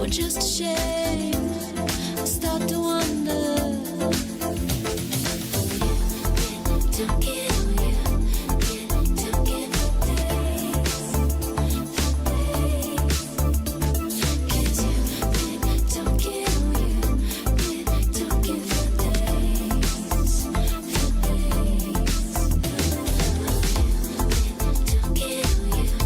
or just ashamed. I start to wonder. Don't get on you. Don't get for days. Kiss you, don't get on you. Don't get for days. Don't get on you.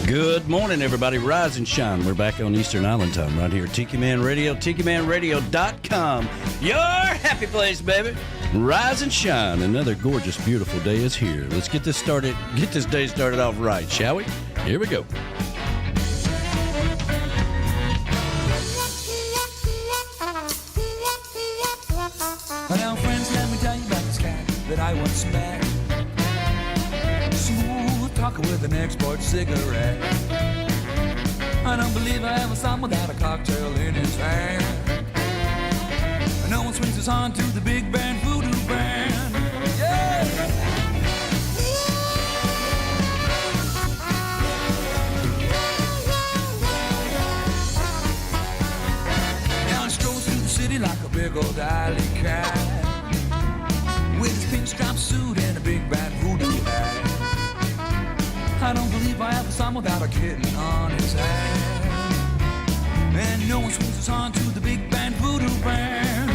Good morning, everybody. Rise and shine. We're back on Eastern Island time right here at Tiki Man Radio, tiki-man-radio.com. Your happy place, baby. Rise and shine. Another gorgeous, beautiful day is here. Let's get this day started off right, shall we? Here we go. Now, friends, let me tell you about this cat that I once met. Smooth talker with an export cigarette. I don't believe I ever saw him without a cocktail in his hand. No one swings us on to the big band voodoo band. Yeah! Now he strolls through the city like a big old alley cat, with his pink striped suit and a big bad voodoo hat. I don't believe I ever saw him without a kitten on his hand. And no one swings us on to the big band voodoo band.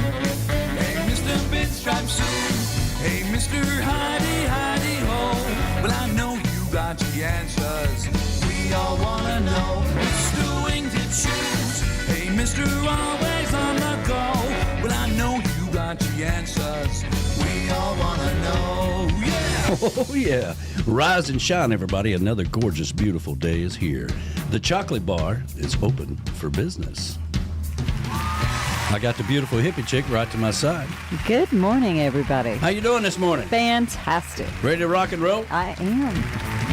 Hey, Mr. Big Striped Suit. Hey, Mr. Hidey, Hidey Ho. Well, I know you got the answers. We all wanna know. Mr. Wingtip Shoes. Hey, Mr. Always on the go. Well, I know you got the answers. We all wanna know. Yeah! Oh, yeah. Rise and shine, everybody. Another gorgeous, beautiful day is here. The chocolate bar is open for business. I got the beautiful hippie chick right to my side. Good morning, everybody. How you doing this morning? Fantastic. Ready to rock and roll? I am.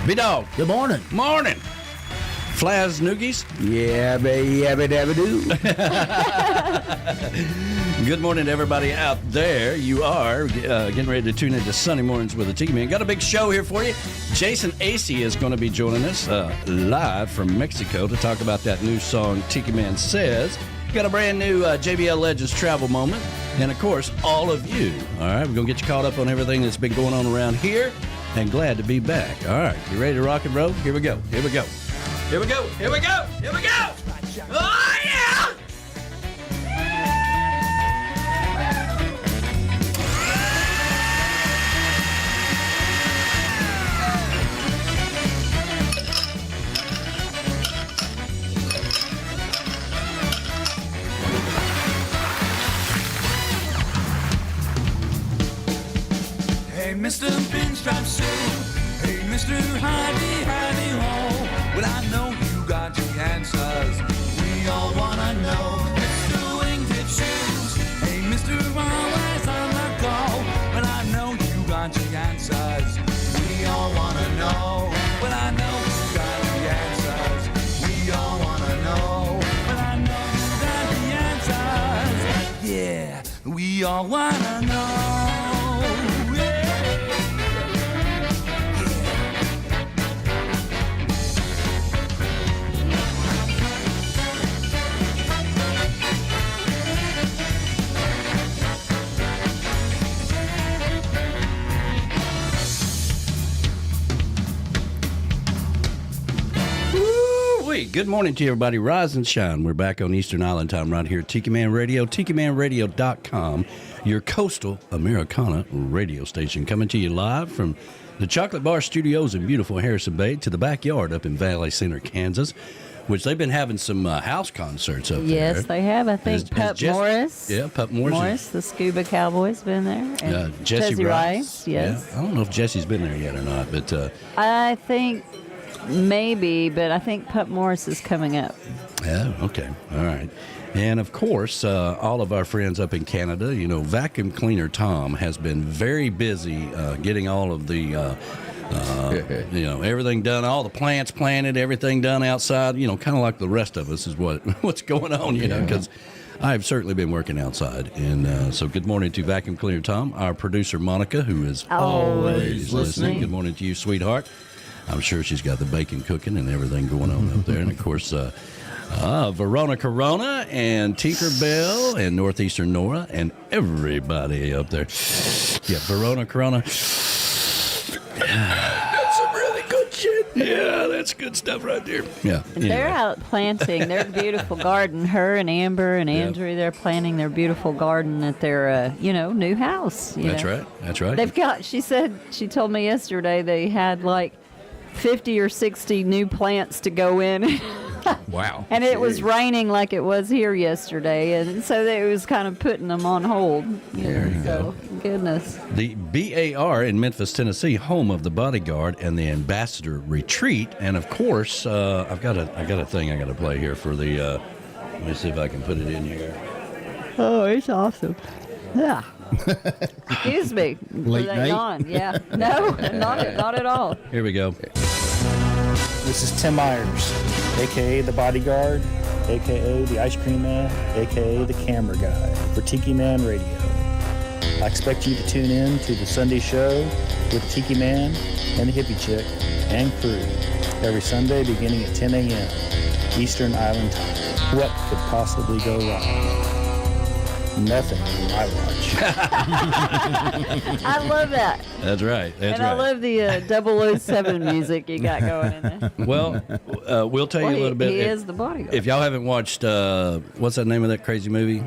B-Dog. Good morning. Morning. Flaz Noogies. Yabba yabba dabba doo. Good morning to everybody out there. You are getting ready to tune into Sunday Mornings with the Tiki Man. Got a big show here for you. Jason Acy is going to be joining us live from Mexico to talk about that new song, Tiki Man Says. Got a brand new JBL Legends Travel moment. And, of course, all of you. All right, we're going to get you caught up on everything that's been going on around here. And glad to be back. All right, you ready to rock and roll? Here we go. Here we go. Here we go. Here we go. Here we go. Oh, yeah. Hey, Mr. Pinstripe Suit. Hey, Mr. Hidey, Hidey Ho. Well, I know you got the answers. We all wanna know. Mr. Wingtip Shoes. Hey, Mr. Always on the go. Well, I know you got the answers. We all wanna know. Well, I know you got the answers. We all wanna know. Well, I know you got the answers. Yeah, we all wanna know. good morning to you, everybody. Rise and shine. We're back on Eastern Island time right here at Tiki Man Radio, tiki-man-radio.com, your coastal Americana radio station, coming to you live from the Chocolate Bar Studios in beautiful Harrison Bay to the backyard up in Valley Center, Kansas, which they've been having some house concerts up there. Yes, they have. I think Pup Morris. Yeah, Pup Morris. Morris, the Scuba Cowboy's been there. And Jesse Rice, yes. Yeah, I don't know if Jesse's been there yet or not, but... I think maybe, but I think Pup Morris is coming up. Yeah, okay. All right. And, of course, all of our friends up in Canada, you know, Vacuum Cleaner Tom has been very busy getting all of the... you know, everything done, all the plants planted, everything done outside, you know, kind of like the rest of us is what's going on, you know, because I've certainly been working outside. And so good morning to Vacuum Cleaner Tom, our producer Monica, who is always listening. Good morning to you, sweetheart. I'm sure she's got the bacon cooking and everything going on up there. And, of course, Verona Corona and Tinkerbell and Northeastern Nora and everybody up there. Yeah, Verona Corona. That's some really good shit. Yeah, that's good stuff right there. Yeah. They're out planting their beautiful garden. Her and Amber and Andrew, they're planting their beautiful garden at their, new house. That's right. That's right. They've got, she told me yesterday they had like 50 or 60 new plants to go in. Wow. And it was raining like it was here yesterday, and so it was kind of putting them on hold. There you go. Goodness. The BAR in Memphis, Tennessee, home of the Bodyguard and the Ambassador Retreat, and of course, I've got a thing I got to play here for the. Let me see if I can put it in here. Oh, it's awesome. Yeah. Excuse me. Late night? Gone? Yeah. No, not at all. Here we go. This is Tim Myers, a.k.a. The Bodyguard, a.k.a. The Ice Cream Man, a.k.a. The Camera Guy, for Tiki Man Radio. I expect you to tune in to the Sunday show with Tiki Man and the Hippie Chick and crew every Sunday beginning at 10 a.m. Eastern Island Time. What could possibly go wrong? Nothing in my watch. I love that. That's right. I love the 007 music you got going in there. Well, we'll tell you a little bit. He is the Bodyguard. If y'all haven't watched, what's that name of that crazy movie?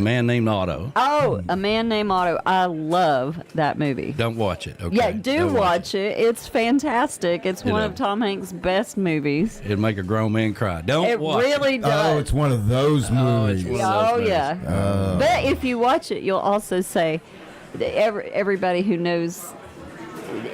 Man Named Otto. Oh, A Man Named Otto. I love that movie. Don't watch it. Okay. Yeah, do watch it. It's fantastic. It's one of Tom Hanks' best movies. It'll make a grown man cry. Don't watch it. It really does. Oh, it's one of those movies. Yeah. But if you watch it, you'll also say, everybody who knows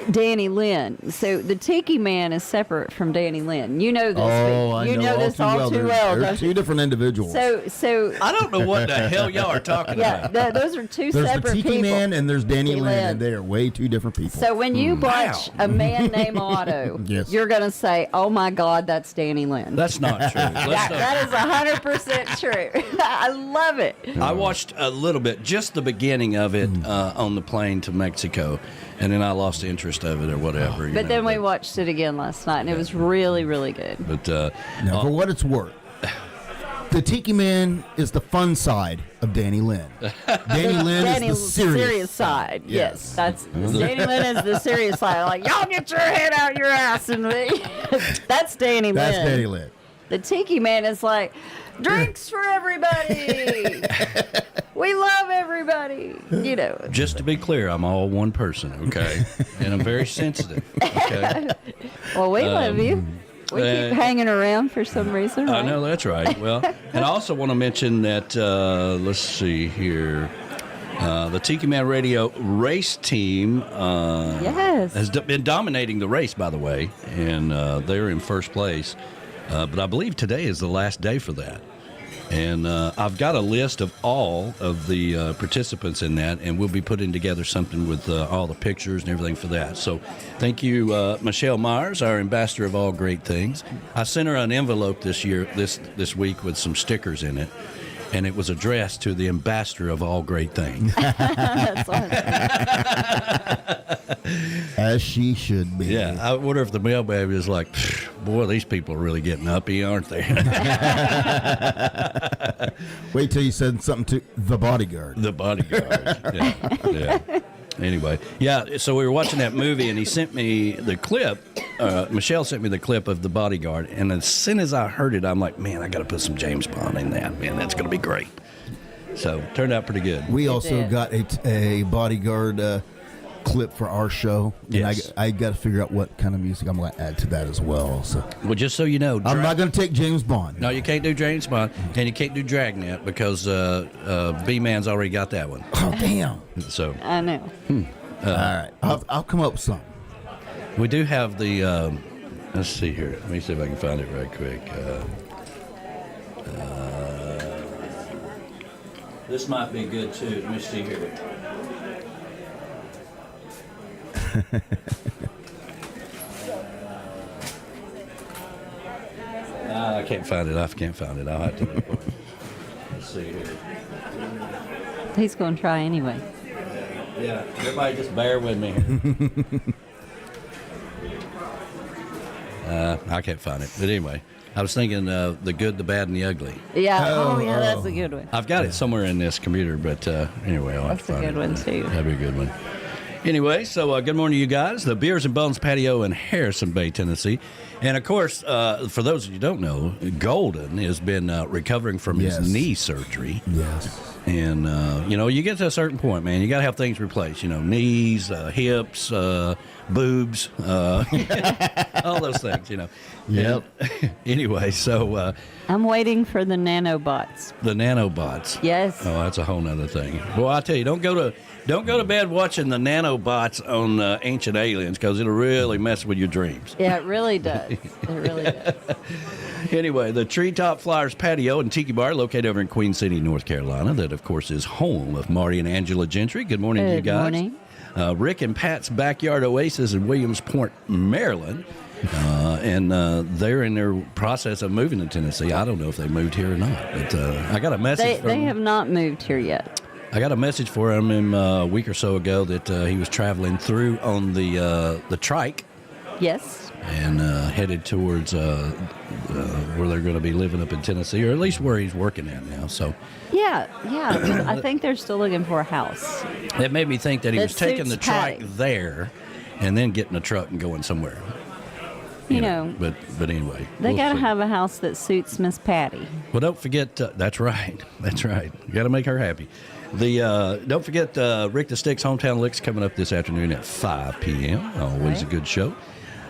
Danny Lynn. So the Tiki Man is separate from Danny Lynn. You know this. I know this all too well. They're two different individuals. So I don't know what the hell y'all are talking about. Those are two there's separate the Tiki people. Man and there's Danny Lynn, and they are way two different people. So when you watch A Man Named Otto, Yes. you're going to say, "Oh my God, that's Danny Lynn." That's not true. That is 100% true. I love it. I watched a little bit, just the beginning of it on the plane to Mexico, and then I lost interest of it or whatever. But then we watched it again last night, and it was really, really good. But now, for what it's worth, the Tiki Man is the fun side of Danny Lynn. Danny Lynn is the serious side. Yes, Danny Lynn is the serious side. Like, y'all get your head out your ass, and that's Danny Lynn. That's Danny Lynn. The Tiki Man is like, drinks for everybody. We love everybody. just to be clear, I'm all one person, okay? And I'm very sensitive, okay? Well, we love you. We keep hanging around for some reason. Right? I know, that's right. Well, and I also want to mention that, let's see here, the Tiki Man Radio race team has been dominating the race, by the way, and they're in first place. But I believe today is the last day for that. And I've got a list of all of the participants in that, and we'll be putting together something with all the pictures and everything for that. So thank you, Michelle Myers, our ambassador of all great things. I sent her an envelope this week with some stickers in it, and it was addressed to the ambassador of all great things. That's awesome. As she should be. Yeah, I wonder if the mailbag is like, boy, these people are really getting uppy, aren't they? Wait till you said something to the Bodyguard. The Bodyguard. Yeah. Anyway, yeah, so we were watching that movie, and he sent me the clip. Michelle sent me the clip of The Bodyguard, and as soon as I heard it, I'm like, man, I got to put some James Bond in that. Man, that's going to be great. So, turned out pretty good. We also got a Bodyguard clip for our show. Yes. And I got to figure out what kind of music I'm going to add to that as well. So, Well, just so you know, I'm not going to take James Bond. No, you can't do James Bond, and you can't do Dragnet because B-Man's already got that one. Oh, damn. So I know. All right. I'll come up with something. we do have the. Let's see here. Let me see if I can find it right quick. This might be good too. Let me see here. I can't find it. I can't find it. I'll have to look for it. Let's see here. He's going to try anyway. Yeah, everybody just bear with me here. I can't find it. But anyway, I was thinking The Good, the Bad, and the Ugly. Yeah. Oh, yeah, that's a good one. I've got it somewhere in this computer, but anyway, I'll have to That's a find good it. one, too. That'd be a good one. Anyway, so good morning to you guys. The Beers and Bones Patio in Harrison Bay, Tennessee. And, of course, for those of you who don't know, Golden has been recovering from his knee surgery. Yes. And, you get to a certain point, man. You got to have things replaced. knees, hips, boobs, all those things, Yep. Anyway, so I'm waiting for the nanobots. the nanobots. Yes. Oh, that's a whole nother thing. Well, I tell you, don't go to bed watching the nanobots on Ancient Aliens because it'll really mess with your dreams. Yeah, it really does. It really does. Anyway, the Treetop Flyers Patio and Tiki Bar located over in Queen City, North Carolina. That, of course, is home of Marty and Angela Gentry. Good morning to you guys. Good morning. Rick and Pat's Backyard Oasis in Williamsport, Maryland. And they're in their process of moving to Tennessee. I don't know if they moved here or not, but I got a message from They have not moved here yet. I got a message for him a week or so ago that he was traveling through on the trike Yes. and headed towards where they're going to be living up in Tennessee, or at least where he's working at now. So Yeah. I think they're still looking for a house. it made me think that he That was taking suits the trike Patty. there and then getting a truck and going somewhere. You know, But anyway, they we'll got to see. have a house that suits Miss Patty. Well, don't forget. That's right. That's right. You got to make her happy. Don't forget Rick the Stick's Hometown Licks coming up this afternoon at 5 p.m. Always a good show.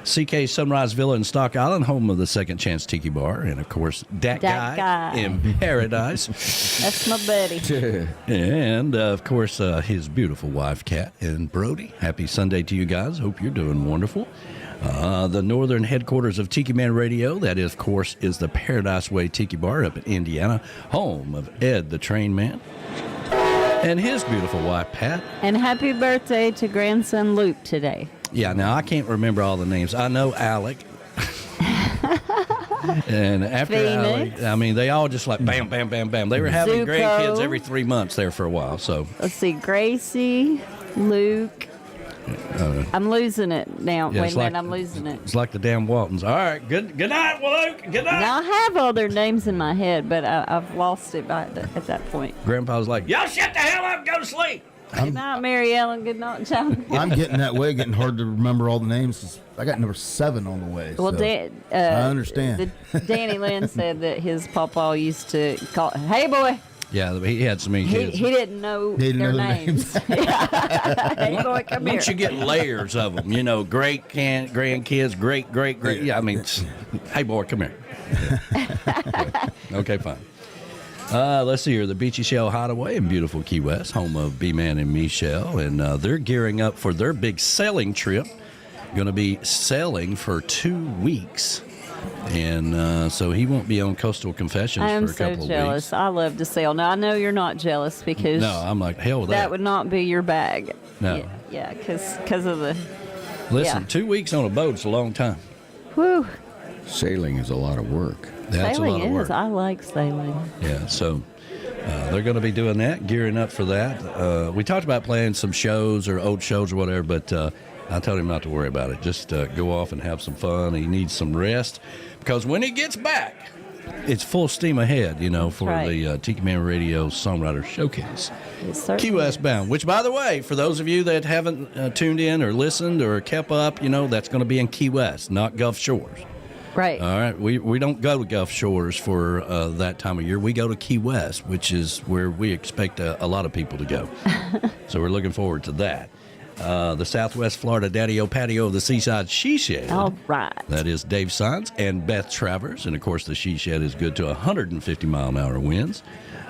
CK Sunrise Villa in Stock Island, home of the Second Chance Tiki Bar, and of course Dat Guy in Paradise. That's my buddy. And of course his beautiful wife Kat and Brody. Happy Sunday to you guys. Hope you're doing wonderful. The northern headquarters of Tiki Man Radio, that is, of course, is the Paradise Way Tiki Bar up in Indiana, home of Ed the Train Man and his beautiful wife, Pat. And happy birthday to grandson Luke today. Yeah, now I can't remember all the names. I know Alec. And after Phoenix. Alec, I mean, they all just like bam, bam, bam, bam. They were having Zuko. grandkids every 3 months there for a while, so. Let's see, Gracie, Luke. I'm losing it now. Yeah, Wait it's a minute, like- I'm losing it. It's like the damn Waltons. All right, good night, Luke. Good night. Now, I have all their names in my head, but I've lost it at that point. Grandpa was like, y'all shut the hell up and go to sleep. Good night, Mary Ellen. Good night, John. I'm getting that way, getting hard to remember all the names. I got number 7 on the way. Well, so I understand. Danny Lynn said that his papa used to call, hey, boy. Yeah, he had so many He kids. didn't know He didn't their know their names. Hey, boy, come here. Once you get layers of them, great grandkids, great. Yeah, I mean, hey, boy, come here. Yeah. Okay, fine. Let's see here. The Beachy Shell Hideaway in beautiful Key West, home of B-Man and Michelle, and they're gearing up for their big sailing trip. Going to be sailing for 2 weeks. And so he won't be on Coastal Confessions I am for a couple so of jealous. weeks. I love to sail. Now, I know you're not jealous because No, I'm like, hell with that that. would not be your bag. No. Yeah, because of the, Listen, yeah. 2 weeks on a boat's a long time. whew, Sailing is a lot of work. That's sailing a lot of work. is. I like sailing. Yeah, so they're going to be doing that, gearing up for that. We talked about playing some shows or old shows or whatever, but I told him not to worry about it. Just go off and have some fun. He needs some rest because when he gets back, it's full steam ahead, for right. the Tiki Man Radio Songwriter Showcase. It certainly Key West is. bound, which, by the way, for those of you that haven't tuned in or listened or kept up, that's going to be in Key West, not Gulf Shores. Right. All right. We don't go to Gulf Shores for that time of year. We go to Key West, which is where we expect a lot of people to go. So we're looking forward to that. The Southwest Florida Daddy-O Patio of the Seaside She Shed. All right. That is Dave Sines and Beth Travers. And, of course, the She Shed is good to 150-mile-an-hour winds.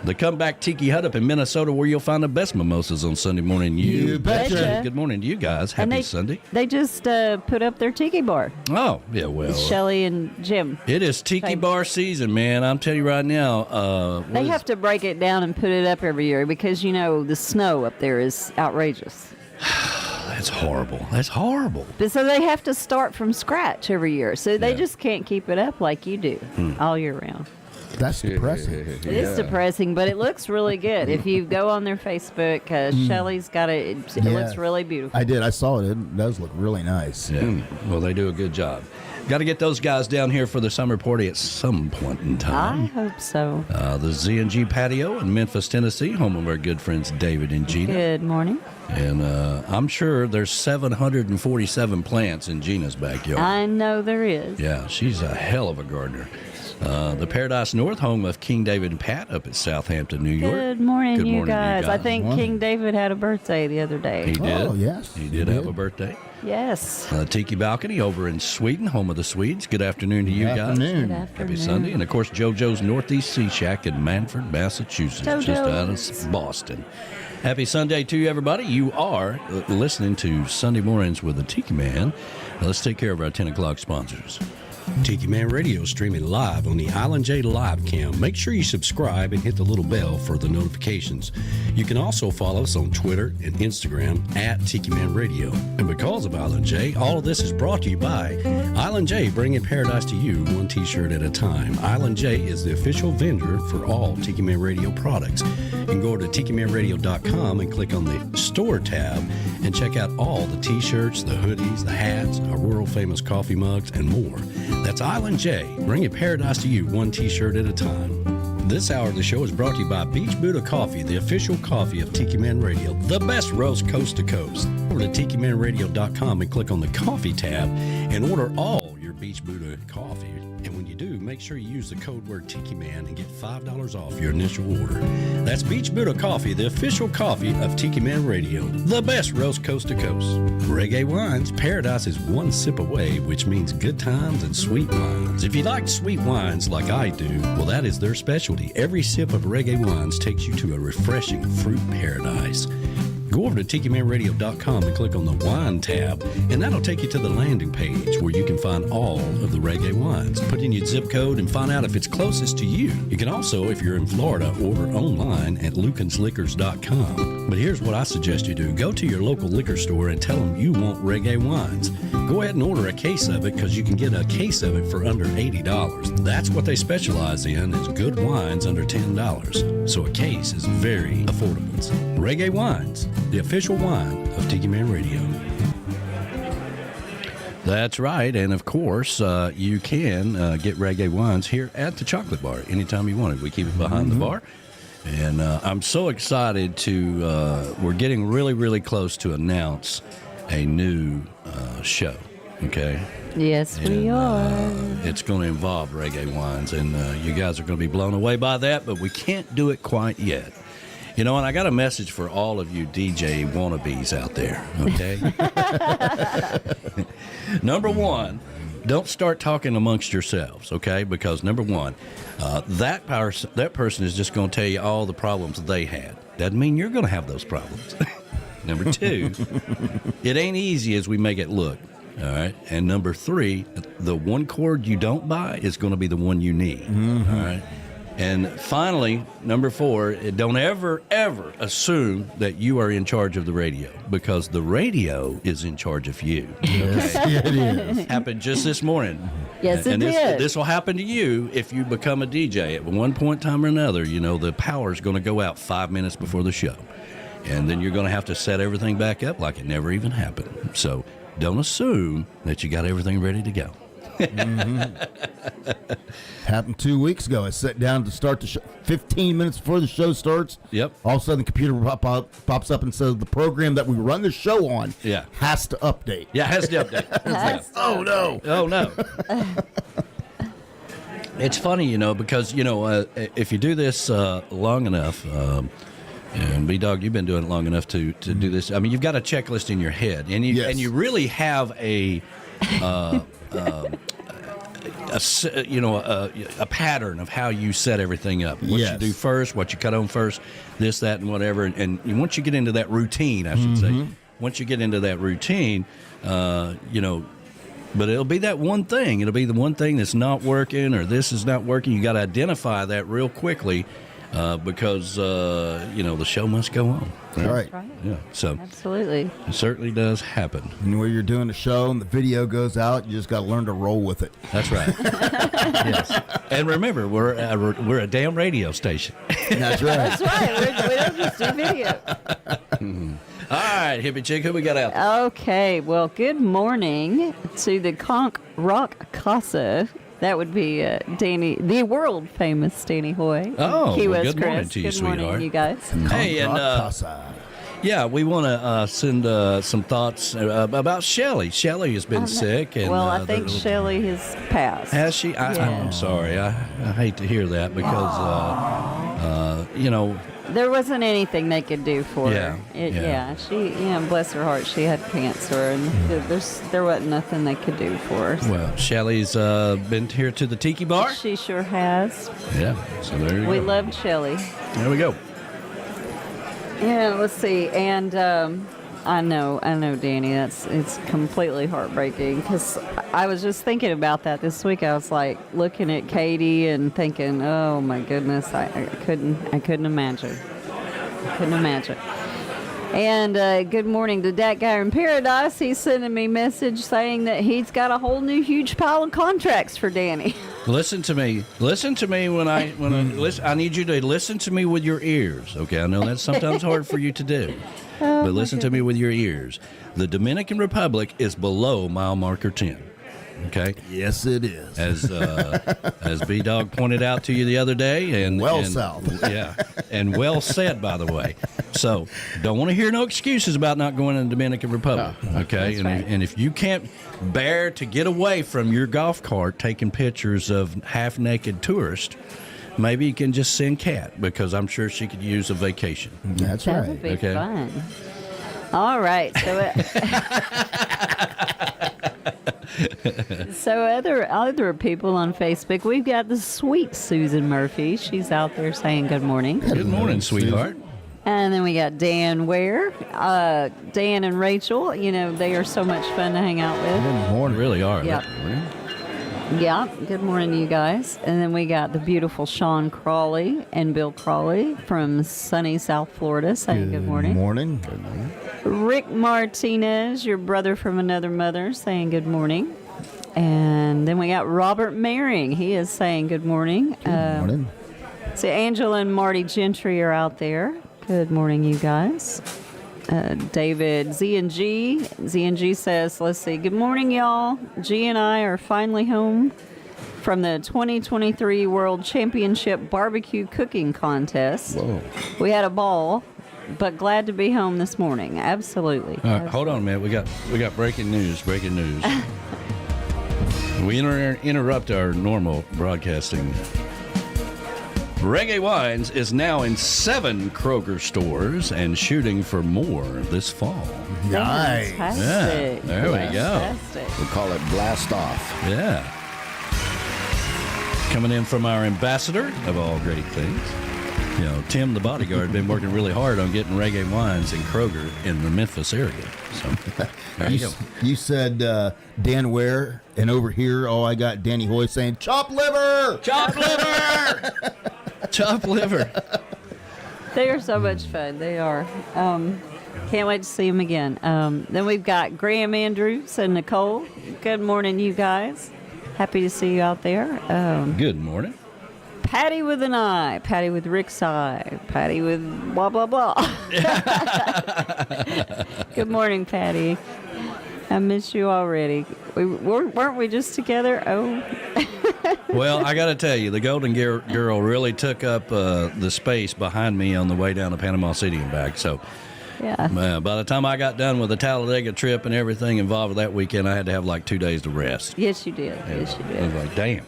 The Comeback Tiki Hut up in Minnesota, where you'll find the best mimosas on Sunday morning. You betcha. Good morning to you guys. Happy Sunday. They just put up their tiki bar. Oh, yeah, well. Shelly and Jim. It is Tiki Bar season, man. I'm telling you right now. They have to break it down and put it up every year because, the snow up there is outrageous. That's horrible. That's horrible. But so they have to start from scratch every year. So they just can't keep it up like you do all year round. That's depressing. It is depressing, but it looks really good. If you go on their Facebook, Shelly's got it. It looks really beautiful. I did. I saw it. It does look really nice. Yeah. Well, they do a good job. Got to get those guys down here for the summer party at some point in I time. hope so. The Z&G Patio in Memphis, Tennessee, home of our good friends David and Gina. Good morning. And I'm sure there's 747 plants in Gina's backyard. I know there is. Yeah, she's a hell of a gardener. The Paradise North, home of King David and Pat up at Southampton, New York. Good morning, Good you morning to you guys. I guys. think King David had a birthday the other day. He did. Oh, yes. He did have a birthday. Yes. Tiki Balcony over in Sweden, home of the Swedes. Good afternoon to you guys. Afternoon. Good afternoon. Happy Sunday. And, of course, JoJo's Northeast Sea Shack in Manford, Massachusetts, just out JoJo's. of Boston. Happy Sunday to you, everybody. You are listening to Sunday Mornings with the Tiki Man. Now, let's take care of our 10 o'clock sponsors. Tiki Man Radio streaming live on the Island J Live Cam. Make sure you subscribe and hit the little bell for the notifications. You can also follow us on Twitter and Instagram at Tiki Man Radio. And because of Island J, all of this is brought to you by Island J, bringing paradise to you one t-shirt at a time. Island J is the official vendor for all Tiki Man Radio products. You can go to tiki-man-radio.com and click on the store tab and check out all the t-shirts, the hoodies, the hats, our world famous coffee mugs, and more. That's Island J, bringing paradise to you one t-shirt at a time. This hour of the show is brought to you by Beach Buddha Coffee, the official coffee of Tiki Man Radio, the best roast coast to coast. Over to tiki-man-radio.com and click on the coffee tab and order all your Beach Buddha coffee. And when you do, make sure you use the code word Tiki Man and get $5 off your initial order. That's Beach Buddha Coffee, the official coffee of Tiki Man Radio, the best roast coast to coast. Reggae Wines, paradise is one sip away, which means good times and sweet wines. If you like sweet wines like I do, well, that is their specialty. Every sip of Reggae Wines takes you to a refreshing fruit paradise. Go over to tiki-man-radio.com and click on the wine tab, and that'll take you to the landing page where you can find all of the reggae wines. Put in your zip code and find out if it's closest to you. You can also, if you're in Florida, order online at lucansliquors.com. But here's what I suggest you do. Go to your local liquor store and tell them you want reggae wines. Go ahead and order a case of it because you can get a case of it for under $80. That's what they specialize in, is good wines under $10. So a case is very affordable. Reggae Wines, the official wine of Tiki Man Radio. That's right, and of course, you can get Reggae Wines here at the Chocolate Bar anytime you want it. We keep it behind the bar, and I'm so excited to, we're getting really, really close to announce a new show, okay? Yes, we are. It's going to involve Reggae Wines, and you guys are going to be blown away by that, but we can't do it quite yet. You know, and I got a message for all of you DJ wannabes out there, okay? Number one, don't start talking amongst yourselves, okay? Because number one, that person is just going to tell you all the problems they had. Doesn't mean you're going to have those problems. Number two, it ain't easy as we make it look, all right? And number three, the one cord you don't buy is going to be the one you need, all right? And finally, number four, don't ever, ever assume that you are in charge of the radio, because the radio is in charge of you. Yes, it is. Happened just this morning. Yes, it and did. This will happen to you if you become a DJ. At one point in time or another, you know, the power is going to go out 5 minutes before the show. And then you're going to have to set everything back up like it never even happened. So don't assume that you got everything ready to go. Happened 2 weeks ago. I sat down to start the show. 15 minutes before the show starts. Yep. All of a sudden, the computer pops up and says the program that we run the show on has to update. Yeah, it has to update. Oh, no. Oh, no. It's funny, because, if you do this long enough, and B-Dog, you've been doing it long enough to do this. I mean, you've got a checklist in your head, and you really have a pattern of how you set everything up. What you do first, what you cut on first, this, that, and whatever. And once you get into that routine, I should say, once you get into that routine, but it'll be that one thing. It'll be the one thing that's not working, or this is not working. You got to identify that real quickly. Because the show must go on. Right. Yeah. So absolutely, it certainly does happen. And when you're doing a show and the video goes out, you just got to learn to roll with it. That's right. Yes. And remember, we're a damn radio station. That's right. That's right. We don't just do video. All right, hippie chick, who we got out? Okay. Well, good morning to the Conch Rock Casa. That would be Danny, the world famous Danny Hoy. Oh, Key West good morning Chris. to you, good morning, sweetheart. you guys. Hey, and we want to send some thoughts about Shelly. Shelly has been sick. And, well, I think Shelly has passed. Has she? I'm sorry. I hate to hear that because, there wasn't anything they could do for her. She, bless her heart, she had cancer, and there wasn't nothing they could do for her. Well, Shelly's been here to the Tiki Bar. She sure has. Yeah, so there you go. We loved Shelly. There we go. Yeah, let's see. And I know, Danny, it's completely heartbreaking because I was just thinking about that this week. I was like looking at Katie and thinking, oh my goodness, I couldn't imagine. And good morning to that guy in Paradise. He's sending me a message saying that he's got a whole new huge pile of contracts for Danny. Listen to me when I listen. I need you to listen to me with your ears. Okay, I know that's sometimes hard for you to do. But listen to me with your ears. The Dominican Republic is below mile marker 10. Okay? Yes, it is. As B-Dog pointed out to you the other day. And south. Yeah. And well said, by the way. So, don't want to hear no excuses about not going to the Dominican Republic. No, okay? And if you can't bear to get away from your golf cart taking pictures of half-naked tourists, maybe you can just send Kat, because I'm sure she could use a vacation. That's that right. Would be fun. All right. So other people on Facebook, we've got the sweet Susan Murphy. She's out there saying good morning. Good morning, sweetheart. And then we got Dan Ware, Dan and Rachel. They are so much fun to hang out with. Good morning. Really are. Yep. Yeah, good morning to you guys. And then we got the beautiful Sean Crawley and Bill Crawley from sunny South Florida saying good morning. Good morning. Good morning. Rick Martinez, your brother from another mother, saying good morning. And then we got Robert Maring. He is saying good morning. Good morning. So Angela and Marty Gentry are out there. Good morning, you guys. David Z&G says, let's see, good morning, y'all. G and I are finally home from the 2023 World Championship Barbecue Cooking Contest. Whoa. We had a ball, but glad to be home this morning. Absolutely. All right, hold on a minute. We got breaking news. We interrupt our normal broadcasting. Reggae Wines is now in 7 Kroger stores and shooting for more this fall. Nice. Fantastic. Yeah, there we go. We call it Blast Off. Yeah. Coming in from our ambassador of all great things. Tim the bodyguard been working really hard on getting Reggae Wines in Kroger in the Memphis area. So there you go. You said Dan Ware, and over here, I got Danny Hoy saying, chop liver! Chop liver! Chop liver. They are so much fun. They are. Can't wait to see them again. Then we've got Graham Andrews and Nicole. Good morning, you guys. Happy to see you out there. Good morning. Patty with an I, Patty with Rick's eye, Patty with blah, blah, blah. Good morning, Patty. I miss you already. Weren't we just together? Oh. Well, I got to tell you, the Golden Girl really took up the space behind me on the way down to Panama City and back. So, Yeah. by the time I got done with the Talladega trip and everything involved with that weekend, I had to have like 2 days to rest. Yes, you did. Yes, you I was did. like, damn.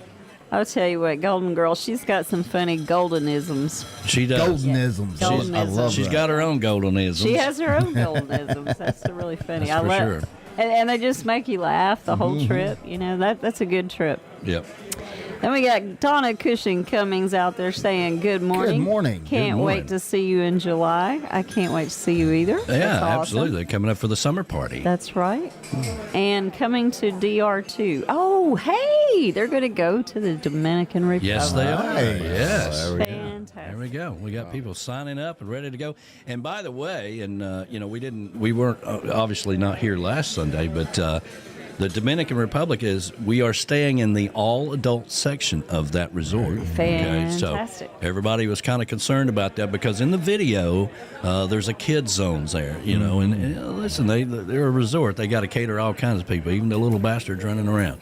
I'll tell you what, Golden Girl, she's got some funny goldenisms. She does. Goldenisms. Goldenisms. I love She's that. got her own goldenisms. She has her own goldenisms. That's really funny. That's for sure. And they just make you laugh the whole trip. You know, that's a good trip. Yep. Then we got Donna Cushing Cummings out there saying good morning. Good morning. Can't Good wait morning. to see you in July. I can't wait to see you either. Yeah, That's awesome. absolutely. Coming up for the summer party. That's right. And coming to DR2. Oh, hey, they're going to go to the Dominican Republic. Yes, they are. Nice. Yes. Fantastic. There we go. We got people signing up and ready to go. And by the way, and we weren't obviously not here last Sunday, but the Dominican Republic we are staying in the all-adult section of that resort. Fantastic. So everybody was kind of concerned about that because in the video, there's a kids zones there, and listen, they're a resort. They got to cater all kinds of people, even the little bastards running around.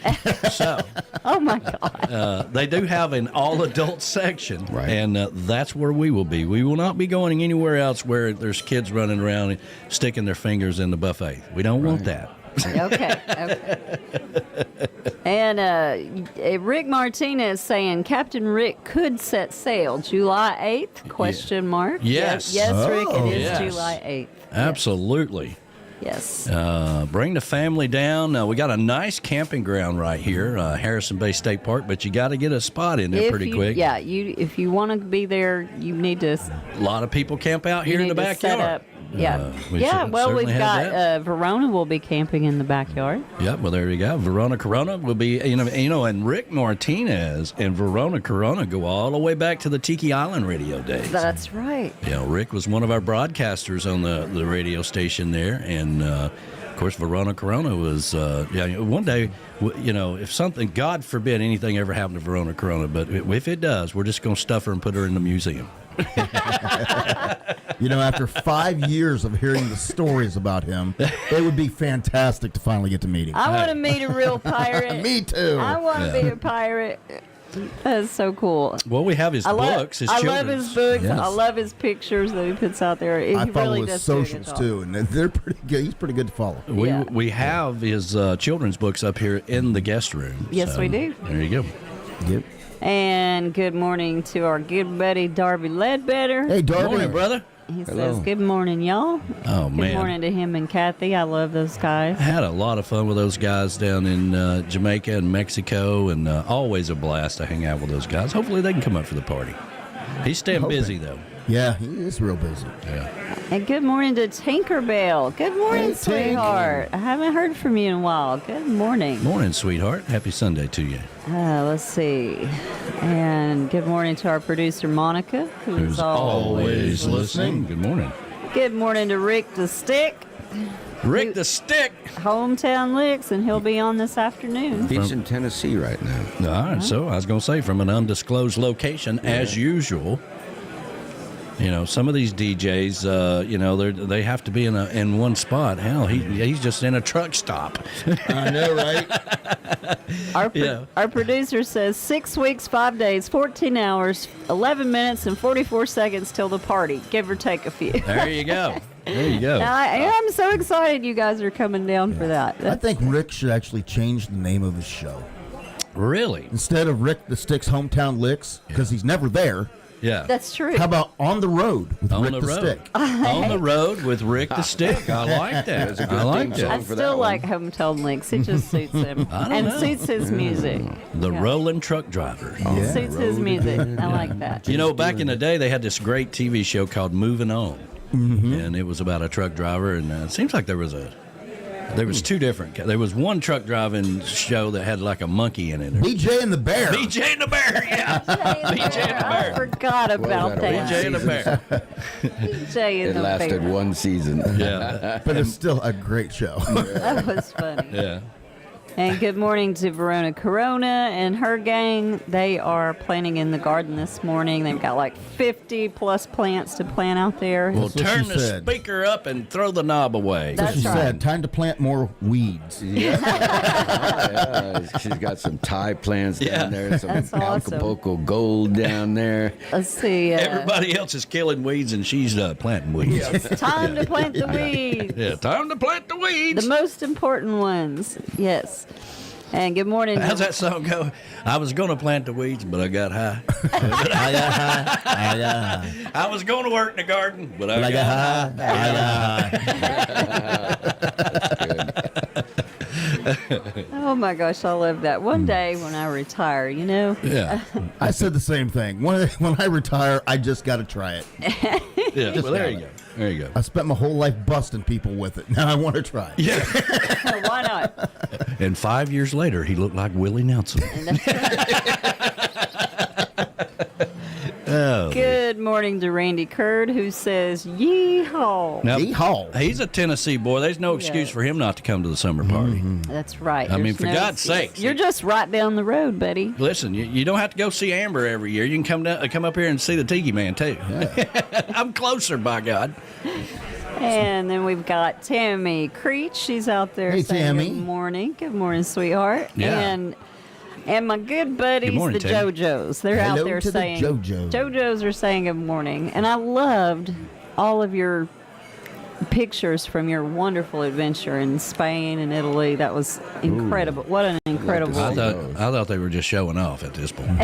So Oh, my God. they do have an all-adult section, Right. and that's where we will be. We will not be going anywhere else where there's kids running around and sticking their fingers in the buffet. We don't want that. Okay. And Rick Martinez saying Captain Rick could set sail July 8th? Question mark. Yes. Yes, Rick, it is Yes. July 8th. Absolutely. Yes. Bring the family down. We got a nice camping ground right here, Harrison Bay State Park, but you got to get a spot in there pretty quick. Yeah, if you want to be there, you need to. A lot of people camp out here in the backyard. Set up. Yeah. We Well, certainly we've have got that. Verona will be camping in the backyard. Yep, well, there you go. Verona Corona will be, and Rick Martinez and Verona Corona go all the way back to the Tiki Island radio days. That's right. Rick was one of our broadcasters on the radio station there, and of course, Verona Corona was, one day, if something, God forbid anything ever happened to Verona Corona, but if it does, we're just going to stuff her and put her in the museum. After 5 years of hearing the stories about him, it would be fantastic to finally get to meet him. I want to meet a real pirate. Me too. I want to be a pirate. That's so cool. Well, we have his books, his I children's. love his books. Yes. I love his pictures that he puts out there. He I follow really his does do a good socials job. too, and they're pretty good. He's pretty good to follow. We have his children's books up here in the guest room. Yes, so we do. There you go. Yep. And good morning to our good buddy Darby Ledbetter. Hey, Good Darby. morning, brother. He Hello. says, good morning, y'all. Oh, Good man. morning to him and Kathy. I love those guys. I had a lot of fun with those guys down in Jamaica and Mexico, and always a blast to hang out with those guys. Hopefully they can come up for the party. He's staying Hoping. busy, though. Yeah, he is real busy. Yeah. And good morning to Tinkerbell. Good morning, Hey, Tink. sweetheart. I haven't heard from you in a while. Good morning. Morning, sweetheart. Happy Sunday to you. Let's see. And good morning to our producer, Monica, who's always listening. Good morning. Good morning to Rick the Stick, Rick the Stick. Hometown Licks, and he'll be on this afternoon. He's in Tennessee right now. All right, so I was going to say, from an undisclosed location, as usual. Some of these DJs, they have to be in one spot. Hell, he's just in a truck stop. I know, right? Our producer says 6 weeks, 5 days, 14 hours, 11 minutes, and 44 seconds till the party, give or take a few. There you go. There you go. I'm so excited you guys are coming down for that. I think Rick should actually change the name of his show. Really? Instead of Rick the Stick's Hometown Licks, because he's never there. Yeah. That's true. How about On the Road with On Rick the the road. Stick? On the road with Rick the Stick. I like that. I like theme song. I that. for that still one. like Hometown Links. It just suits him I don't and know. suits his music. The Yeah. rolling truck driver. Yeah. Suits his music. I like that. Back in the day, they had this great TV show called Moving On. And it was about a truck driver. And it seems like there was two different. There was one truck driving show that had like a monkey in it. BJ and the Bear. BJ and the Bear, yeah. BJ and the I Bear. forgot about that, that. BJ and the Bear. BJ It and the lasted Bear. one season. Yeah. But it's still a great show. That was funny. Yeah. And good morning to Verona Corona and her gang. They are planting in the garden this morning. They've got like 50 plus plants to plant out there. Well, That's what turn she the said. speaker up and throw the knob away. That's She right. said, time to plant more weeds. Yeah, she's got some Thai plants down there, some That's awesome. Acapulco gold down there. Let's see. Everybody else is killing weeds, and she's planting weeds. It's time to plant the weeds. Yeah, time to plant the weeds. The most important ones. Yes. And good morning. How's that song go? I was going to plant the weeds, but I got high. I was going to work in the garden, but I got high. Oh my gosh, I love that. One day when I retire, you know. Yeah. I said the same thing. When I retire, I just got to try it. Yeah. Well, there you go. There you go. I spent my whole life busting people with it. Now I want to try it. Yeah. Why not? And 5 years later, he looked like Willie Nelson. Oh. Good morning to Randy Curd, who says, yeehaw. Now, Yeehaw. he's a Tennessee boy. There's no excuse for him not to come to the summer party. That's right. I mean, There's for no God's excuse. sakes. You're just right down the road, buddy. Listen, you don't have to go see Amber every year. You can come up here and see the Tiki Man, too. I'm closer, by God. And then we've got Tammy Creech. She's out there Hey, saying Tammy. good morning. Good morning, sweetheart. Yeah. And my good buddies, Good morning, the Tammy. JoJos. They're Hello out there to the saying JoJos. JoJos are saying good morning. And I loved all of your pictures from your wonderful adventure in Spain and Italy. That was incredible. What an incredible. I thought they were just showing off at this point.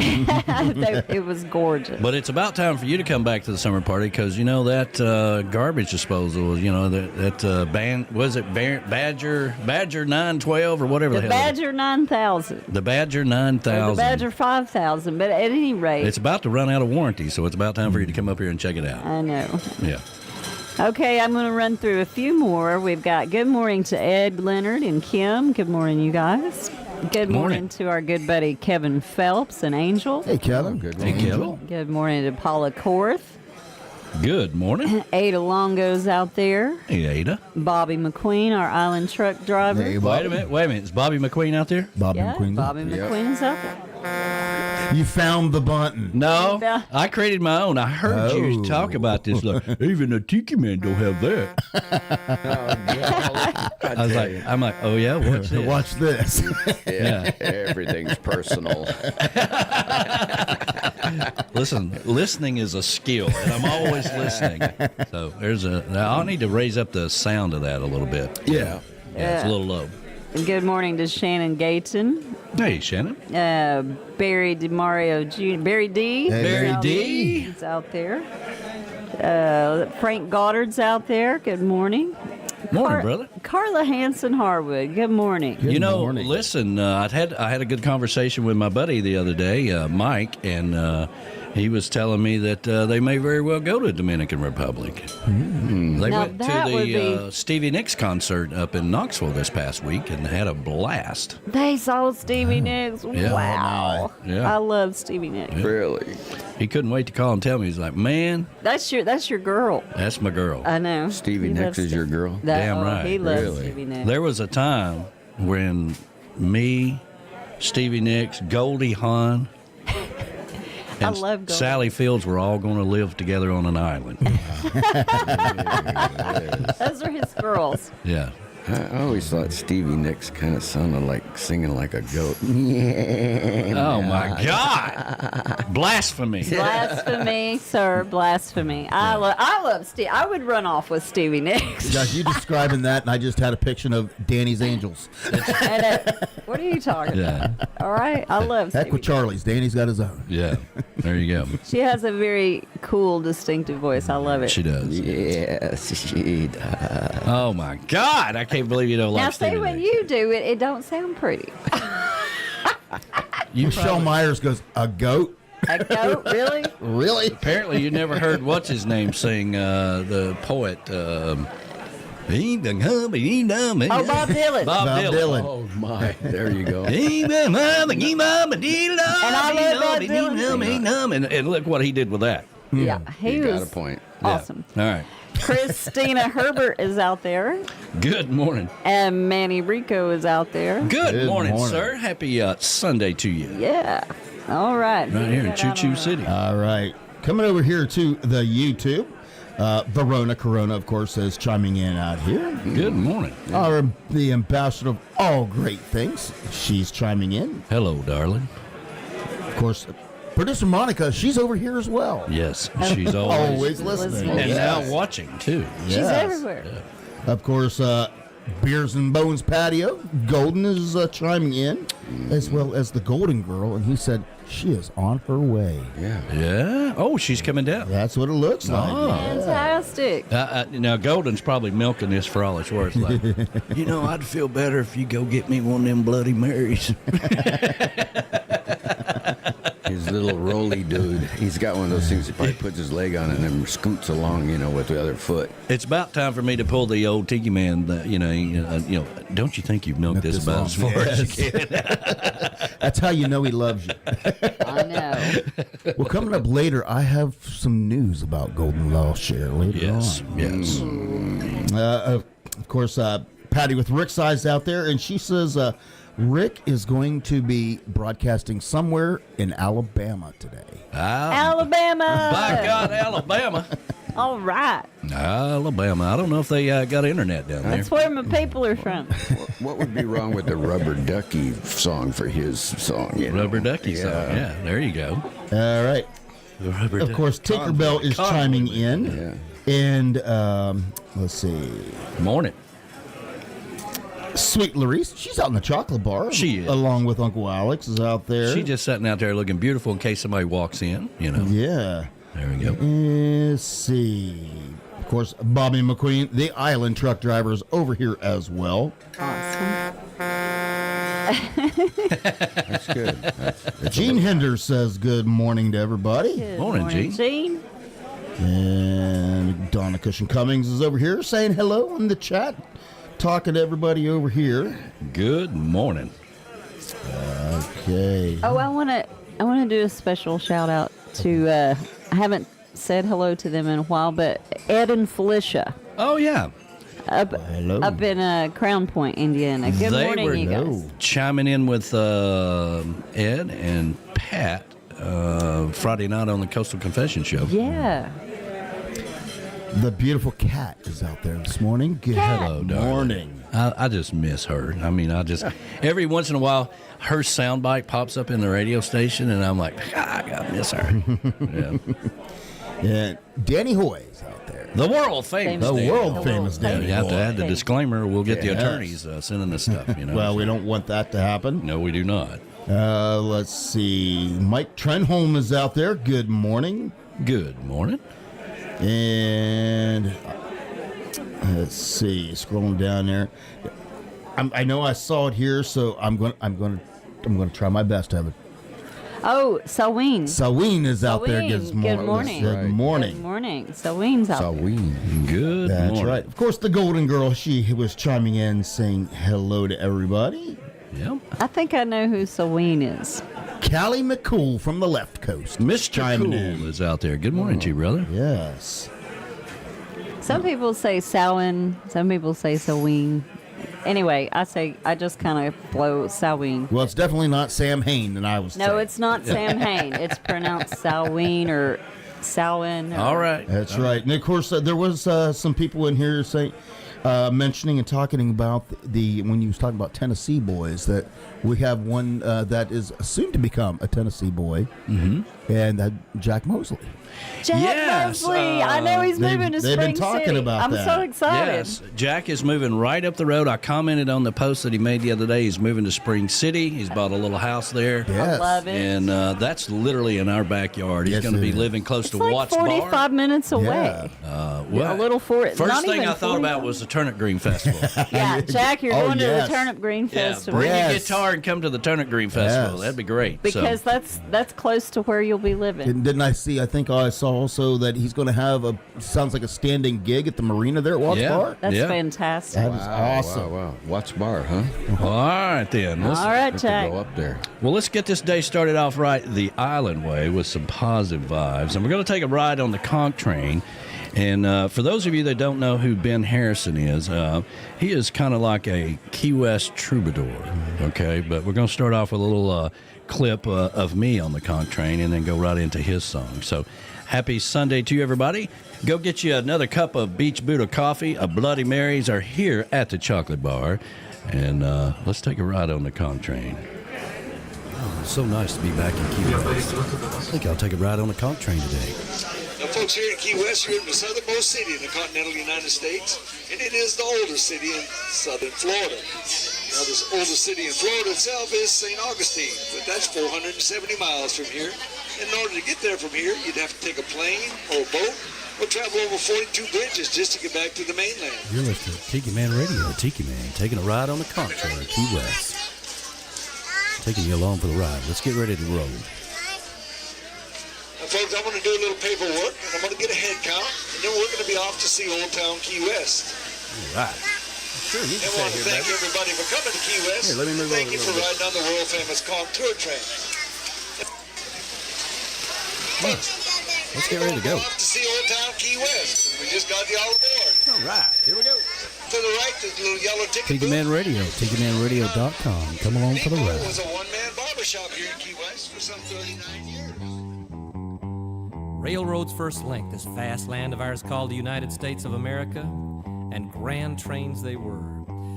It was gorgeous. But it's about time for you to come back to the summer party because, you know, that garbage disposal, you know, that band, was it Badger 912 or whatever the The hell it is? Badger 9000. The Badger Or 9000. the Badger 5000. But at any rate, It's about to run out of warranty, so it's about time for you to come up here and check it out. I know. Yeah. Okay, I'm going to run through a few more. We've got good morning to Ed, Leonard, and Kim. Good morning, you guys. Good morning to our good buddy Kevin Phelps and Angel. Hey, Kevin. Good Hey, Kevin. Good morning to Paula Korth. Good morning. Ada Longo's out there. Hey, Ada. Bobby McQueen, our island truck driver. Hey, Wait a minute. Is Bobby McQueen out there? Bobby Yeah, McQueen. Bobby McQueen's out there. You found the button. No, Yeah. I created my own. I heard you Oh. talk about this. Like, even a Tiki Man don't have that. I'm like, oh yeah, what's this? Watch this. Yeah. Everything's personal. Listen, listening is a skill, and I'm always listening. So now I'll need to raise up the sound of that a little bit. Yeah. Yeah, it's a little low. Good morning to Shannon Gayton. Hey, Shannon. Barry DiMario Jr. Barry D. Hey, Barry Out- D. He's out there. Frank Goddard's out there. Good morning. Morning, brother. Carla Hanson Harwood. Good morning. Good You know, morning. listen, I had a good conversation with my buddy the other day, Mike, and he was telling me that they may very well go to Dominican Republic. They Now, went to that would the be- Stevie Nicks concert up in Knoxville this past week and had a blast. They saw Stevie Nicks. Yeah. Wow. Yeah. I love Stevie Nicks. Really? He couldn't wait to call and tell me. He's like, man, That's your girl. that's my girl. I know. Stevie He Nicks loves is your girl? Damn right. He loves Really? Stevie Nicks. There was a time when me, Stevie Nicks, Goldie Hawn, and love Goldie. Sally Fields were all going to live together on an island. Those are his girls. Yeah. I always thought Stevie Nicks kind of sounded like singing like a goat. Oh my God! Blasphemy. Blasphemy, sir. Blasphemy. I love Steve. I would run off with Stevie Nicks. Guys, you describing that, and I just had a picture of Danny's Angels. And, what are you talking Yeah. about? All right. I love Heck Stevie with Charlie's. Danny's got his own. Yeah. There you go. She has a very cool, distinctive voice. I love it. She does. Yes, she does. Oh my God! I can't believe you don't Now, like see, Stevie when Nicks. you do it, it don't sound pretty. Michelle Myers goes, a goat? A goat, really? Really? Apparently, you never heard what's his name sing the poet. Oh, Bob Bob Dylan. Bob Dylan. Oh, my. There you go. And I love Bob Dylan. And look what he did with that. Yeah, he You got was a point. awesome. All right. Christina Herbert is out there, Good morning. and Manny Rico is out there. Good morning, morning. sir. Happy Sunday to you. Yeah. All right. Right here in Choo Choo City. All right. Coming over here to the YouTube. Verona Corona, of course, is chiming in out here. Good morning. The ambassador of all great things. She's chiming in. Hello, darling. Of course, producer Monica, she's over here as well. Yes, she's always, Always listening. and Yes. now watching too. She's Yes. everywhere. Of course, Beers and Bones Patio. Golden is chiming in, as well as the Golden Girl, and he said she is on her way. Yeah. Yeah. Oh, she's coming down. That's what it looks like. Oh. Fantastic. Now, Golden's probably milking this for all it's worth. Like, I'd feel better if you go get me one of them Bloody Marys. His little rolly dude. He's got one of those things. He probably puts his leg on it and then scoots along, with the other foot. It's about time for me to pull the old Tiki Man. Don't you think you've milked this about as far as you can? That's how you know he loves you. I know. Well, coming up later, I have some news about Golden I'll share later Yes, on. yes. Of course, Patty with Rick's Eyes out there, and she says Rick is going to be broadcasting somewhere in Alabama today. Alabama. By God, Alabama. All right. Alabama. I don't know if they got internet down there. That's where my people are from. What would be wrong with the Rubber Ducky song for his song? Rubber Ducky song. Yeah, there you go. All right. The Rubber Of course, Tinkerbell is chiming in. Yeah. And let's see. Morning. Sweet Larice, she's out in the chocolate bar. She is. Along with Uncle Alex is out there. She just sitting out there looking beautiful in case somebody walks in, Yeah. There we go. Let's see. Of course, Bobby McQueen, the island truck driver, is over here as well. Awesome. That's good. Gene Hinder says good morning to everybody. Good Morning, Gene. Gene. And Donna Cushion Cummings is over here saying hello in the chat. Talking to everybody over here. Good morning. Okay. Oh, I want to do a special shout out to I haven't said hello to them in a while, but Ed and Felicia Oh, yeah. Hello. up in Crown Point, Indiana. Good They morning, were you guys. chiming in with Ed and Pat Friday night on the Coastal Confession Show. Yeah. The beautiful cat is out there this morning. Good Hello, darling. morning. I just miss her. I mean, every once in a while, her soundbite pops up in the radio station, and I'm like, I miss her. Yeah. And Danny Hoy is out there. The world famous. The Danny. world famous Danny You have to Hoy. add the disclaimer, or we'll get the Yes. attorneys sending us stuff. Well, we don't want that to happen. No, we do not. Let's see. Mike Trenholm is out there. Good morning. Good morning. And let's see. Scrolling down there. I know I saw it here, so I'm going to try my best to have it. Oh, Saween. Saween is out there. Good morning. Good morning. Good morning. Saween's out there. Good That's morning. right. Of course, the Golden Girl, she was chiming in, saying hello to everybody. Yep. I think I know who Saween is. Callie McCool from the left coast. Mr. chiming Cool in. is out there. Good morning to you, brother. Yes. Some people say Sawin. Some people say Saween. Anyway, I just kind of flow Saween. Well, it's definitely not Sam Hain, and I was No, saying. it's not Sam Hain. It's pronounced Saween or Sawin. All right. That's right. And of course, there was some people in here saying, mentioning and talking about when you was talking about Tennessee boys, that we have one that is soon to become a Tennessee boy, and Jack Mosley. Jack Yes, Mosley. I know he's they've- moving to they've Spring been talking City. about I'm that. so excited. Yes, Jack is moving right up the road. I commented on the post that he made the other day. He's moving to Spring City. He's bought a little house there. Yes. I love it. And that's literally in our backyard. He's Yes, going to it be is. living close It's to like Watts 45 Bar. minutes away. Yeah. Well, a little first not thing even I thought about 45. was the Turnip Green Festival. Yeah, Jack, you're Oh, going yes. to the Turnip Green Yeah, Festival. bring your Yes. guitar and come to the Turnip Green Festival. Yes. That'd be great. Because that's close to where you'll be living. Didn't I see? I think I saw also that he's going to have sounds like a standing gig at the marina there at Watts Yeah. Bar. That's Yeah. fantastic. That is awesome. Wow. Watts Bar, huh? All right, then. All right, We have to Jack. go up there. Well, let's get this day started off right the island way with some positive vibes. And we're going to take a ride on the conch train. And for those of you that don't know who Ben Harrison is, he is kind of like a Key West troubadour, okay? But we're going to start off with a little clip of me on the conch train and then go right into his song. So happy Sunday to you, everybody. Go get you another cup of Beach Buddha coffee. A Bloody Marys are here at the Chocolate Bar. And let's take a ride on the conch train. Oh, it's so nice to be back in Key West. I think I'll take a ride on the conch train today. Now, folks, here in Key West, you're in the southernmost city in the continental United States, and it is the oldest city in southern Florida. Now, this oldest city in Florida itself is St. Augustine, but that's 470 miles from here. And in order to get there from here, you'd have to take a plane or a boat or travel over 42 bridges just to get back to the mainland. You're listening to Tiki Man Radio, Tiki Man, taking a ride on the conch train in Key West. Taking you along for the ride. Let's get ready to roll. Now, folks, I'm going to do a little paperwork, and I'm going to get a head count, and then we're going to be off to see Old Town Key West. All right. Sure, you And I want to thank everybody for coming to Key West. Here, let me move Thank over you a for little riding on the world-famous Contour train. Let's get ready to go. We're off to see Old Town Key West. We just got you all aboard. All right. Here we go. To the right, there's a little yellow ticket Tiki Man Radio, tiki-man-radio.com. Come along for the It ride. was a one-man barbershop here in Key West for some 39 years. Railroad's first link, this vast land of ours called the United States of America, and grand trains they were.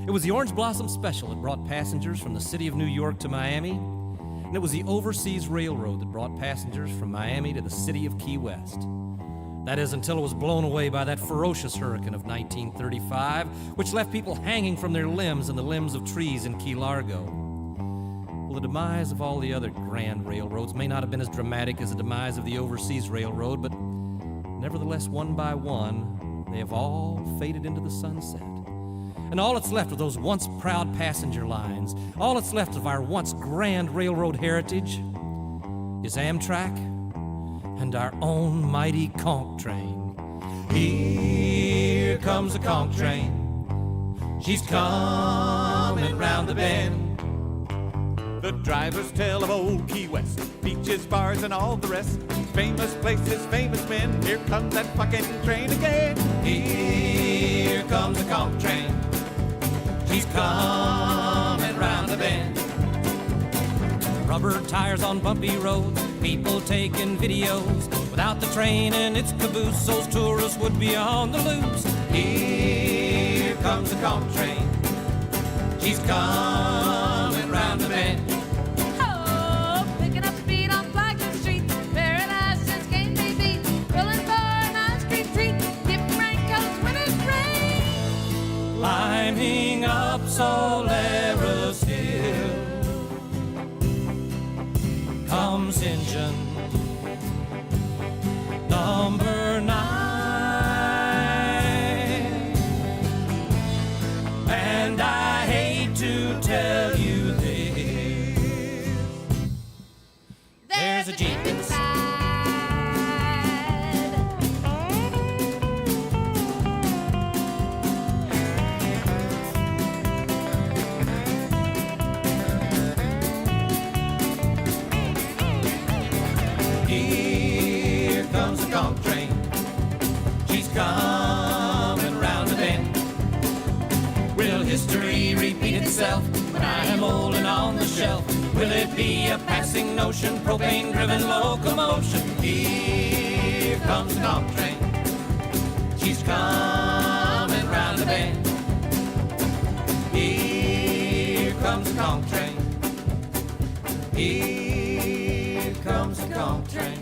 It was the Orange Blossom Special that brought passengers from the city of New York to Miami, and it was the Overseas Railroad that brought passengers from Miami to the city of Key West. That is, until it was blown away by that ferocious hurricane of 1935, which left people hanging from their limbs and the limbs of trees in Key Largo. Well, the demise of all the other grand railroads may not have been as dramatic as the demise of the Overseas Railroad, but nevertheless, one by one, they have all faded into the sunset. And all that's left of those once proud passenger lines, all that's left of our once grand railroad heritage, is Amtrak and our own mighty conch train. Here comes the conch train. She's coming round the bend. The drivers tell of old Key West, beaches, bars, and all the rest. Famous places, famous men. Here comes that fucking train again. Here comes the conch train. She's coming round the bend. Rubber tires on bumpy roads, people taking videos. Without the train and its caboose, those tourists would be on the loose. Here comes the conch train. She's coming round the bend. Oh, picking up speed on Flagler Street. Paradise just can't be beat. Pulling for an ice cream treat. Dipping raincoats when it's rain. Climbing up Solaris Hill comes engine number 9, and I hate to tell you this, there's a Jeep inside. Here comes the conch train. She's coming round the bend. Will history repeat itself when I am old and on the shelf? Will it be a passing notion, propane-driven locomotion? Here comes the conch train. She's coming round the bend. Here comes the conch train. Here comes the conch train.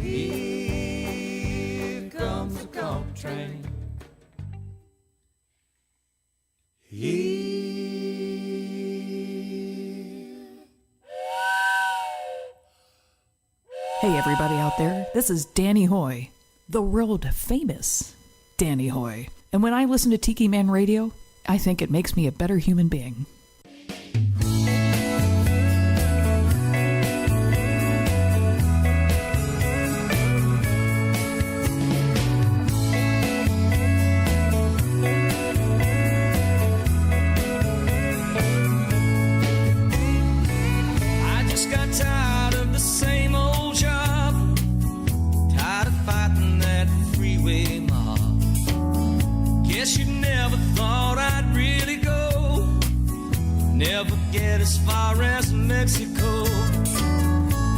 Here comes the conch train. Hey everybody out there, this is Danny Hoy, the world famous Danny Hoy. And when I listen to Tiki Man Radio, I think it makes me a better human being. I just got tired of the same old job, tired of fighting that freeway mob. Guess you never thought I'd really go, never get as far as Mexico.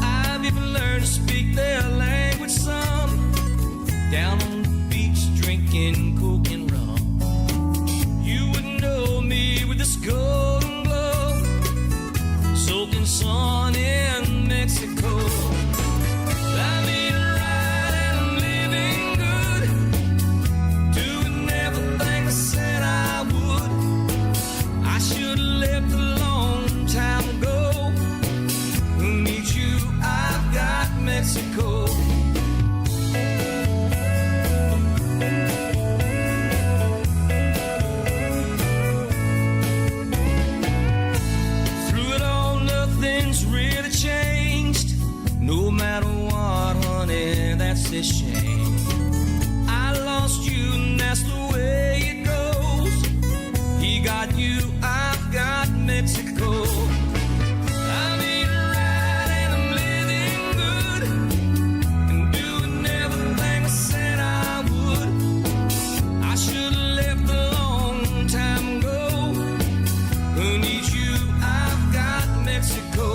I've even learned to speak their language some, down on the beach drinking coke and rum. You wouldn't know me with this golden glow, soaking sun in Mexico. I need a ride and I'm living good, doing everything I said I would. I should have left a long time ago. Who needs you? I've got Mexico. Through it all, nothing's really changed. No matter what, honey, that's a shame. I lost you, and that's the way it goes. He got you, I've got Mexico. I need a ride and I'm living good, and doing everything I said I would. I should have left a long time ago. Who needs you? I've got Mexico.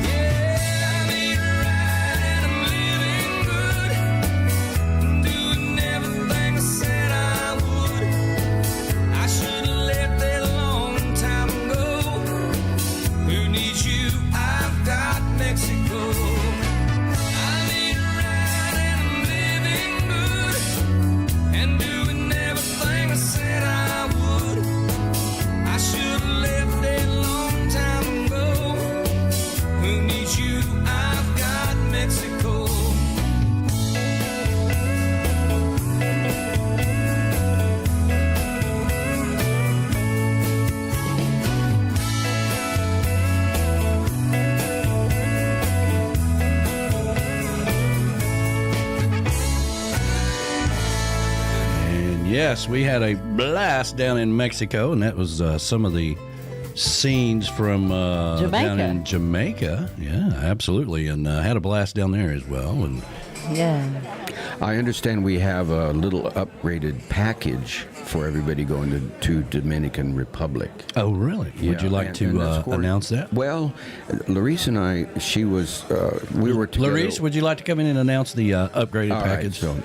Yeah, I need a ride and I'm living good, doing everything I said I would. I should have left that long time ago. Who needs you? I've got Mexico. I need a ride and I'm living good, and doing everything I said I would. I should have left that long time ago. Who needs you? I've got Mexico. And yes, we had a blast down in Mexico, and that was some of the scenes from Jamaica. down in Jamaica. Yeah, absolutely, and had a blast down there as well. And Yeah. I understand we have a little upgraded package for everybody going to Dominican Republic. oh, really? Would you like and to that's for- announce that? Well, Larice and I, she was, we were together. Larice, would you like to come in and announce the upgraded All right, package? so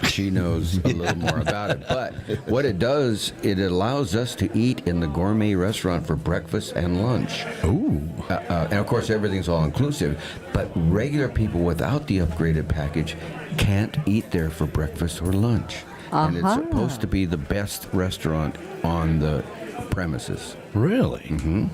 she knows a little more about it. But what it does, it allows us to eat in the gourmet restaurant for breakfast and lunch. Ooh. And of course, everything's all inclusive. But regular people without the upgraded package can't eat there for breakfast or lunch. And it's supposed to be the best restaurant on the premises. Really? Mm-hmm.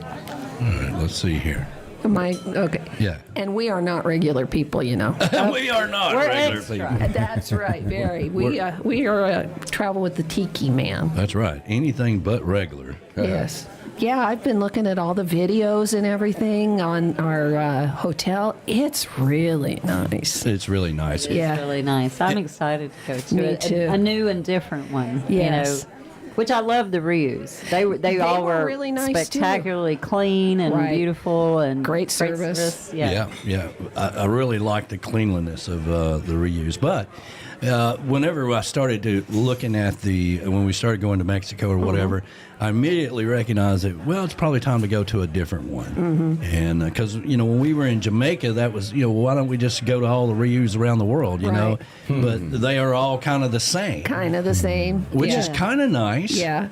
All right, let's see here. Okay. Yeah. And we are not regular people, you know. We are not We're regular extra. people. That's right. Very. We are travel with the Tiki Man. That's right. Anything but regular. Yes. Yeah, I've been looking at all the videos and everything on our hotel. It's really nice. It's really nice. Yeah. It's really nice. I'm excited to go to Me it. too. A new and different one. Yes. You know, which I love the reuse. They all were were really nice, too. spectacularly clean and Right. beautiful and Great service. Yeah. Yeah. I really like the cleanliness of the reuse. But whenever I started looking at when we started going to Mexico or whatever, I immediately recognized that, well, it's probably time to go to a different one. Mm-hmm. And because, when we were in Jamaica, that was, why don't we just go to all the reuse around the world, you know? But they are all kind of the same. Kind of the same. Which is kind of nice. Yeah.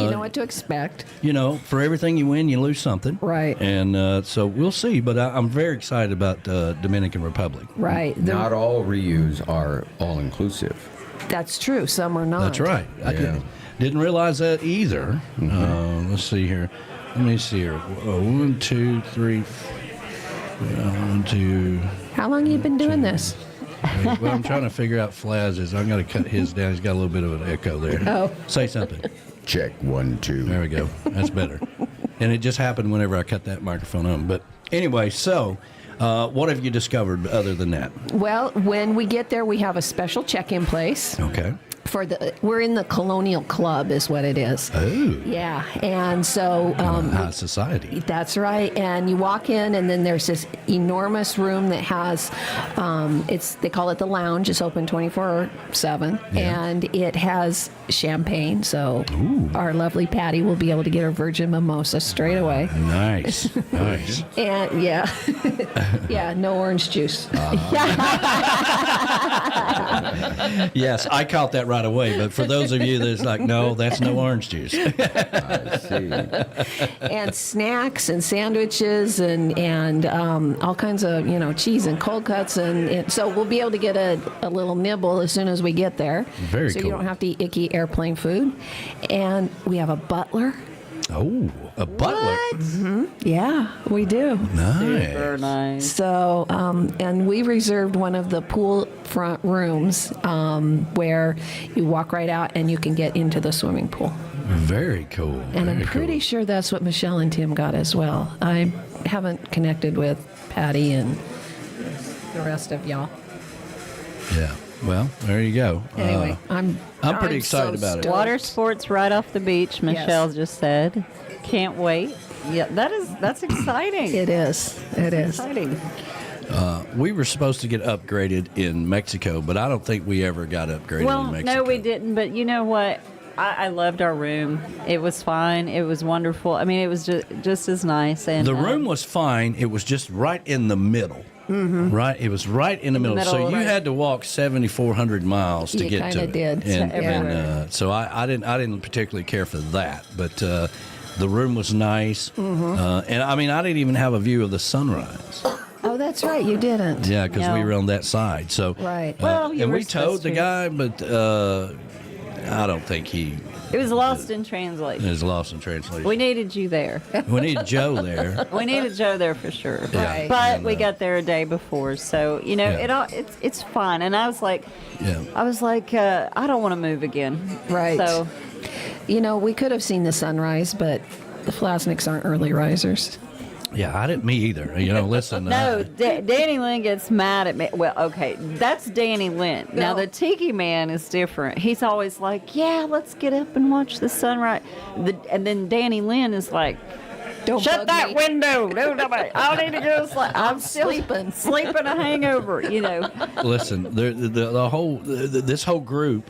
You know what to expect. For everything you win, you lose something. Right. And so we'll see. But I'm very excited about Dominican Republic. Right. Not all reuse are all-inclusive. That's true. Some are not. That's right. I didn't realize that either. Let's see here. Let me see here. 1, 2, 3. 1, 2. How long have you been doing this? What I'm trying to figure out, Flaz, is I'm going to cut his down. He's got a little bit of an echo there. Oh. Say something. Check 1, 2. There we go. That's better. And it just happened whenever I cut that microphone on. But anyway, so what have you discovered other than that? Well, when we get there, we have a special check-in place. Okay. We're in the Colonial Club is what it is. Oh. Yeah, and so high society. That's right. And you walk in, and then there's this enormous room that has they call it the lounge. It's open 24/7, and it has champagne. So our lovely Patty will be able to get her virgin mimosa straight away. Nice. And yeah, no orange juice. Yes, I caught that right away. But for those of you that's like, no, that's no orange juice. I see. And snacks and sandwiches and all kinds of cheese and cold cuts and so we'll be able to get a little nibble as soon as we get there. Very so cool. You don't have to eat icky airplane food. And we have a butler. Oh, a butler. Mm-hmm. Yeah, we do. Nice. Super nice. So, and we reserved one of the pool front rooms where you walk right out and you can get into the swimming pool. Very cool. And Very I'm pretty cool. sure that's what Michelle and Tim got as well. I haven't connected with Patty and the rest of y'all. Yeah. Well, there you go. Anyway, I'm pretty excited about it. Water sports right off the beach, Michelle just said. Can't wait. Yeah, that's exciting. It is. It is. Exciting. We were supposed to get upgraded in Mexico, but I don't think we ever got upgraded in Mexico. No, we didn't. But you know what? I loved our room. It was fine. It was wonderful. I mean, it was just as nice. And the room was fine. It was just right in the middle. Mm-hmm. Right, it was right in the middle. So you had to walk 7,400 miles to get to it. Did. And so I didn't particularly care for that, but the room was nice. Mm-hmm. And I mean, I didn't even have a view of the sunrise. Oh, that's right. You didn't. Yeah, because we were on that side. So right. And we towed the guy, but I don't think he. It was lost in translation. It was lost in translation. We needed you there. We needed Joe there. We needed Joe there for sure. Yeah. Right. But we got there a day before, so it's fine. And I was like, I don't want to move again. Right. So, we could have seen the sunrise, but the Flasnicks aren't early risers. Yeah, I didn't. Me either. Listen. no, Danny Lynn gets mad at me. Well, okay, that's Danny Lynn. No. Now the Tiki Man is different. He's always like, "Yeah, let's get up and watch the sunrise," and then Danny Lynn is like, Don't "Shut bug that me. window! No, nobody. I need to go sleep. I'm still sleeping a hangover." Listen, the whole this whole group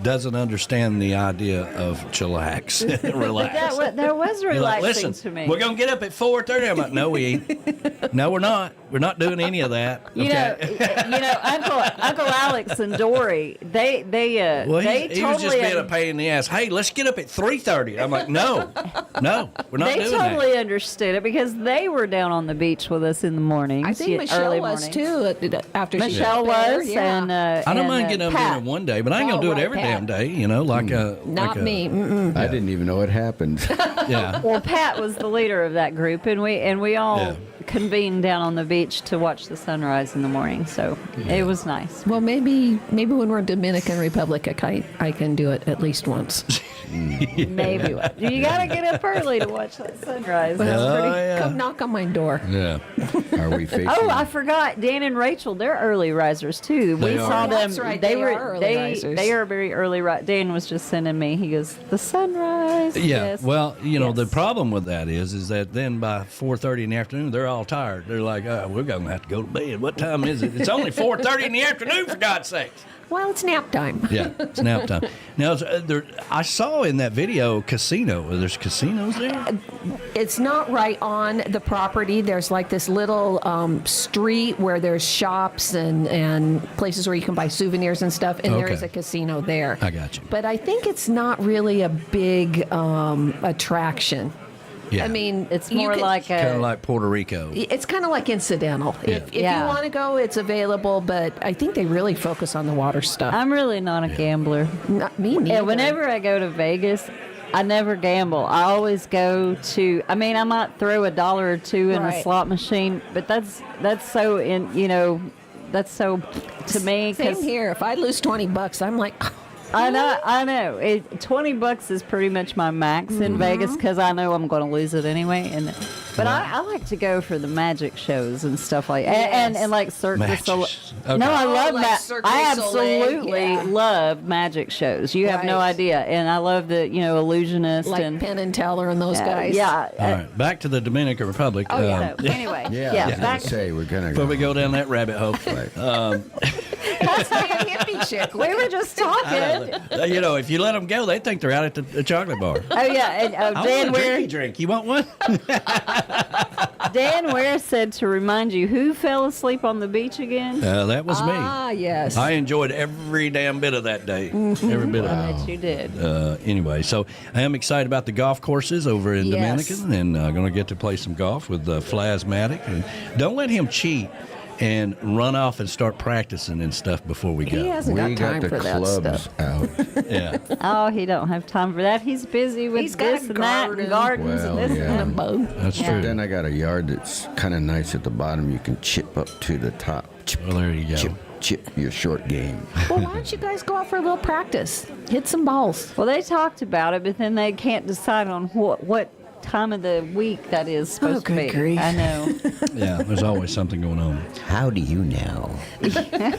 doesn't understand the idea of chillax, relax. That was relaxing Like, listen, to me. we're gonna get up at 4:30. I'm like, no, we ain't. No, we're not. We're not doing any of that. Okay? Uncle Alex and Dory, they he was just being a pain in the ass. Hey, let's get up at 3:30. I'm like, no, we're not they doing totally that. understood it because they were down on the beach with us in the morning. I think Michelle was too. After Michelle she got was, there, yeah. and I don't mind getting up Pat. there one day, but I ain't gonna do it every damn day. Not me. Mm-mm. I didn't even know it happened. Yeah. Well, Pat was the leader of that group, and we all convened down on the beach to watch the sunrise in the morning. So it was nice. Well, maybe when we're in Dominican Republic, I can do it at least once. Maybe you got to get up early to watch that sunrise. Come knock on my door. Yeah. Are we facing? Oh, I forgot. Dan and Rachel, they're early risers too. We saw them. That's right, they are early risers. They are very early. Dan was just sending me. He goes, the sunrise. Yeah. Yes. Well, the problem with that is that then by 4:30 in the afternoon, they're all tired. They're like, we're gonna have to go to bed. What time is it? It's only 4:30 in the afternoon, for God's sakes. Well, it's nap time. Yeah, it's nap time. Now, I saw in that video casino. There's casinos there? It's not right on the property. There's like this little street where there's shops and places where you can buy souvenirs and stuff, and there is a casino there. I got you. But I think it's not really a big attraction. Yeah. I mean, it's more like kind of like Puerto Rico. It's kind of like incidental. If you want to go, it's available, but I think they really focus on the water stuff. I'm really not a gambler. Not me neither. Yeah, whenever I go to Vegas, I never gamble. I always go to. I mean, I might throw $1 or $2 in a slot machine, but that's so that's so to me. Same here. If I lose $20, I'm like, I know. $20 is pretty much my max in Vegas because I know I'm going to lose it anyway. But I like to go for the magic shows and stuff like and like Cirque du Soleil. Okay. No, I love like that. Cirque du I Soleil, absolutely yeah. love magic shows. You have no Right. idea, and I love the illusionist like and Penn and Teller and those guys. Yeah. All right, back to the Dominican Republic. So, anyway, back We're gonna Before we go down that rabbit hole, That's my hippie chick. we were just talking. if you let them go, they think they're out at the chocolate bar. Oh yeah, and I Dan want a Ware. drink. You want one? Dan Ware said to remind you who fell asleep on the beach again. That was me. Ah, yes. I enjoyed every damn bit of that day. Every bit of I it. bet you did. Anyway, so I am excited about the golf courses over in Yes. Dominican, and going to get to play some golf with Flasmatic. And don't let him cheat and run off and start practicing and stuff before we go. He hasn't We got time got the for that clubs stuff. out. Yeah. Oh, he don't have time for that. He's busy with He's got this a and that garden. and gardens Well, and this yeah. And a and that. bow. That's Yeah. true. Then I got a yard that's kind of nice at the bottom. You can chip up to the top. Chip, Well, there you go. chip your short game. Well, why don't you guys go out for a little practice? Hit some balls. Well, they talked about it, but then they can't decide on what time of the week that is supposed to good be. grief. I know. Yeah, there's always something going on. How do you know?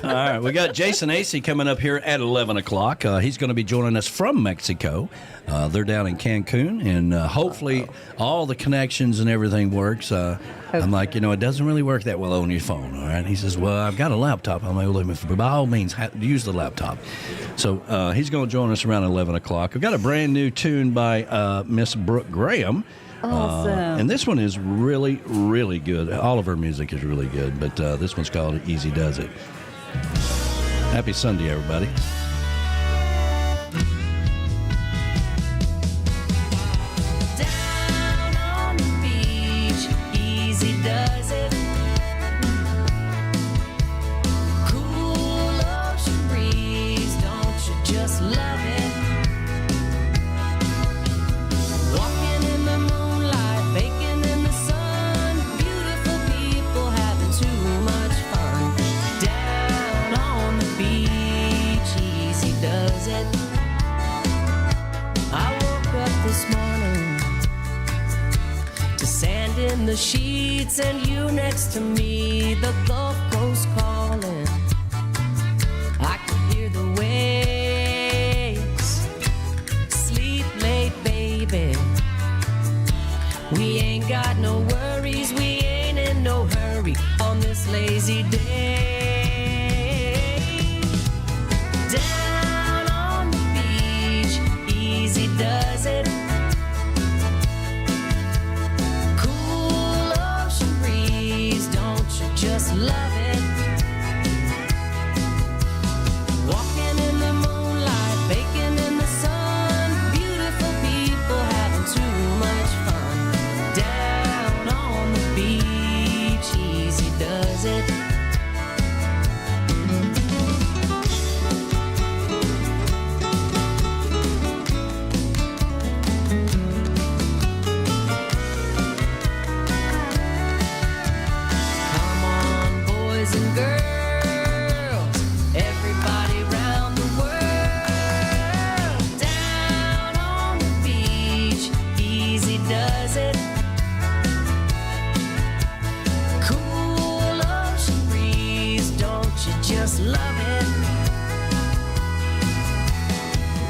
All right, we got Jason Acy coming up here at 11 o'clock. He's going to be joining us from Mexico. They're down in Cancun, and hopefully all the connections and everything works. I'm like, it doesn't really work that well on your phone, all right? He says, well, I've got a laptop. I'm like, well, by all means, use the laptop. So he's going to join us around 11 o'clock. We've got a brand new tune by Miss Brooke Graham. Awesome. And this one is really, really good. All of her music is really good, but this one's called Easy Does It. Happy Sunday, everybody. Down on the beach, easy does it. Cool ocean breeze, don't you just love it? Walking in the moonlight, baking in the sun, beautiful people having too much fun. Down on the beach, easy does it. I woke up this morning to sand in the sheets and you next to me, the Gulf Coast calling. I could hear the waves. Sleep late, baby. We ain't got no worries, we ain't in no hurry on this lazy day. Down on the beach, easy does it. Cool ocean breeze, don't you just love it? Walking in the moonlight, baking in the sun, beautiful people having too much fun. Down on the beach, easy does it. Come on, boys and girls, everybody round the world. Down on the beach, easy does it. Cool ocean breeze, don't you just love it?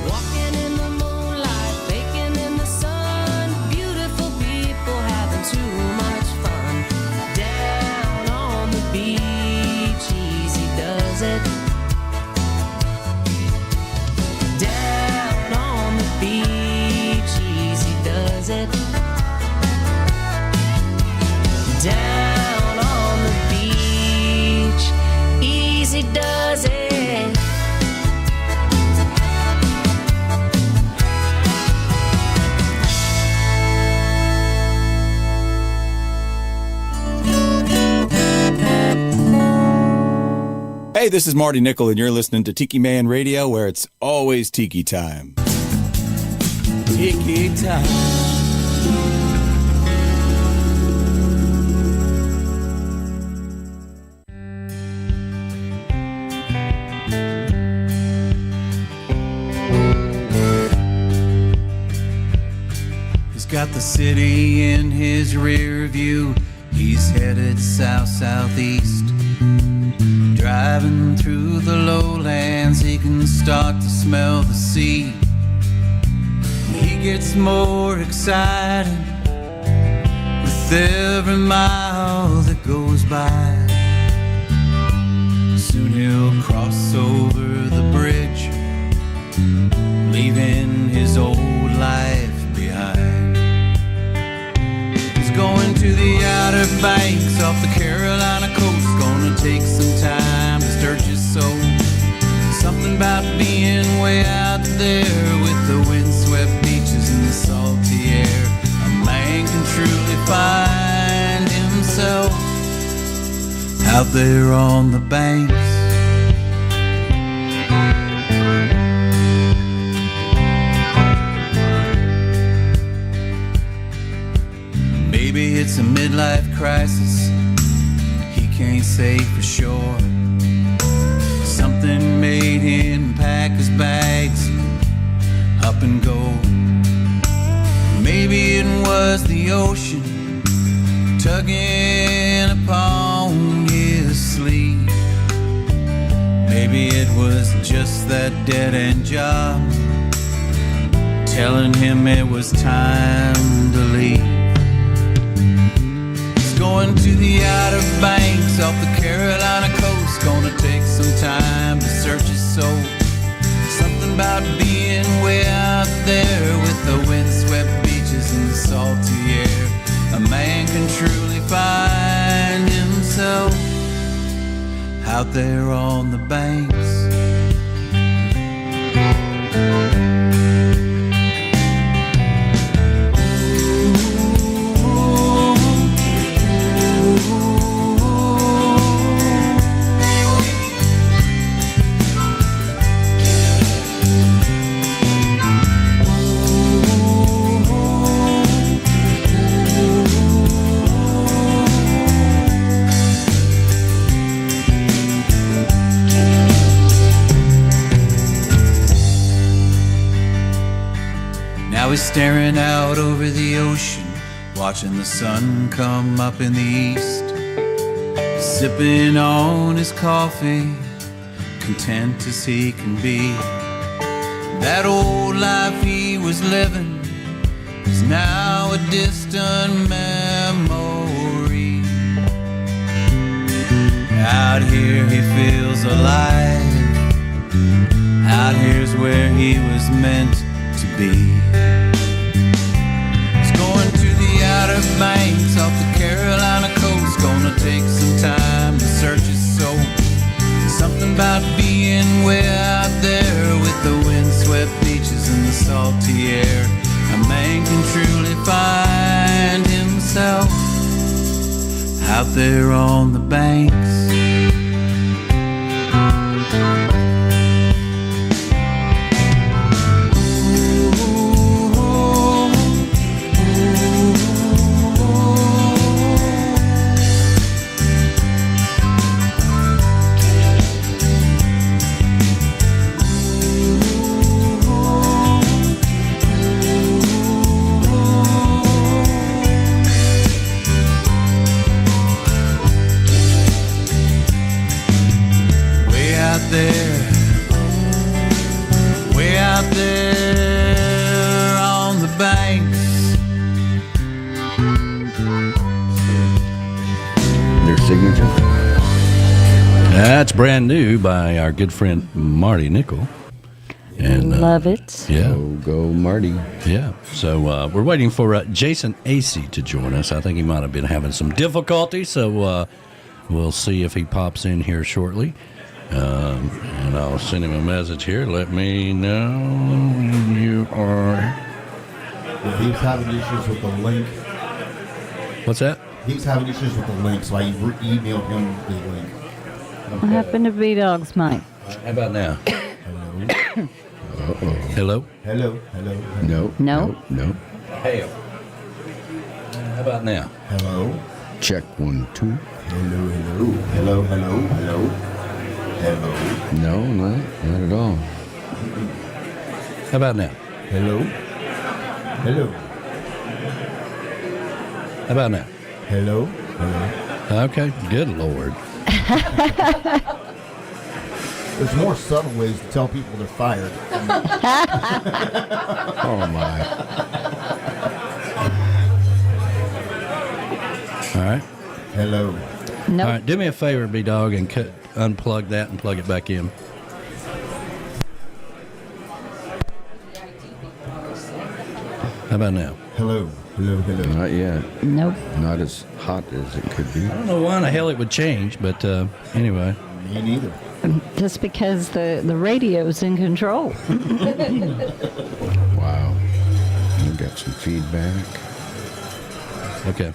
Walking in the moonlight, baking in the sun, beautiful people having too much fun. Down on the beach, easy does it. Down on the beach, easy does it. Down on the beach, easy does it. Hey, this is Marty Nickel, and you're listening to Tiki Man Radio, where it's always tiki time. Tiki time. got the city in his rear view. He's headed south-southeast. Driving through the lowlands, he can start to smell the sea. He gets more excited with every mile that goes by. Soon he'll cross over the bridge, leaving his old life behind. He's going to the Outer Banks off the Carolina coast. Gonna take some time to search his soul. Something about being way out there with the windswept beaches and the salty air. A man can truly find himself out there on the banks. Maybe it's a midlife crisis, he can't say for sure. Something made him pack his bags, up and go. Maybe it was the ocean tugging upon his sleeve. Maybe it was just that dead-end job telling him it was time to leave. Going to the Outer Banks off the Carolina coast. Gonna take some time to search his soul. Something about being way out there with the windswept beaches and the salty air. A man can truly find himself out there on the banks. He's staring out over the ocean, watching the sun come up in the east, sipping on his coffee, content as he can be. That old life he was living is now a distant memory. Out here he feels alive, out here's where he was meant to be. Outer Banks off the Carolina coast. Gonna take some time to search his soul. Something about being way out there with the windswept beaches and the salty air. A man can truly find himself out there on the banks. Way out there on the banks. Their signature. That's brand new by our good friend Marty Nickel. And love it. Yeah, go Marty. Yeah. So we're waiting for Jason Acy to join us. I think he might have been having some difficulty, so we'll see if he pops in here shortly. And I'll send him a message here. Let me know when you are. Yeah, he was having issues with the link. What's that? He was having issues with the link, so I emailed him the link. What happened to B-Dog's mic? How about now? Uh-oh. Hello? Hello? Hello? No. No? No. Hey. How about now? Hello? Check 1, 2. Hello, hello. Hello, hello, hello. Hello. No, not at all. How about now? Hello? Hello? How about now? Hello. Hello. Okay, good Lord. There's more subtle ways to tell people they're fired. Oh, my. All right. Hello. Nope. All right, do me a favor, B-Dog, and unplug that and plug it back in. How about now? Hello. Not yet. Nope. Not as hot as it could be. I don't know why in the hell it would change, but anyway. Me neither. Just because the radio's in control. Wow. We got some feedback. Okay.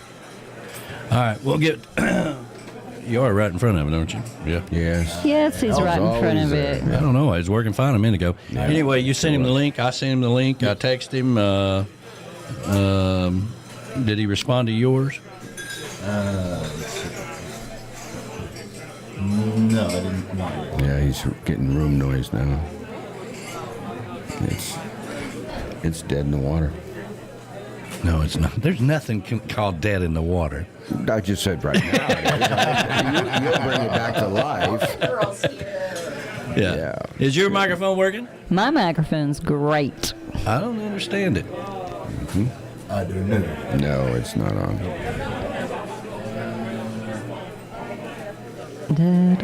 All right, we'll get... You are right in front of it, aren't you? Yeah. Yes. Yes, he's right in front of it. I don't know. I was working fine a minute ago. Yeah. Anyway, you sent him the link. I sent him the link. I texted him. Did he respond to yours? No, I didn't. Not yet. Yeah, he's getting room noise now. It's dead in the water. No, it's not. There's nothing called dead in the water. I just said right now. You'll bring it back to life. Yeah. Is your microphone working? My microphone's great. I don't understand it. Mm-hmm. I don't know. No, it's not on. Yeah,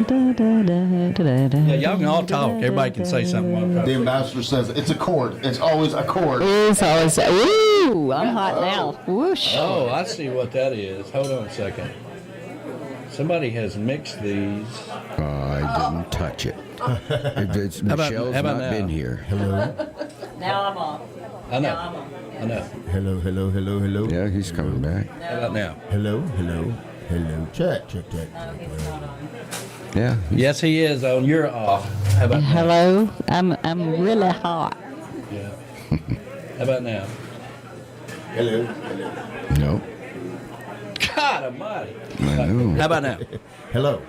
y'all can all talk. Everybody can say something. The ambassador says it's a chord. It's always a chord. It's always. Ooh, I'm hot now. Whoosh. Oh, I see what that is. Hold on a second. Somebody has mixed these. I didn't touch it. Michelle's how about not now? been here. Hello. Now I'm on. I know. I know. Hello. Yeah, he's coming back. How about now? Hello. Check. Yeah. Yes, he is on. You're off. How about now? Hello. I'm really hot. Yeah. How about now? Hello. No. God almighty. I know. How about now? Hello.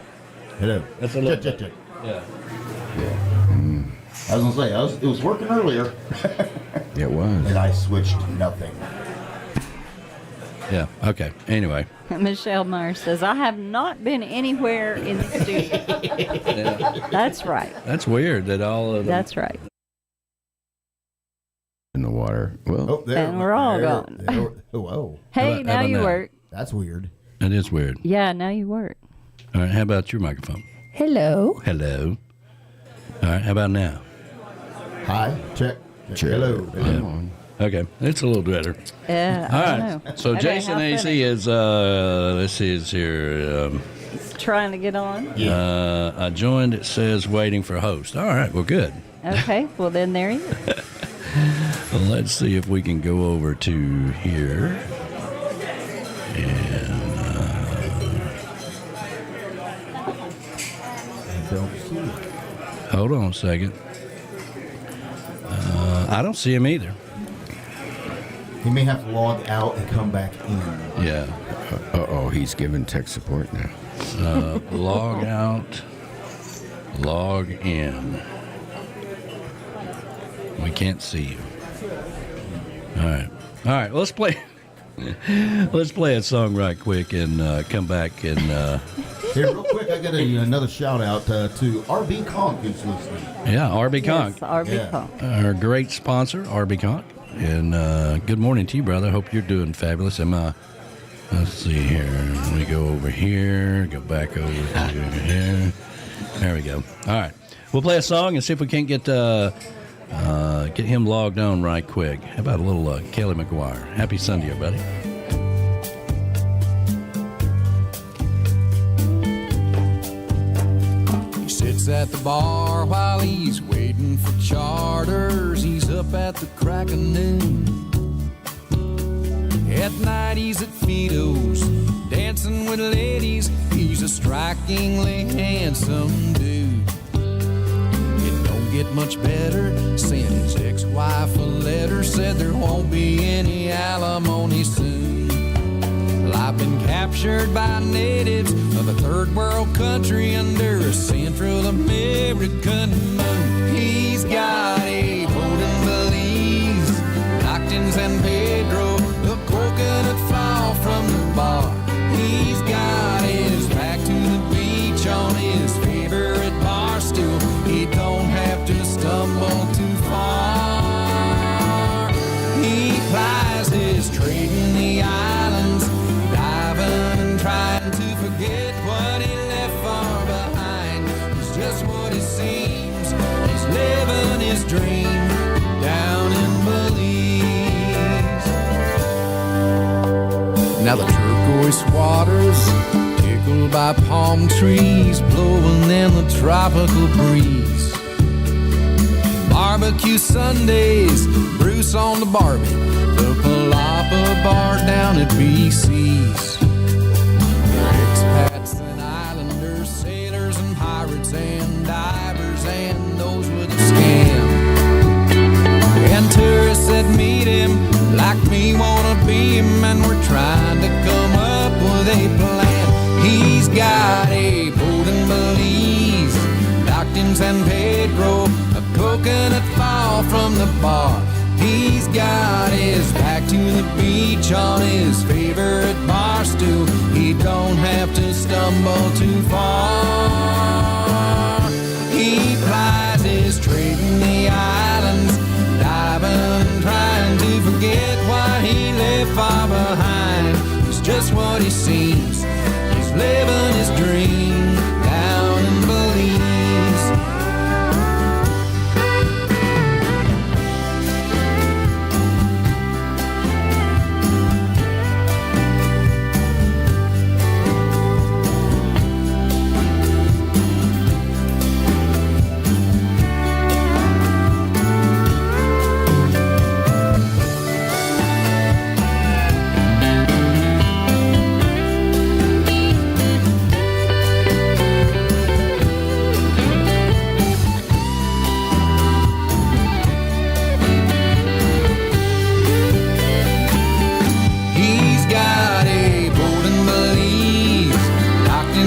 That's a little Check. Yeah. I was gonna say it was working earlier. It was. And I switched to nothing. Yeah. Okay. Anyway. Michelle Myers says, I have not been anywhere in the studio. Yeah. That's right. That's weird that all of them. That's right. In the water. Well, and we're all gone. Whoa. Hey, now you work. That's weird. It is weird. Yeah, now you work. All right. How about your microphone? Hello. Hello. All right. How about now? Hi. Check. Hello. Yeah. Okay. It's a little better. Yeah. All I right. don't know. So Okay, Jason how Acy funny. is, let's see, it's here. Trying to get on. I joined, it says waiting for host. All right. Well, good. Okay. Well, then there he is. Well, let's see if we can go over to here. And Don't see it. hold on a second. I don't see him either. He may have to log out and come back in. Yeah. Uh-oh, he's giving tech support now. Log out. Log in. We can't see you. All right. Well, let's play. Let's play a song right quick and come back and. Here, real quick, I got another shout out to RB Conk who's listening. Yeah, RB Conk. Yes, RB Conk. Our great sponsor, RB Conk. And good morning to you, brother. Hope you're doing fabulous. Let's see here. Let me go over here. Go back over here. There we go. All right. We'll play a song and see if we can't get him logged on right quick. How about a little Kelly McGuire? Happy Sunday, everybody. He sits at the bar while he's waiting for charters. He's up at the crack of noon. At night he's at Fido's, dancing with ladies. He's a strikingly handsome dude. It don't get much better. Sent his ex-wife a letter, said there won't be any alimony soon. Well, I've been captured by natives of a third world country under a Central American moon. He's got a boat in Belize, docked in San Pedro, of course. stumble too far. He plies his trade in the islands, diving and trying to forget what he left far behind. It's just what it seems. He's living his dream down in Belize. Now the turquoise waters, tickled by palm trees, blowing in the tropical breeze. Barbecue Sundays, Bruce on the Barbie, the Palapa bar down at BC's. Expats and islanders, sailors and pirates and divers, and those with a scam. And tourists that meet him, like me, wanna be him, and we're trying to come up with a plan. He's got a boat in Belize, docked in San Pedro, a coconut fall from the bar. He's got his back to the beach on his favorite bar stool. He don't have to stumble too far. He plies his trade in the islands, diving, trying to forget why he left far behind. It's just what he seems. He's living his dream down in Belize.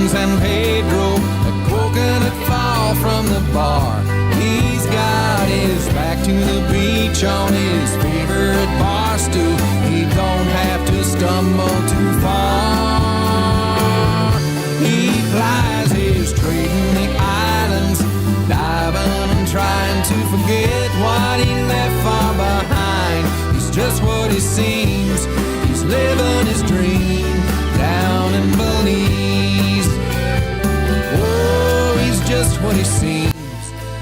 San Pedro, a coconut fall from the bar. He's got his back to the beach on his favorite bar stool. He don't have to stumble too far. He flies his trade in the islands, diving and trying to forget what he left far behind. He's just what he seems. He's living his dream down in Belize. Oh, he's just what he seems.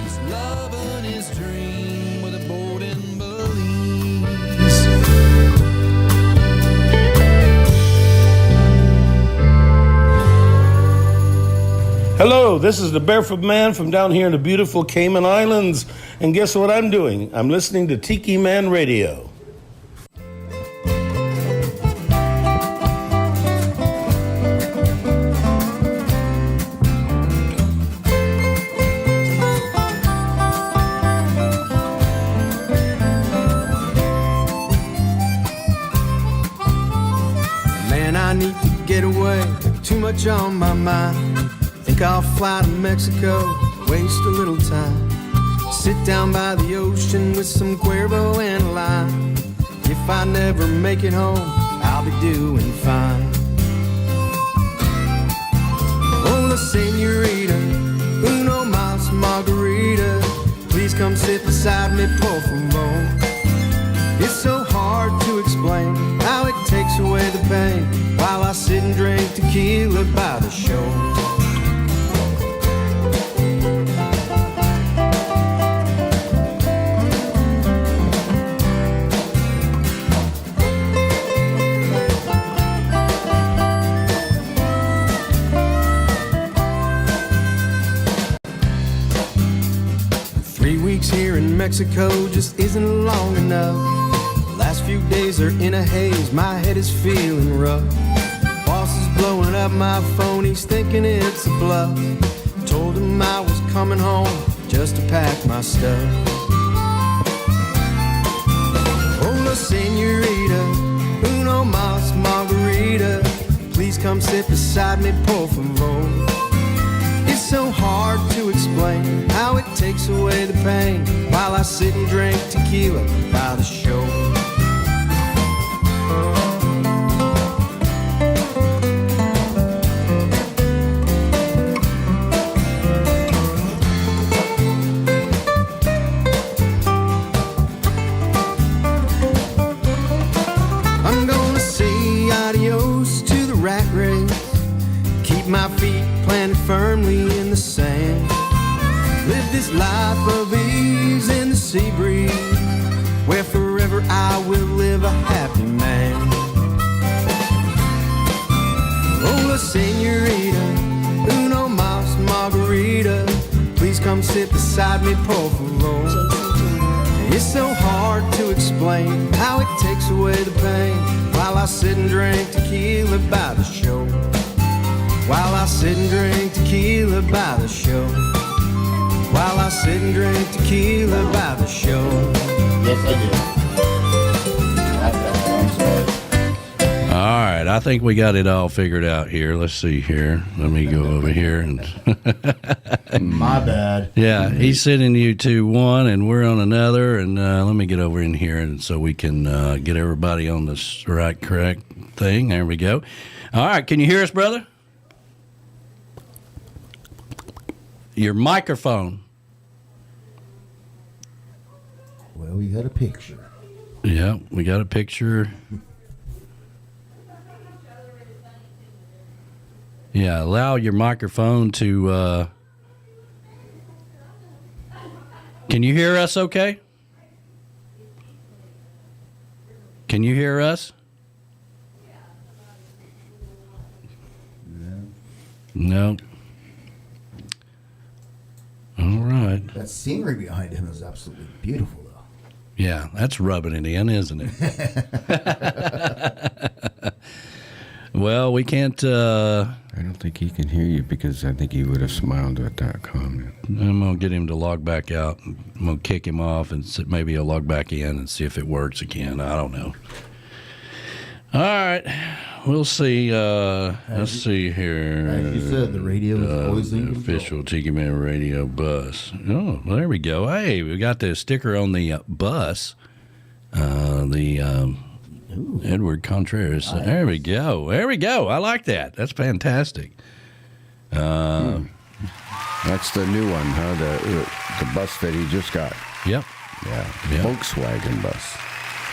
He's loving his dream with a boat in Belize. Hello, this is the Barefoot Man from down here in the beautiful Cayman Islands. And guess what I'm doing? I'm listening to Tiki Man Radio. Too much on my mind. Think I'll fly to Mexico, waste a little time. Sit down by the ocean with some Cuervo and a lime. If I never make it home, I'll be doing fine. Hola, señorita, uno más margarita. Please come sit beside me, por favor. It's so hard to explain how it takes away the pain while I sit and drink tequila by the shore. 3 weeks here in Mexico just isn't long enough. Last few days are in a haze, my head is feeling rough. Boss is blowing up my phone, he's thinking it's a bluff. Told him I was coming home just to pack my stuff. Hola, señorita, uno más margarita. Please come sit beside me, por favor. It's so hard to explain how it takes away the pain while I sit and drink tequila by the shore. sea breeze, where forever I will live a happy man. Hola, senorita, uno mas margarita. Please come sit beside me, por favor. It's so hard to explain how it takes away the pain while I sit and drink tequila by the shore. While I sit and drink tequila by the shore. While I sit and drink tequila by the shore. Yes, I All right, I think we got it all figured out here. Let's see here. Let me go over here and. My bad. Yeah, he's sending you to one, and we're on another. And let me get over in here, and so we can get everybody on this correct thing. There we go. All right, can you hear us, brother? Your microphone. Well, we got a picture. Yeah, we got a picture. Yeah, allow your microphone to. Can you hear us okay? Can you hear us? No. All right. That scenery behind him is absolutely beautiful, though. Yeah, that's rubbing it in, isn't it? Well, we can't. I don't think he can hear you because I think he would have smiled at that comment. I'm going to get him to log back out. I'm going to kick him off and maybe he'll log back in and see if it works again. I don't know. All right. We'll see. Let's see here. As you said, the radio is always in control. Official Tiki Man Radio bus. Oh, well, there we go. Hey, we got the sticker on the bus. Edward Contreras. Nice. There we go. There we go. I like that. That's fantastic. That's the new one, huh? The bus that he just got. Yep. Yeah. Yep. Volkswagen bus.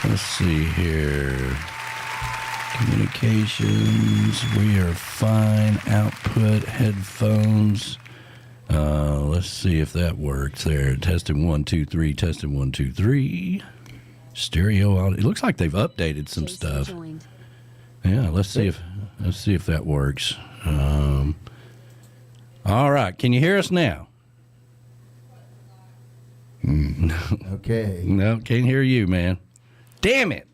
Let's see here. Communications. We are fine. Output. Headphones. Let's see if that works there. Testing 1, 2, 3. Testing 1, 2, 3. Stereo audio. It looks like they've updated some stuff. Yeah, let's see if that works. All right, can you hear us now? No. Okay. No, can't hear you, man. Damn it!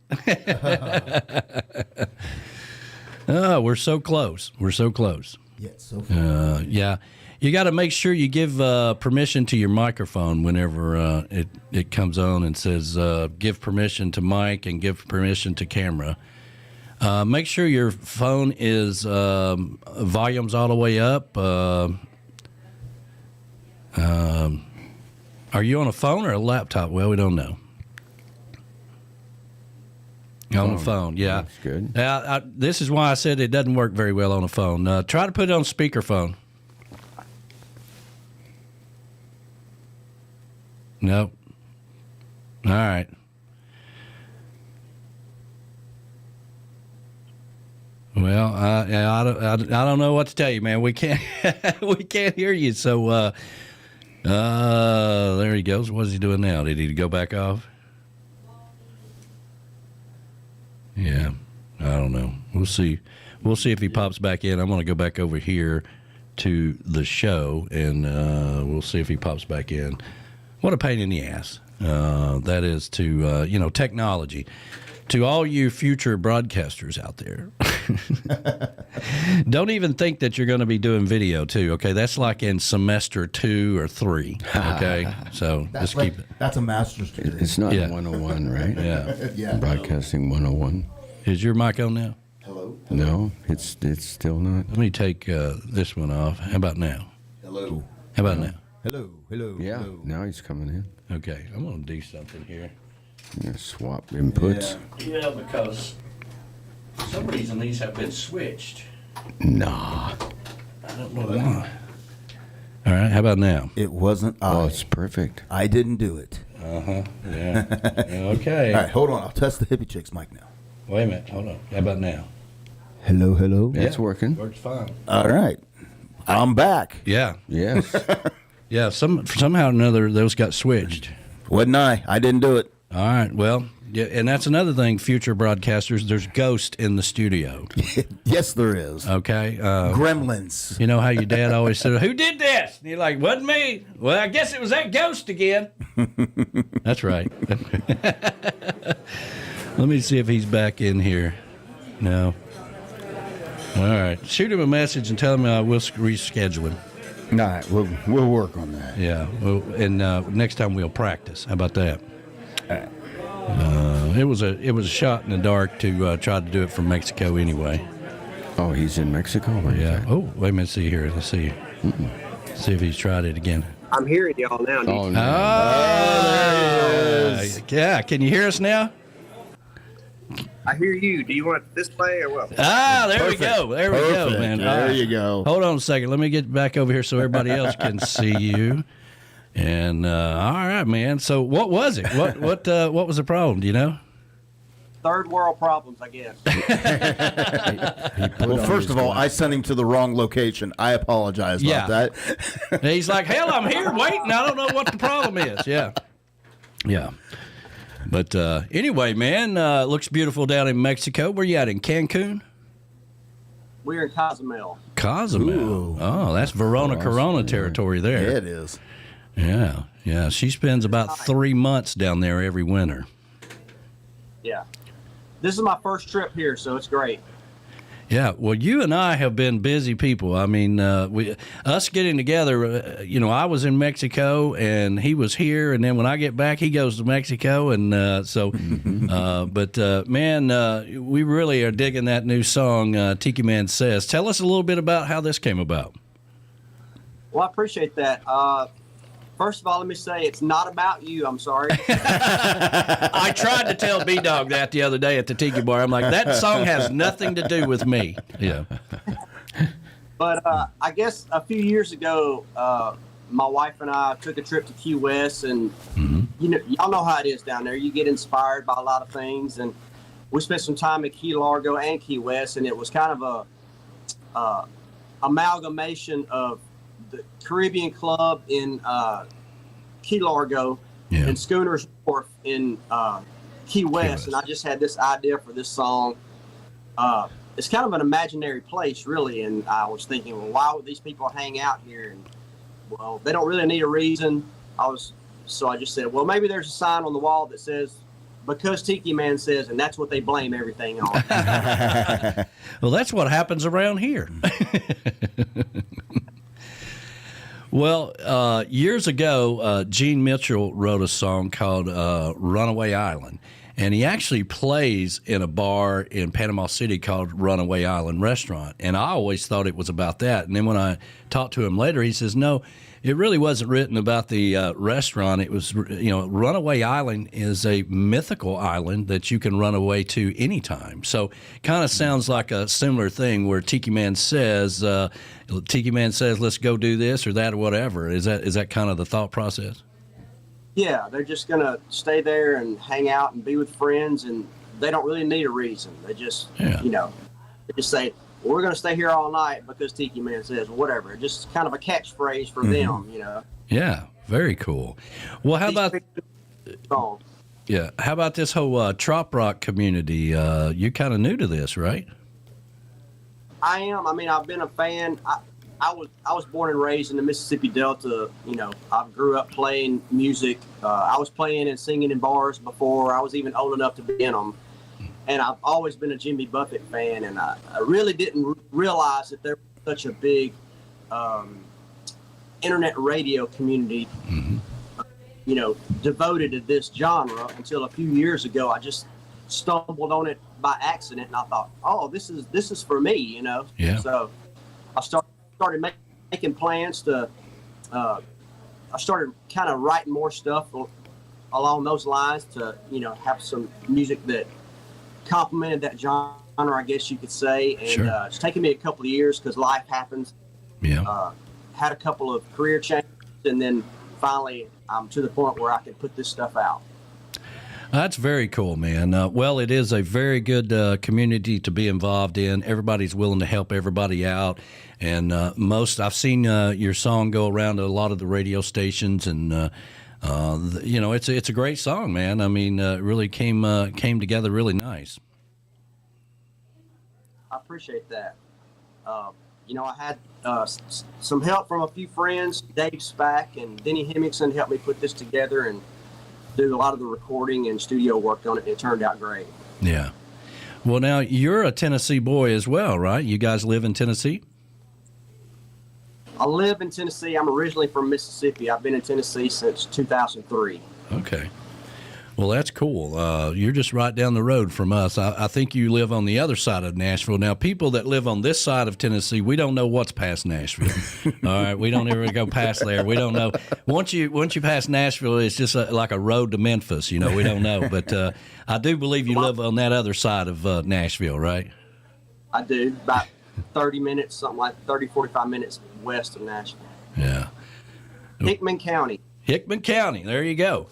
Oh, we're so close. We're so close. Yeah, so far. Yeah. You got to make sure you give permission to your microphone whenever it comes on and says give permission to mic and give permission to camera. Make sure your phone is volume's all the way up. Are you on a phone or a laptop? Well, we don't know. On the phone, yeah. That's good. This is why I said it doesn't work very well on a phone. Try to put it on speakerphone. Nope. All right. Well, I don't know what to tell you, man. We can't hear you. So there he goes. What is he doing now? Did he go back off? Yeah, I don't know. We'll see. We'll see if he pops back in. I'm going to go back over here to the show, and we'll see if he pops back in. What a pain in the ass that is to, technology. To all you future broadcasters out there, don't even think that you're going to be doing video, too, okay? That's like in semester 2 or 3, okay? So just keep it. That's a master's degree. It's not 101, right? Yeah. Yeah. Broadcasting 101. Is your mic on now? Hello? No, it's still not. Let me take this one off. How about now? Hello? How about now? Hello? Yeah, Hello? now he's coming in. Okay, I'm going to do something here. I'm gonna swap inputs. Yeah, because for some reason these have been switched. Nah. I don't know why. All right, how about now? It wasn't I. Oh, it's perfect. I didn't do it. Uh-huh, yeah. Okay. All right, hold on. I'll test the hippie chick's mic now. Wait a minute, hold on. How about now? Hello, hello? Yeah, it's working. Works fine. All right. I'm back. Yeah. Yes. Yeah, somehow or another those got switched. Wasn't I? I didn't do it. All right. Well, yeah, and that's another thing, future broadcasters, there's ghost in the studio. Yes, there is. Okay. Gremlins. You know how your dad always said, who did this? And you're like, wasn't me. Well, I guess it was that ghost again. That's right. Let me see if he's back in here. No. All right. Shoot him a message and tell him I will reschedule him. All right. We'll work on that. Yeah. Well, and next time we'll practice. How about that? It was a shot in the dark to try to do it from Mexico anyway. Oh, he's in Mexico? Yeah. Oh, wait a minute. See here. Let's see. See if he's tried it again. I'm hearing y'all now. Oh, there he is. Yeah. Can you hear us now? I hear you. Do you want it this way or what? There we go. There we go, man. There you go. Hold on a second. Let me get back over here so everybody else can see you. And all right, man. So what was it? What was the problem? Do you know? Third world problems, I guess. Well, first of all, I sent him to the wrong location. I apologize about that. He's like, hell, I'm here waiting. I don't know what the problem is. Yeah. Yeah. But anyway, man, looks beautiful down in Mexico. Where you at, in Cancun? We're in Cozumel. Cozumel. Ooh. Oh, that's Verona Corona territory there. Yeah, it is. Yeah, yeah. She spends about 3 months down there every winter. Yeah. This is my first trip here, so it's great. Yeah, well, you and I have been busy people. I mean, us getting together, I was in Mexico and he was here, and then when I get back, he goes to Mexico, and man, we really are digging that new song, Tiki Man Says. Tell us a little bit about how this came about. Well, I appreciate that. First of all, let me say it's not about you. I'm sorry. I tried to tell B-Dog that the other day at the Tiki Bar. I'm like, that song has nothing to do with me. Yeah. But I guess a few years ago, my wife and I took a trip to Key West, and y'all know how it is down there. You get inspired by a lot of things, and we spent some time at Key Largo and Key West, and it was kind of a amalgamation of the Caribbean Club in Key Largo and Schooner's Wharf in Key West, and I just had this idea for this song. It's kind of an imaginary place, really, and I was thinking, well, why would these people hang out here? And well, they don't really need a reason. So I just said, well, maybe there's a sign on the wall that says, because Tiki Man says, and that's what they blame everything on. Well, that's what happens around here. Well, years ago, Gene Mitchell wrote a song called Runaway Island, and he actually plays in a bar in Panama City called Runaway Island Restaurant, and I always thought it was about that. And then when I talked to him later, he says, no, it really wasn't written about the restaurant. It was, Runaway Island is a mythical island that you can run away to anytime. So kind of sounds like a similar thing where Tiki Man says, let's go do this or that or whatever. Is that kind of the thought process? Yeah, they're just going to stay there and hang out and be with friends, and they don't really need a reason. They just, they just say, well, we're going to stay here all night because Tiki Man says, whatever. Just kind of a catchphrase for them, Yeah, very cool. Well, how about this whole trop rock community? You're kind of new to this, right? I am. I mean, I've been a fan. I was born and raised in the Mississippi Delta. I grew up playing music. I was playing and singing in bars before I was even old enough to be in them. And I've always been a Jimmy Buffett fan, and I really didn't realize that there was such a big internet radio community, devoted to this genre until a few years ago. I just stumbled on it by accident, and I thought, oh, this is for me, Yeah. So I started making plans to. I started kind of writing more stuff along those lines to, have some music that complemented that genre, I guess you could say. And it's taken me a couple of years because life happens. Yeah. Had a couple of career changes, and then finally I'm to the point where I can put this stuff out. That's very cool, man. Well, it is a very good community to be involved in. Everybody's willing to help everybody out. And I've seen your song go around to a lot of the radio stations, and It's a great song, man. I mean, it really came together really nice. I appreciate that. I had some help from a few friends. Dave Spack and Denny Hemmingson helped me put this together and do a lot of the recording and studio work on it. It turned out great. Yeah. Well, now you're a Tennessee boy as well, right? You guys live in Tennessee? I live in Tennessee. I'm originally from Mississippi. I've been in Tennessee since 2003. Okay. Well, that's cool. You're just right down the road from us. I think you live on the other side of Nashville. Now, people that live on this side of Tennessee, we don't know what's past Nashville. All right, we don't ever go past there. We don't know. Once you pass Nashville, it's just like a road to Memphis. We don't know. But I do believe you live on that other side of Nashville, right? I do. About 30 minutes, something like 30, 45 minutes west of Nashville. Yeah. Hickman County. Hickman County. There you go.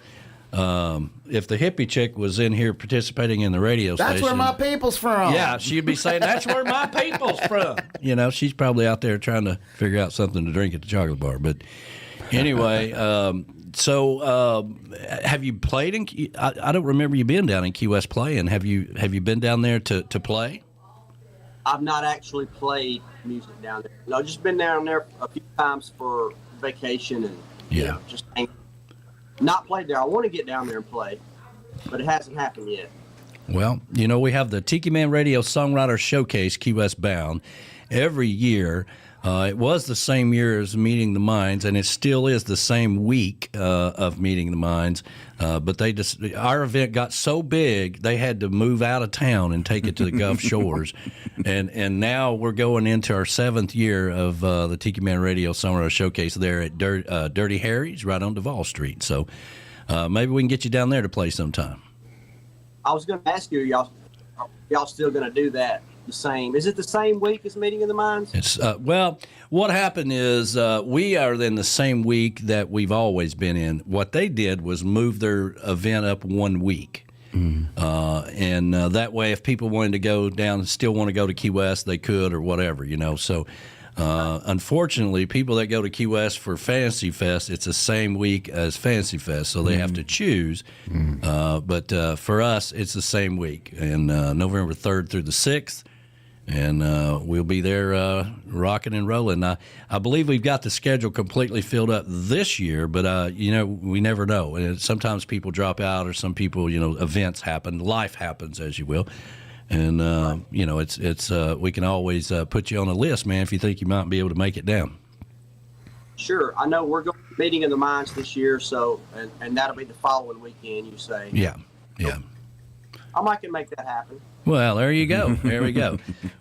If the hippie chick was in here participating in the radio station, that's where my people's from. Yeah, she'd be saying, that's where my people's from. She's probably out there trying to figure out something to drink at the chocolate bar. But anyway, so have you played in? I don't remember you being down in Key West playing. Have you been down there to play? I've not actually played music down there. No, just been down there a few times for vacation and just hang. Not played there. I want to get down there and play, but it hasn't happened yet. Well, we have the Tiki Man Radio Songwriter Showcase, Key West bound, every year. It was the same year as Meeting the Minds, and it still is the same week of Meeting the Minds. But our event got so big, they had to move out of town and take it to the Gulf Shores. And now we're going into our 7th year of the Tiki Man Radio Songwriter Showcase there at Dirty Harry's right on Duval Street. So maybe we can get you down there to play sometime. I was going to ask you, y'all still going to do that? The same. Is it the same week as Meeting of the Minds? It's well, what happened is we are in the same week that we've always been in. What they did was move their event up 1 week. And that way, if people wanted to go down, still want to go to Key West, they could or whatever, So unfortunately, people that go to Key West for Fantasy Fest, it's the same week as Fantasy Fest, so they have to choose. But for us, it's the same week, and November 3rd through the 6th. And we'll be there rocking and rolling. I believe we've got the schedule completely filled up this year, but, we never know. And sometimes people drop out or some people, events happen. Life happens, as you will. And, it's we can always put you on a list, man, if you think you might be able to make it down. Sure. I know we're going to Meeting of the Minds this year, so and that'll be the following weekend, you say. Yeah. I might can make that happen. Well, there you go. There we go.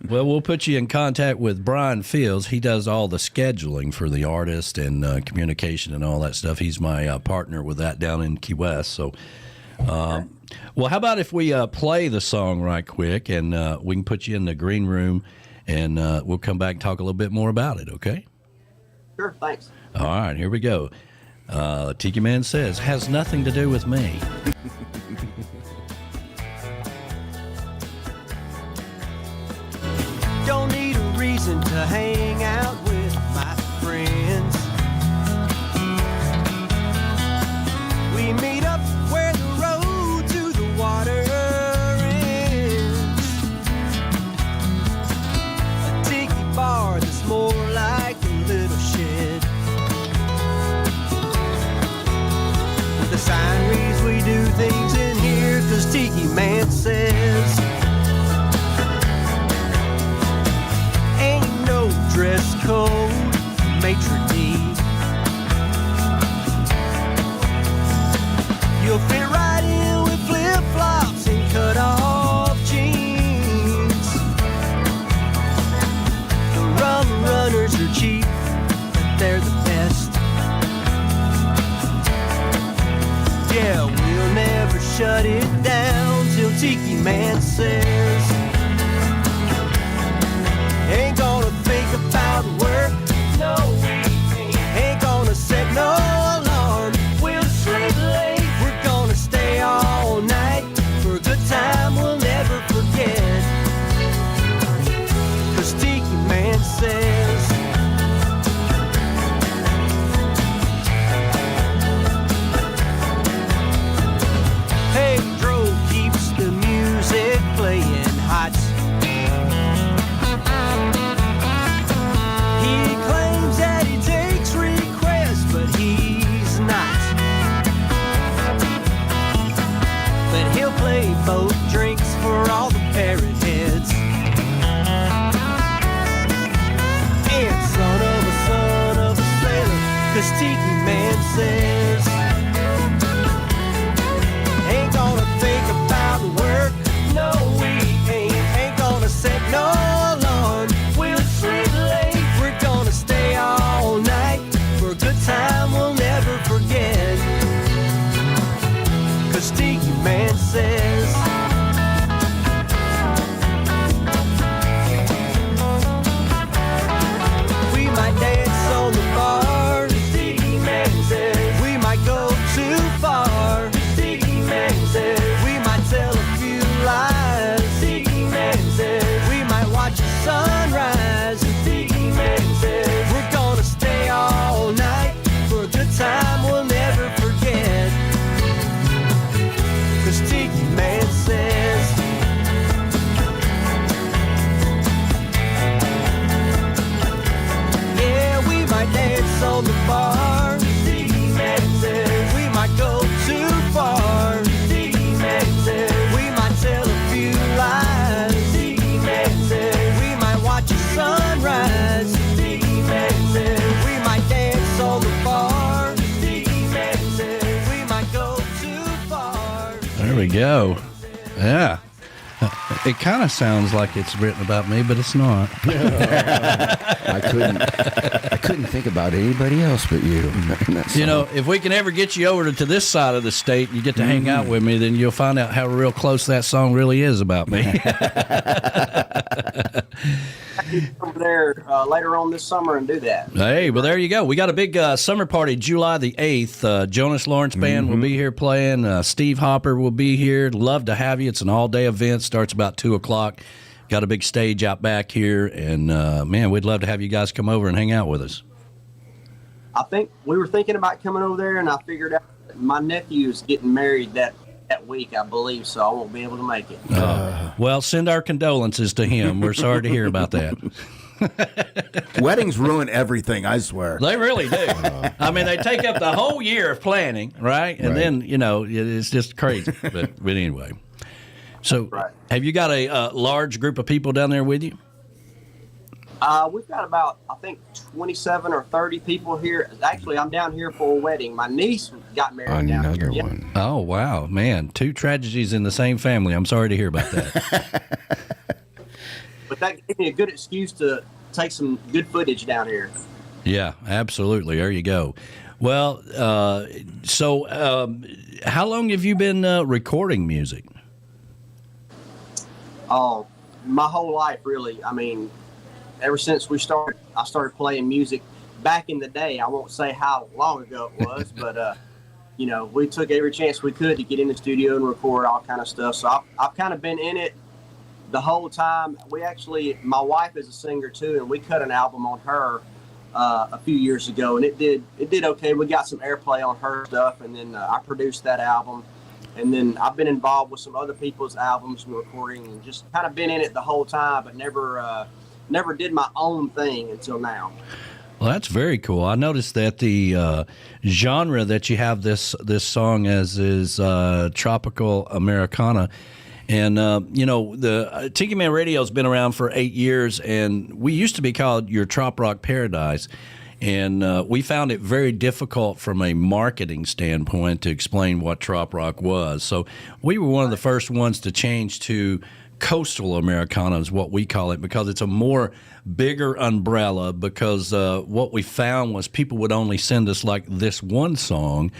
Well, we'll put you in contact with Brian Fields. He does all the scheduling for the artist and communication and all that stuff. He's my partner with that down in Key West. So, well, how about if we play the song right quick and we can put you in the green room and we'll come back and talk a little bit more about it, okay? Sure, thanks. All right, here we go. Tiki Man Says, has nothing to do with me. Don't need a reason to hang out with my friends. We meet up where the road to the water ends. A tiki bar that's more like a little shed. The sign reads we do things in here 'cause Tiki Man says. Dress code, maitre d'. You'll fit right in with flip-flops and cut-off jeans. The rum runners are cheap, but they're the best. Yeah, we'll never shut it down till Tiki Man says. Ain't gonna think about work, no, ain't gonna set no alarm. We'll sleep late, we're gonna stay all night for a good time we'll never forget. 'Cause Tiki Man says. play both drinks for all the parrot heads. And son of a sailor, 'cause Tiki Man says, ain't gonna think about work, no we ain't gonna set no alarm, we'll sleep late, we're gonna stay all night, for a good time we'll never forget, 'cause Tiki Man says, we might dance on the bar, Tiki Man says, we might go too far, Tiki Man says, we might tell a few lies, Tiki Man says, we might watch the sunrise, Tiki Man says, we're gonna stay all night, for a good time we'll never forget, 'cause Tiki Man says, yeah, we might dance on the bar, Tiki Man says, we might go too far, Tiki Man says, we might tell a few lies, Tiki Man says, we might watch the sunrise, Tiki Man says, we might dance on the bar, Tiki Man says, we might go too far. There we go. Yeah. It kind of sounds like it's written about me, but it's not. I couldn't think about anybody else but you. You know, if we can ever get you over to this side of the state, you get to hang out with me, then you'll find out how real close that song really is about me. Over there later on this summer and do that. Hey, well, there you go. We got a big summer party July the 8th. Jonas Lawrence Band will be here playing. Steve Hopper will be here. Love to have you. It's an all-day event. Starts about 2 o'clock. Got a big stage out back here. And, man, we'd love to have you guys come over and hang out with us. I think we were thinking about coming over there, and I figured out that my nephew is getting married that week, I believe, so I won't be able to make it. Well, send our condolences to him. We're sorry to hear about that. Weddings ruin everything, I swear. They really do. I mean, they take up the whole year of planning, right? And then, you know, it's just crazy. But anyway. So have you got a large group of people down there with you? We've got about, I think, 27 or 30 people here. Actually, I'm down here for a wedding. My niece got married down here. Another one. Oh, wow, man. 2 tragedies in the same family. I'm sorry to hear about that. But that gave me a good excuse to take some good footage down here. Yeah, absolutely. There you go. Well, how long have you been recording music? Oh, my whole life, really. I mean, ever since I started playing music back in the day. I won't say how long ago it was, but you know, we took every chance we could to get in the studio and record all kind of stuff. So I've kind of been in it the whole time. My wife is a singer too, and we cut an album on her a few years ago, and it did okay. We got some airplay on her stuff, and then I produced that album. And then I've been involved with some other people's albums and recording, and just kind of been in it the whole time, but never did my own thing until now. Well, that's very cool. I noticed that the genre that you have this song as is tropical Americana. And, you know, the Tiki Man Radio has been around for 8 years, and we used to be called Your Trop Rock Paradise. And we found it very difficult from a marketing standpoint to explain what trop rock was. So we were one of the first ones to change to coastal Americana is what we call it, because it's a more bigger umbrella, because what we found was people would only send us like this one song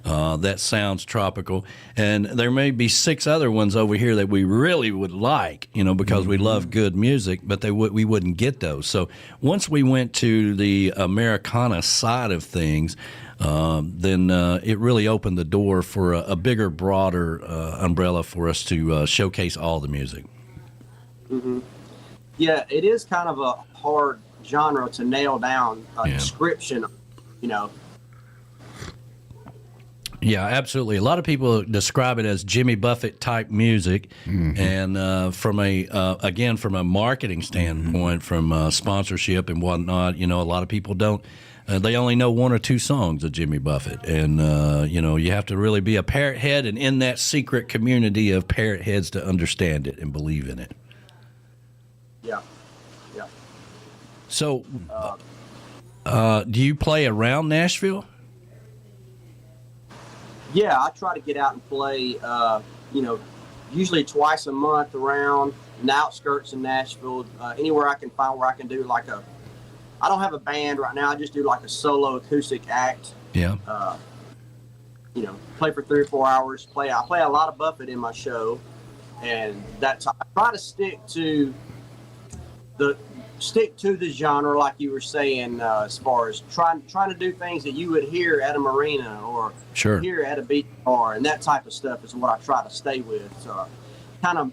that sounds tropical, and there may be 6 other ones over here that we really would like, you know, because we love good music, but we wouldn't get those. So once we went to the Americana side of things, then it really opened the door for a bigger, broader umbrella for us to showcase all the music. Mm-hmm. Yeah, it is kind of a hard genre to nail down a description, you know. Yeah, absolutely. A lot of people describe it as Jimmy Buffett type music, and from a marketing standpoint, from sponsorship and whatnot, you know, a lot of people don't they only know one or two songs of Jimmy Buffett. And, you have to really be a parrot head and in that secret community of parrot heads to understand it and believe in it. Yeah. So, do you play around Nashville? Yeah, I try to get out and play, usually twice a month around the outskirts of Nashville, anywhere I can find where I can do I don't have a band right now. I just do like a solo acoustic act. Yeah. Play for 3 or 4 hours. I play a lot of Buffett in my show, and I try to stick to the genre, like you were saying, as far as trying to do things that you would hear at a marina or hear at a beach bar, and that type of stuff is what I try to stay with. So, kind of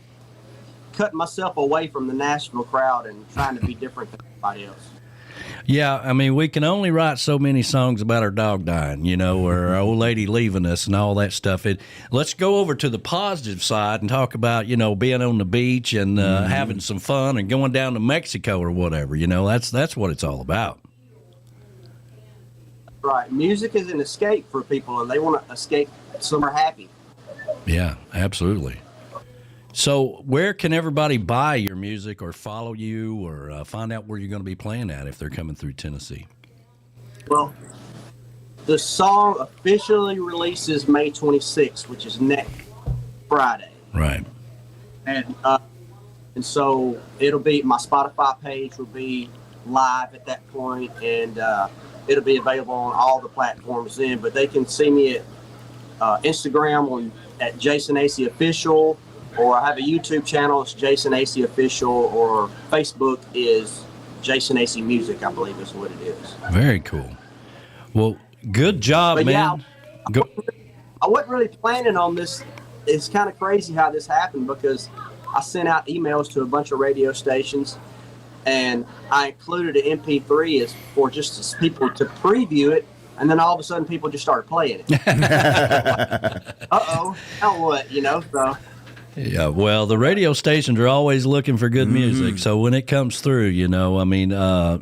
cutting myself away from the Nashville crowd and trying to be different than everybody else. Yeah, I mean, we can only write so many songs about our dog dying, or our old lady leaving us and all that stuff. Let's go over to the positive side and talk about, being on the beach and having some fun and going down to Mexico or whatever. That's what it's all about. Right. Music is an escape for people, and they want to escape somewhere happy. Yeah, absolutely. So where can everybody buy your music or follow you or find out where you're going to be playing at if they're coming through Tennessee? Well, the song officially releases May 26th, which is next Friday. Right. And so it'll be, my Spotify page will be live at that point, and it'll be available on all the platforms then. But they can see me at Instagram at Jason Acy Official, or I have a YouTube channel, it's Jason Acy Official, or Facebook is Jason Acy Music, I believe is what it is. Very cool. Well, good job, but man. Yeah, I wasn't really planning on this. It's kind of crazy how this happened, because I sent out emails to a bunch of radio stations, and I included an MP3 as for just people to preview it, and then all of a sudden people just started playing it. Uh-oh, now what, so... Yeah, well, the radio stations are always looking for good music. So when it comes through, Manalo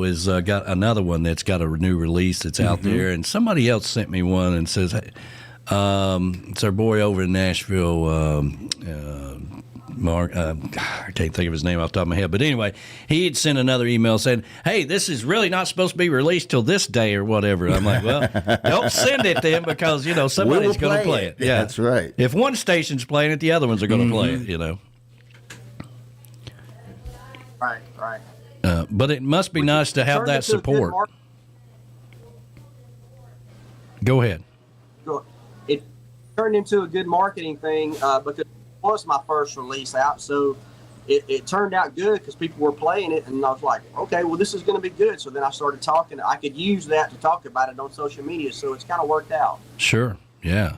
is got another one that's got a new release that's out there. And somebody else sent me one and says, hey, it's our boy over in Nashville, Mark, I can't think of his name off the top of my head. But anyway, he had sent another email saying, hey, this is really not supposed to be released till this day or whatever. I'm like, well, don't send it then, because, somebody's going to play it. Yeah, that's right. If one station's playing it, the other ones are going to play it, Right. But it must be nice to have that support. Go ahead. It turned into a good marketing thing because it was my first release out, so it turned out good because people were playing it, and I was like, okay, well, this is going to be good. So then I started talking. I could use that to talk about it on social media, so it's kind of worked out. Sure, yeah.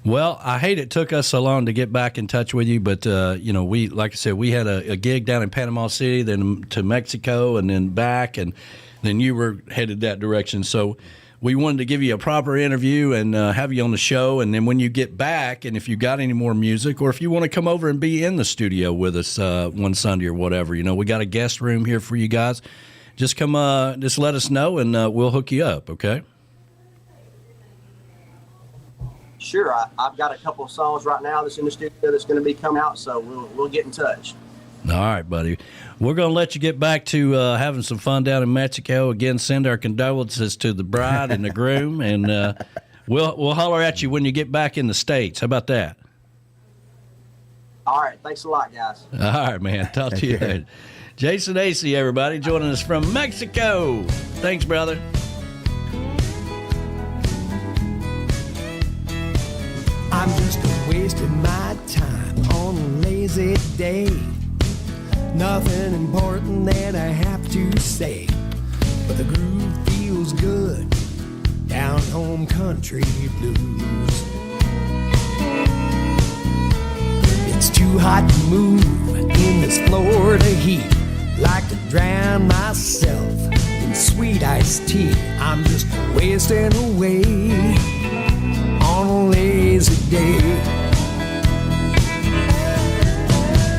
Well, I hate it took us so long to get back in touch with you, but we, like I said, we had a gig down in Panama City, then to Mexico, and then back, and then you were headed that direction. So we wanted to give you a proper interview and have you on the show. And then when you get back, and if you got any more music, or if you want to come over and be in the studio with us one Sunday or whatever, we got a guest room here for you guys. Just come, just let us know, and we'll hook you up. Okay. Sure. I've got a couple of songs right now that's in the studio that's going to be coming out, so we'll get in touch. All right, buddy. We're going to let you get back to having some fun down in Mexico. Again, send our condolences to the bride and the groom, and we'll holler at you when you get back in the States. How about that? All right. Thanks a lot, guys. All right, man. Talk to you later. Jason Acy, everybody, joining us from Mexico. Thanks, brother. I'm just wasting my time on a lazy day. Nothing important that I have to say, but the groove feels good, down home country blues. It's too hot to move in this Florida heat, like to drown myself in sweet iced tea. I'm just wasting away on a lazy day.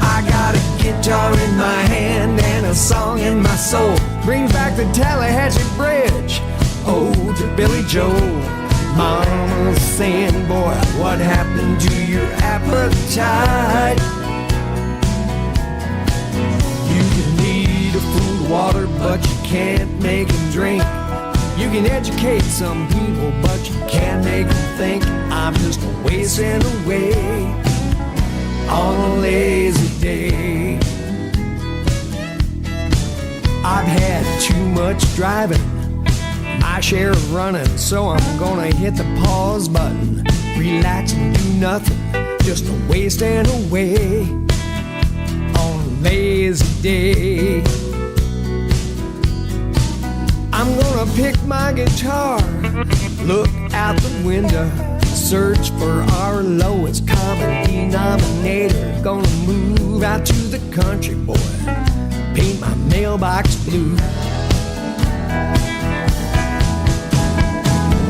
I got a guitar in my hand and a song in my soul. Bring back the Tallahatchie Bridge. Oh, to Billy Joe. Mama's saying, boy, what happened to your appetite? You can eat a food, water, but you can't make them drink. You can educate some people, but you can't make them think. I'm just wasting away on a lazy day. I've had too much driving, my share of running, so I'm gonna hit the pause button, relax and do nothing, just wasting away on a lazy day. I'm gonna pick my guitar, look out the window, search for our lowest common denominator. Gonna move out to the country, boy, paint my mailbox blue.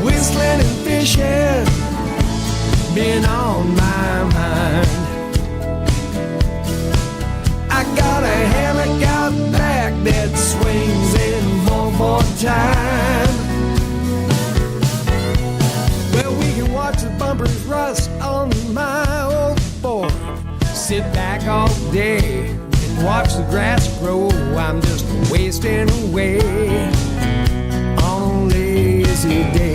Whistling and fishing been on my mind. I got a hammock out back that swings in 4/4 time. Well, we can watch the bumpers rust on my old Ford, sit back all day and watch the grass grow. I'm just wasting away on a lazy day.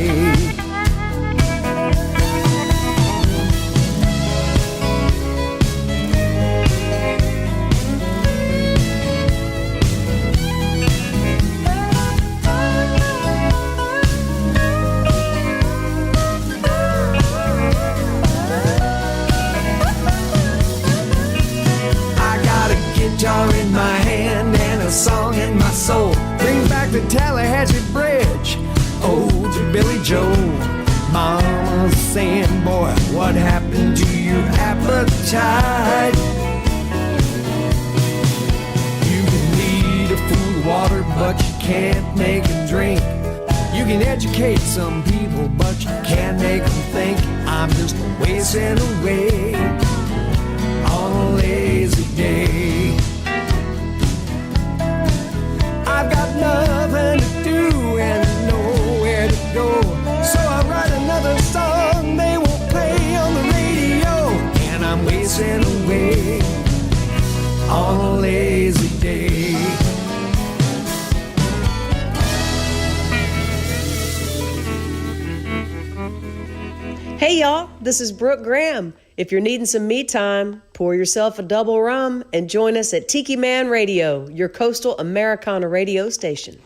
Guitar in my hand and a song in my soul. Bring back the Tallahatchie Bridge. Oh, to Billy Joe. Mama's saying, boy, what happened to your appetite? You can eat a food, water, but you can't make them drink. You can educate some people, but you can't make them think. I'm just wasting away on a lazy day. I've got nothing to do and nowhere to go, so I write another song they won't play on the radio, and I'm wasting away on a lazy day. Hey y'all, this is Brooke Graham. If you're needing some me time, pour yourself a double rum and join us at Tiki Man Radio, your coastal Americana radio station.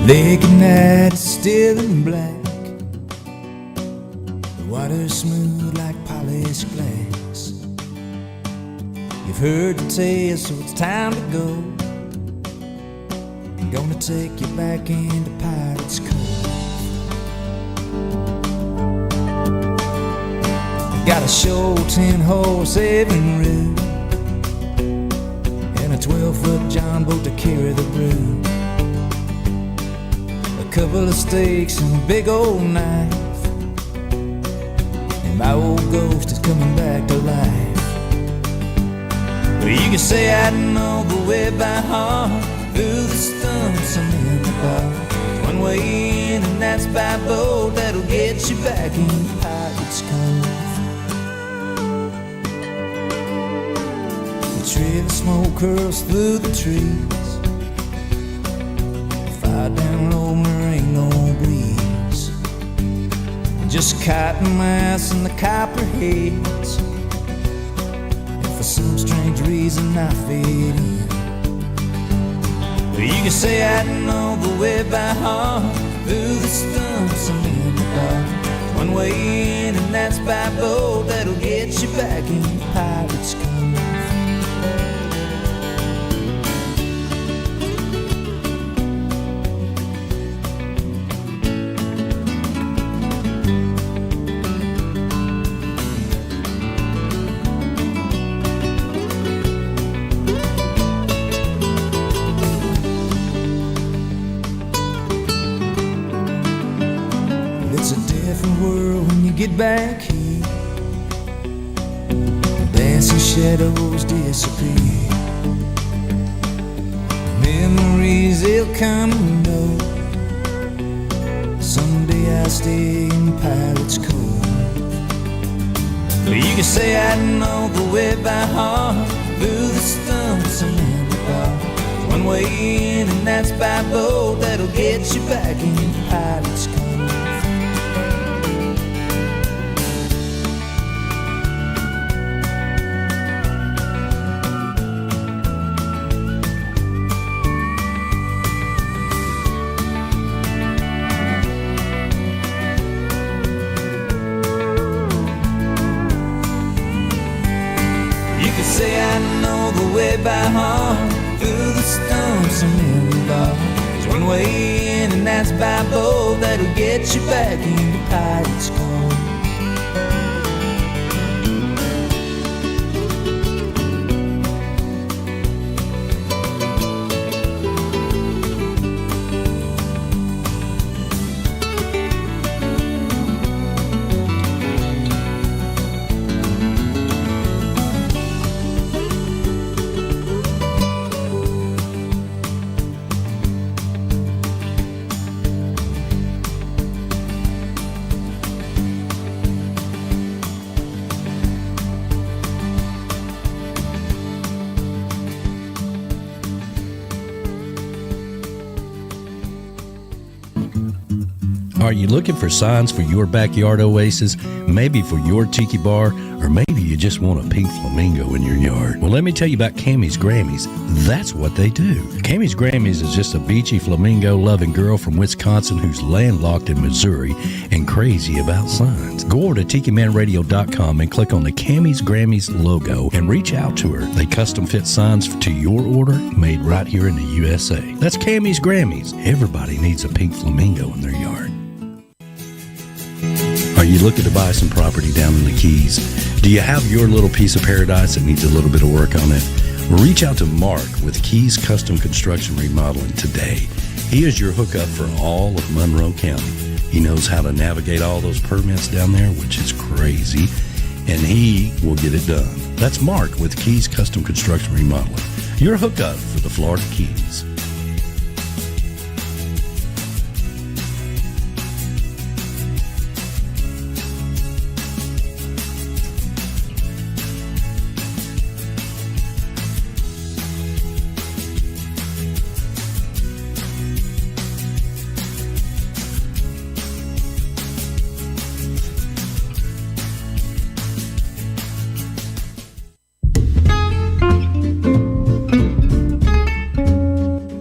Lake at night still and black, the water smooth like polished glass. You've heard the tale, so it's time to go. I'm gonna take you back into Pirate's Cove. I got a show 10-hole saving route and a 12-foot John boat to carry the broom. Couple of steaks and a big old knife, and my old ghost is coming back to life. Well, you can say I know the way by heart, through the stumps and in the dark. One way in and that's by boat, that'll get you back in Pirate's Cove. The trail of smoke curls through the trees, far down low, there ain't no breeze, just cotton mass and the copperheads. And for some strange reason I fit in. Well, you can say I know the way by heart, through the stumps and in the dark. One way in and that's by boat, that'll get you back in Pirate's Cove. get back here, dancing shadows disappear. Memories, they'll come and go. Someday I'll stay in Pilot's Cove. You can say I know the way by heart, through the stumps and in the dark. There's one way in, and that's by boat. That'll get you back in Pilot's Cove. Say I know the way by heart, through the stumps and in the dark. There's one way in, and that's by boat. That'll get you back into Pilot's Cove. Are you looking for signs for your backyard oasis? Maybe for your tiki bar, or maybe you just want a pink flamingo in your yard. Well, let me tell you about Camys Grammys. That's what they do. Camys Grammys is just a beachy flamingo-loving girl from Wisconsin who's landlocked in Missouri and crazy about signs. Go over to tiki-man-radio.com and click on the Camys Grammys logo and reach out to her. They custom fit signs to your order, made right here in the USA. That's Camys Grammys. Everybody needs a pink flamingo in their yard. Are you looking to buy some property down in the Keys? Do you have your little piece of paradise that needs a little bit of work on it? Well, reach out to Mark with Keys Custom Construction Remodeling today. He is your hookup for all of Monroe County. He knows how to navigate all those permits down there, which is crazy, and he will get it done. That's Mark with Keys Custom Construction Remodeling, your hookup for the Florida Keys.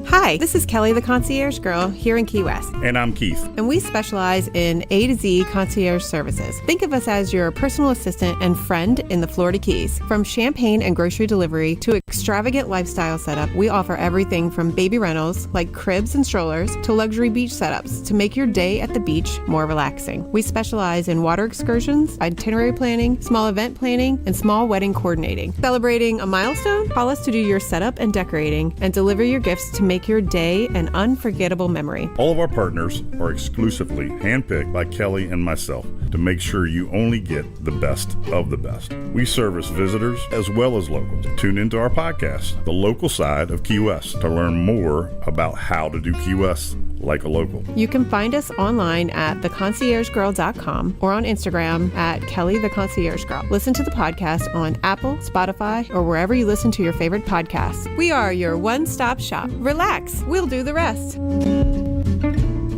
Hi, this is Kelly, the concierge girl here in Key West. And I'm Keith. And we specialize in A to Z concierge services. Think of us as your personal assistant and friend in the Florida Keys. From champagne and grocery delivery to extravagant lifestyle setup, we offer everything from baby rentals like cribs and strollers to luxury beach setups to make your day at the beach more relaxing. We specialize in water excursions, itinerary planning, small event planning, and small wedding coordinating. Celebrating a milestone? Call us to do your setup and decorating and deliver your gifts to make your day an unforgettable memory. All of our partners are exclusively handpicked by Kelly and myself to make sure you only get the best of the best. We service visitors as well as locals. Tune into our podcast, The Local Side of Key West, to learn more about how to do Key West like a local. You can find us online at theconciergegirl.com or on Instagram at Kelly the Concierge Girl. Listen to the podcast on Apple, Spotify, or wherever you listen to your favorite podcasts. We are your one-stop shop. Relax, we'll do the rest.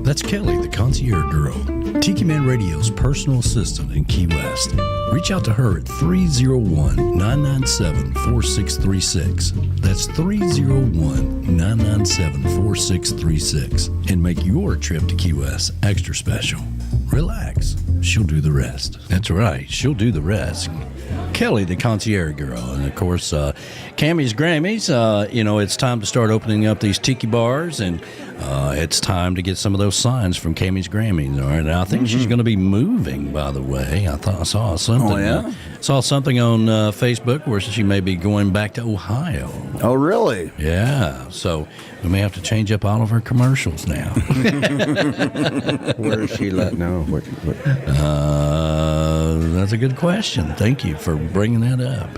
That's Kelly, the concierge girl, Tiki Man Radio's personal assistant in Key West. Reach out to her at 301-997-4636. That's 301-997-4636. And make your trip to Key West extra special. Relax, she'll do the rest. That's right, she'll do the rest. Kelly, the concierge girl. And of course, Camys Grammys, it's time to start opening up these tiki bars, and it's time to get some of those signs from Camys Grammys. All right, now I think she's going to be moving, by the way. I saw something. Oh, yeah? Saw something on Facebook where she may be going back to Ohio. Oh, really? Yeah, so we may have to change up all of her commercials now. Where is she let know? What? That's a good question. Thank you for bringing that up.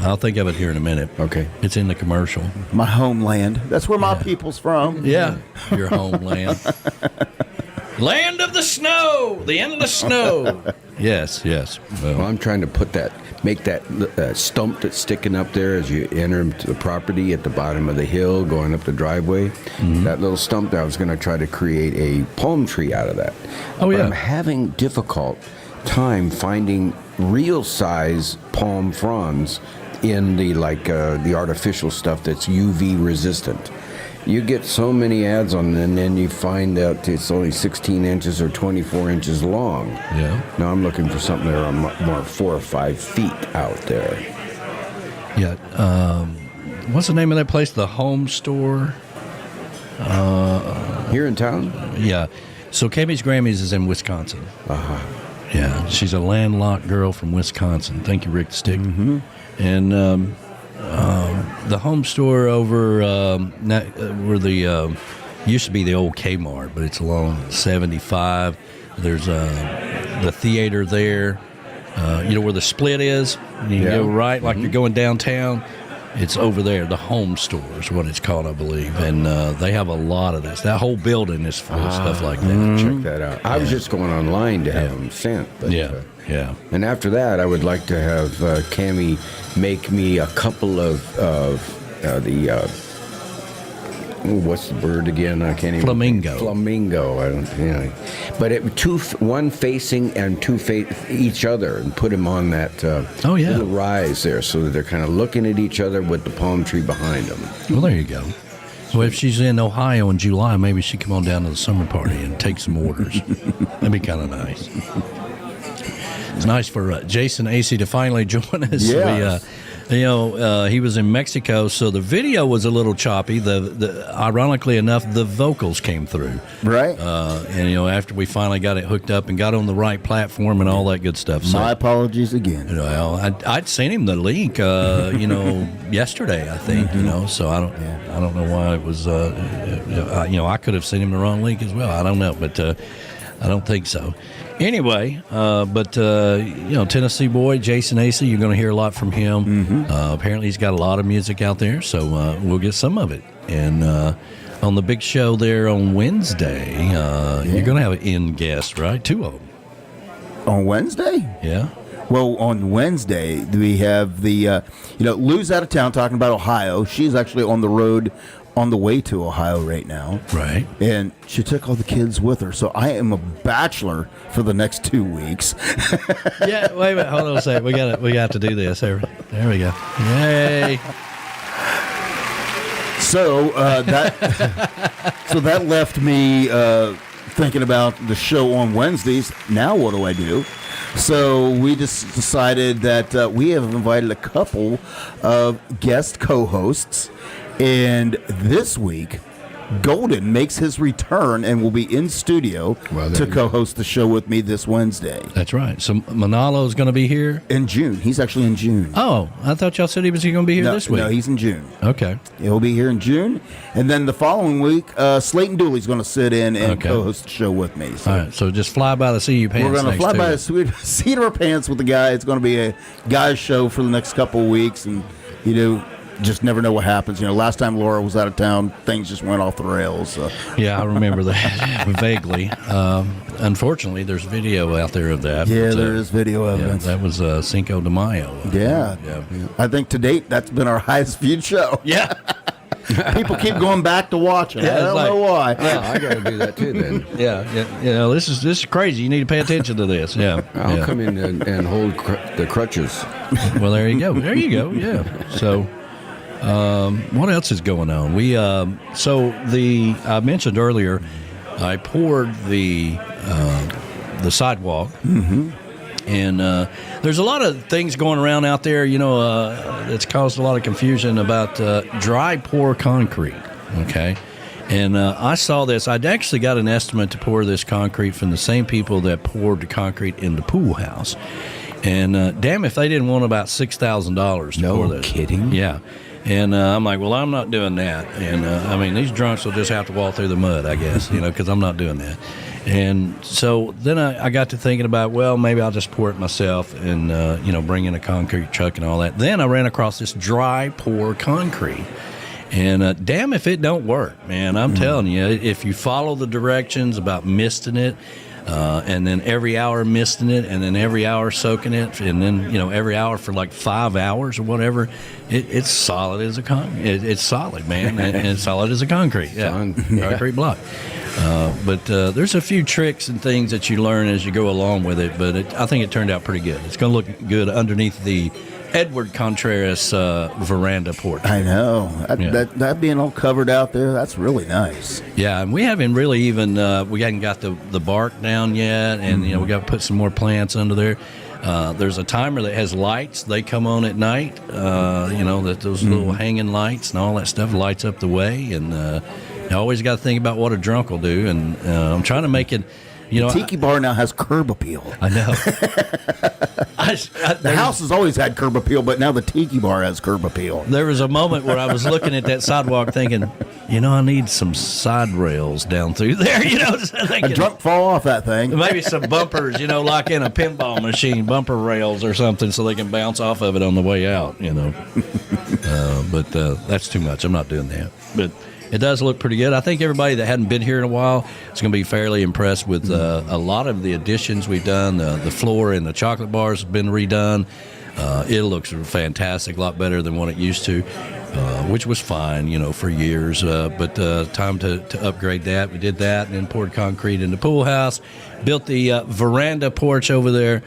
I'll think of it here in a minute. Okay. It's in the commercial. My homeland. That's where my people's from. Yeah, your homeland. Land of the snow, the endless snow. Yes. Well, I'm trying to make that stump that's sticking up there as you enter the property at the bottom of the hill, going up the driveway. Mm-hmm. That little stump there, I was going to try to create a palm tree out of that. Oh, yeah. But I'm having difficult time finding real size palm fronds in the artificial stuff that's UV resistant. You get so many ads on them, and then you find out it's only 16 inches or 24 inches long. Yeah. Now I'm looking for something that are more 4 or 5 feet out there. Yeah. What's the name of that place? The Home Store? Here in town? Yeah. So Camys Grammys is in Wisconsin. Uh-huh. Yeah. She's a landlocked girl from Wisconsin. Thank you, Rick the Stick. Mm-hmm. And the Home Store over where the used to be the old Kmart, but it's along 75. There's the theater there. Where the split is? You go right like you're going downtown. It's over there. The Home Store is what it's called, I believe. And they have a lot of this. That whole building is full of stuff like that. Check that out. I was just going online to have them sent. But, Yeah. And after that, I would like to have Cammy make me a couple of what's the bird again? I can't even. Flamingo. I don't. But one facing and two each other, and put them on that little rise there, so that they're kind of looking at each other with the palm tree behind them. Well, there you go. Well, if she's in Ohio in July, maybe she come on down to the summer party and take some orders. That'd be kind of nice. It's nice for Jason Acy to finally join us. Yes. He was in Mexico, so the video was a little choppy. The ironically enough, the vocals came through. Right. And after we finally got it hooked up and got on the right platform and all that good stuff. So, my apologies again. I'd sent him the link, yesterday, I think. Mm-hmm. So I don't know why it was. I could have sent him the wrong link as well. I don't know, but I don't think so. Anyway, Tennessee boy Jason Acy, you're going to hear a lot from him. Mm-hmm. Apparently, he's got a lot of music out there, so we'll get some of it. And on the big show there on Wednesday, you're going to have an in guest, right? 2 of them. On Wednesday? Yeah. Well, on Wednesday, we have the, Lou's out of town talking about Ohio. She's actually on the road on the way to Ohio right now. Right. And she took all the kids with her. So I am a bachelor for the next 2 weeks. Yeah, wait a minute. Hold on a second. We got to do this. There we go. Yay. So that left me thinking about the show on Wednesdays. Now what do I do? So we just decided that we have invited a couple of guest co-hosts. And this week, Golden makes his return and will be in studio to co-host the show with me this Wednesday. That's right. So Manalo is going to be here? In June. He's actually in June. Oh, I thought y'all said he was going to be here this week. No, he's in June. Okay. He'll be here in June. And then the following week, Slayton Dooley's going to sit in and co-host the show with me. So all right. So just fly by the seat of your pants. we're going to fly by the seat of our pants with the guy. It's going to be a guy's show for the next couple of weeks. And, just never know what happens. Last time Laura was out of town, things just went off the rails. So. Yeah, I remember that vaguely. Unfortunately, there's video out there of that. Yeah, there is video evidence. That was Cinco de Mayo. Yeah. I think to date, that's been our highest viewed show. Yeah. People keep going back to watch it. Yeah, I don't know why. Well, I got to do that too then. Yeah. This is crazy. You need to pay attention to this. Yeah. I'll come in and hold the crutches. Well, there you go. Yeah. So. What else is going on? I mentioned earlier, I poured the sidewalk, and there's a lot of things going around out there. That's caused a lot of confusion about dry pour concrete. Okay, and I saw this. I'd actually got an estimate to pour this concrete from the same people that poured the concrete in the pool house, and damn if they didn't want about $6,000 to pour this. No kidding. Yeah. And I'm like, well, I'm not doing that. And I mean, these drunks will just have to walk through the mud, I guess, because I'm not doing that. And so then I got to thinking about, well, maybe I'll just pour it myself and, bring in a concrete truck and all that. Then I ran across this dry pour concrete. And damn if it don't work, man. I'm telling you, if you follow the directions about misting it, and then every hour misting it, and then every hour soaking it, and then every hour for like 5 hours or whatever, it's solid as a it's solid, man, and solid as a concrete, concrete block. But there's a few tricks and things that you learn as you go along with it. But I think it turned out pretty good. It's going to look good underneath the Edward Contreras veranda porch. I know. That being all covered out there, that's really nice. Yeah, and we haven't really even, we haven't got the bark down yet, and, we got to put some more plants under there. There's a timer that has lights. They come on at night, those little hanging lights and all that stuff lights up the way. And I always got to think about what a drunk will do, and I'm trying to make it. The Tiki Bar now has curb appeal. I know. The house has always had curb appeal, but now the Tiki Bar has curb appeal. There was a moment where I was looking at that sidewalk thinking, I need some side rails down through there. Thinking, a drunk fall off that thing. Maybe some bumpers, like in a pinball machine, bumper rails or something so they can bounce off of it on the way out, But that's too much. I'm not doing that. But it does look pretty good. I think everybody that hadn't been here in a while is going to be fairly impressed with a lot of the additions we've done. The floor and the chocolate bars have been redone. It looks fantastic, a lot better than what it used to, which was fine, for years. But time to upgrade that. We did that and then poured concrete in the pool house, built the veranda porch over there.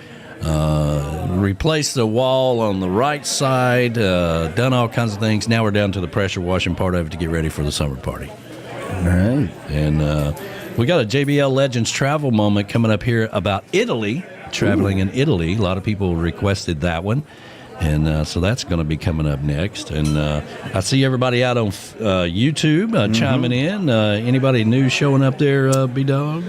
Replaced the wall on the right side, done all kinds of things. Now we're down to the pressure washing part of it to get ready for the summer party. All right. And we got a JBL Legends Travel moment coming up here about Italy, traveling in Italy. A lot of people requested that one. And so that's going to be coming up next. And I see everybody out on YouTube chiming in. Anybody new showing up there, B-Dog?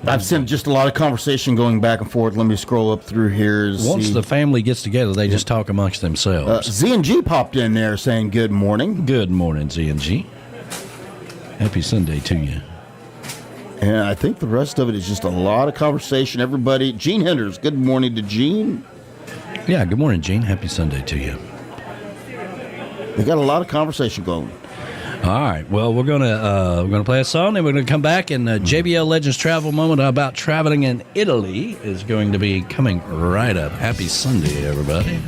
I've seen just a lot of conversation going back and forth. Let me scroll up through here. Once the family gets together, they just talk amongst themselves. Z&G popped in there saying good morning. Good morning, Z&G. Happy Sunday to you. And I think the rest of it is just a lot of conversation. Everybody. Gene Henders, good morning to Gene. Yeah, good morning, Gene. Happy Sunday to you. They got a lot of conversation going. All right. Well, we're gonna play a song, and we're gonna come back. And JBL Legends Travel moment about traveling in Italy is going to be coming right up. Happy Sunday, everybody.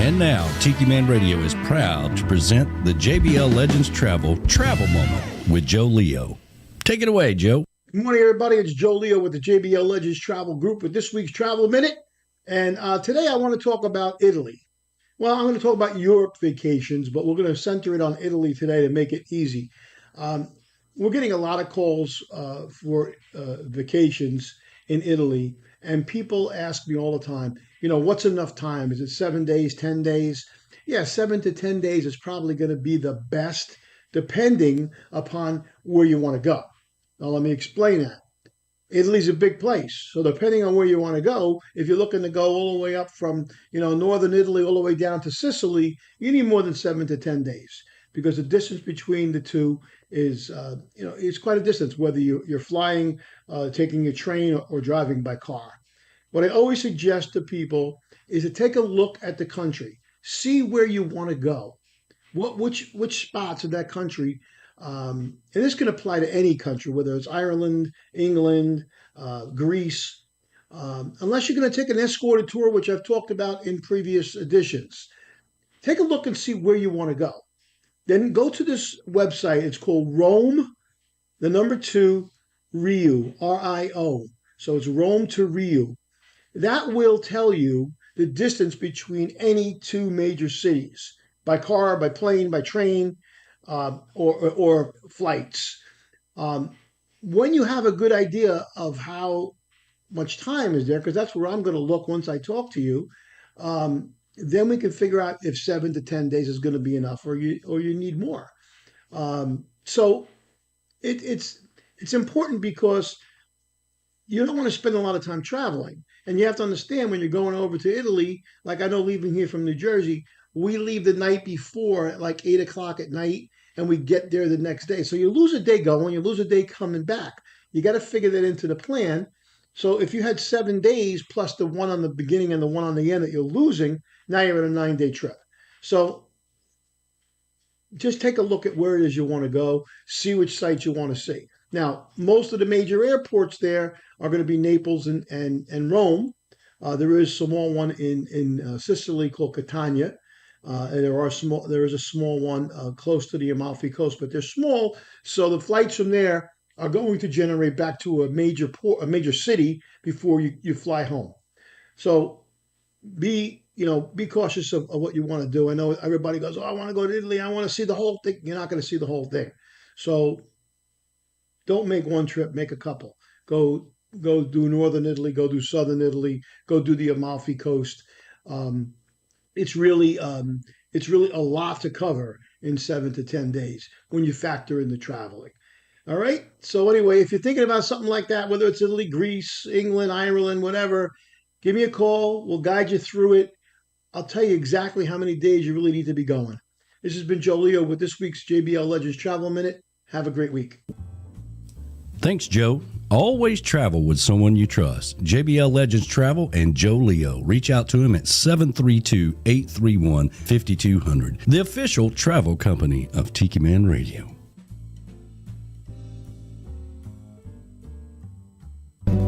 And now, Tiki Man Radio is proud to present the JBL Legends Travel Moment with Joe Leo. Take it away, Joe. Good morning, everybody. It's Joe Leo with the JBL Legends Travel Group with this week's Travel Minute. And today I want to talk about Italy. Well, I'm going to talk about Europe vacations, but we're going to center it on Italy today to make it easy. We're getting a lot of calls for vacations in Italy, and people ask me all the time, what's enough time? Is it 7 days, 10 days? Yeah, 7 to 10 days is probably going to be the best, depending upon where you want to go. Now, let me explain that. Italy's a big place, so depending on where you want to go, if you're looking to go all the way up from, northern Italy all the way down to Sicily, you need more than 7 to 10 days because the distance between the two is, it's quite a distance, whether you're flying, taking a train, or driving by car. What I always suggest to people is to take a look at the country, see where you want to go, which spots of that country. And this can apply to any country, whether it's Ireland, England, Greece, unless you're going to take an escorted tour, which I've talked about in previous editions. Take a look and see where you want to go. Then go to this website. It's called Rome, 2, Rio, R-I-O. So it's Rome to Rio. That will tell you the distance between any two major cities, by car, by plane, by train, or flights. When you have a good idea of how much time is there, because that's where I'm going to look once I talk to you, then we can figure out if 7 to 10 days is going to be enough, or you need more. So it's important because you don't want to spend a lot of time traveling, and you have to understand when you're going over to Italy. Like I know, leaving here from New Jersey, we leave the night before at like 8 o'clock at night, and we get there the next day. So you lose a day going, you lose a day coming back. You got to figure that into the plan. So if you had 7 days plus the one on the beginning and the one on the end that you're losing, now you're at a 9-day trip. So just take a look at where it is you want to go, see which sites you want to see. Now, most of the major airports there are going to be Naples and Rome. There is a small one in Sicily called Catania. There is a small one close to the Amalfi Coast, but they're small. So the flights from there are going to generate back to a major city before you fly home. So be cautious of what you want to do. I know everybody goes, I want to go to Italy. I want to see the whole thing. You're not going to see the whole thing. So don't make one trip, make a couple. Go do northern Italy, go do southern Italy, go do the Amalfi Coast. It's really a lot to cover in 7 to 10 days when you factor in the traveling. All right. So anyway, if you're thinking about something like that, whether it's Italy, Greece, England, Ireland, whatever, give me a call. We'll guide you through it. I'll tell you exactly how many days you really need to be going. This has been Joe Leo with this week's JBL Legends Travel Minute. Have a great week. Thanks, Joe. Always travel with someone you trust. JBL Legends Travel and Joe Leo. Reach out to him at 732-831-5200. The official travel company of Tiki Man Radio.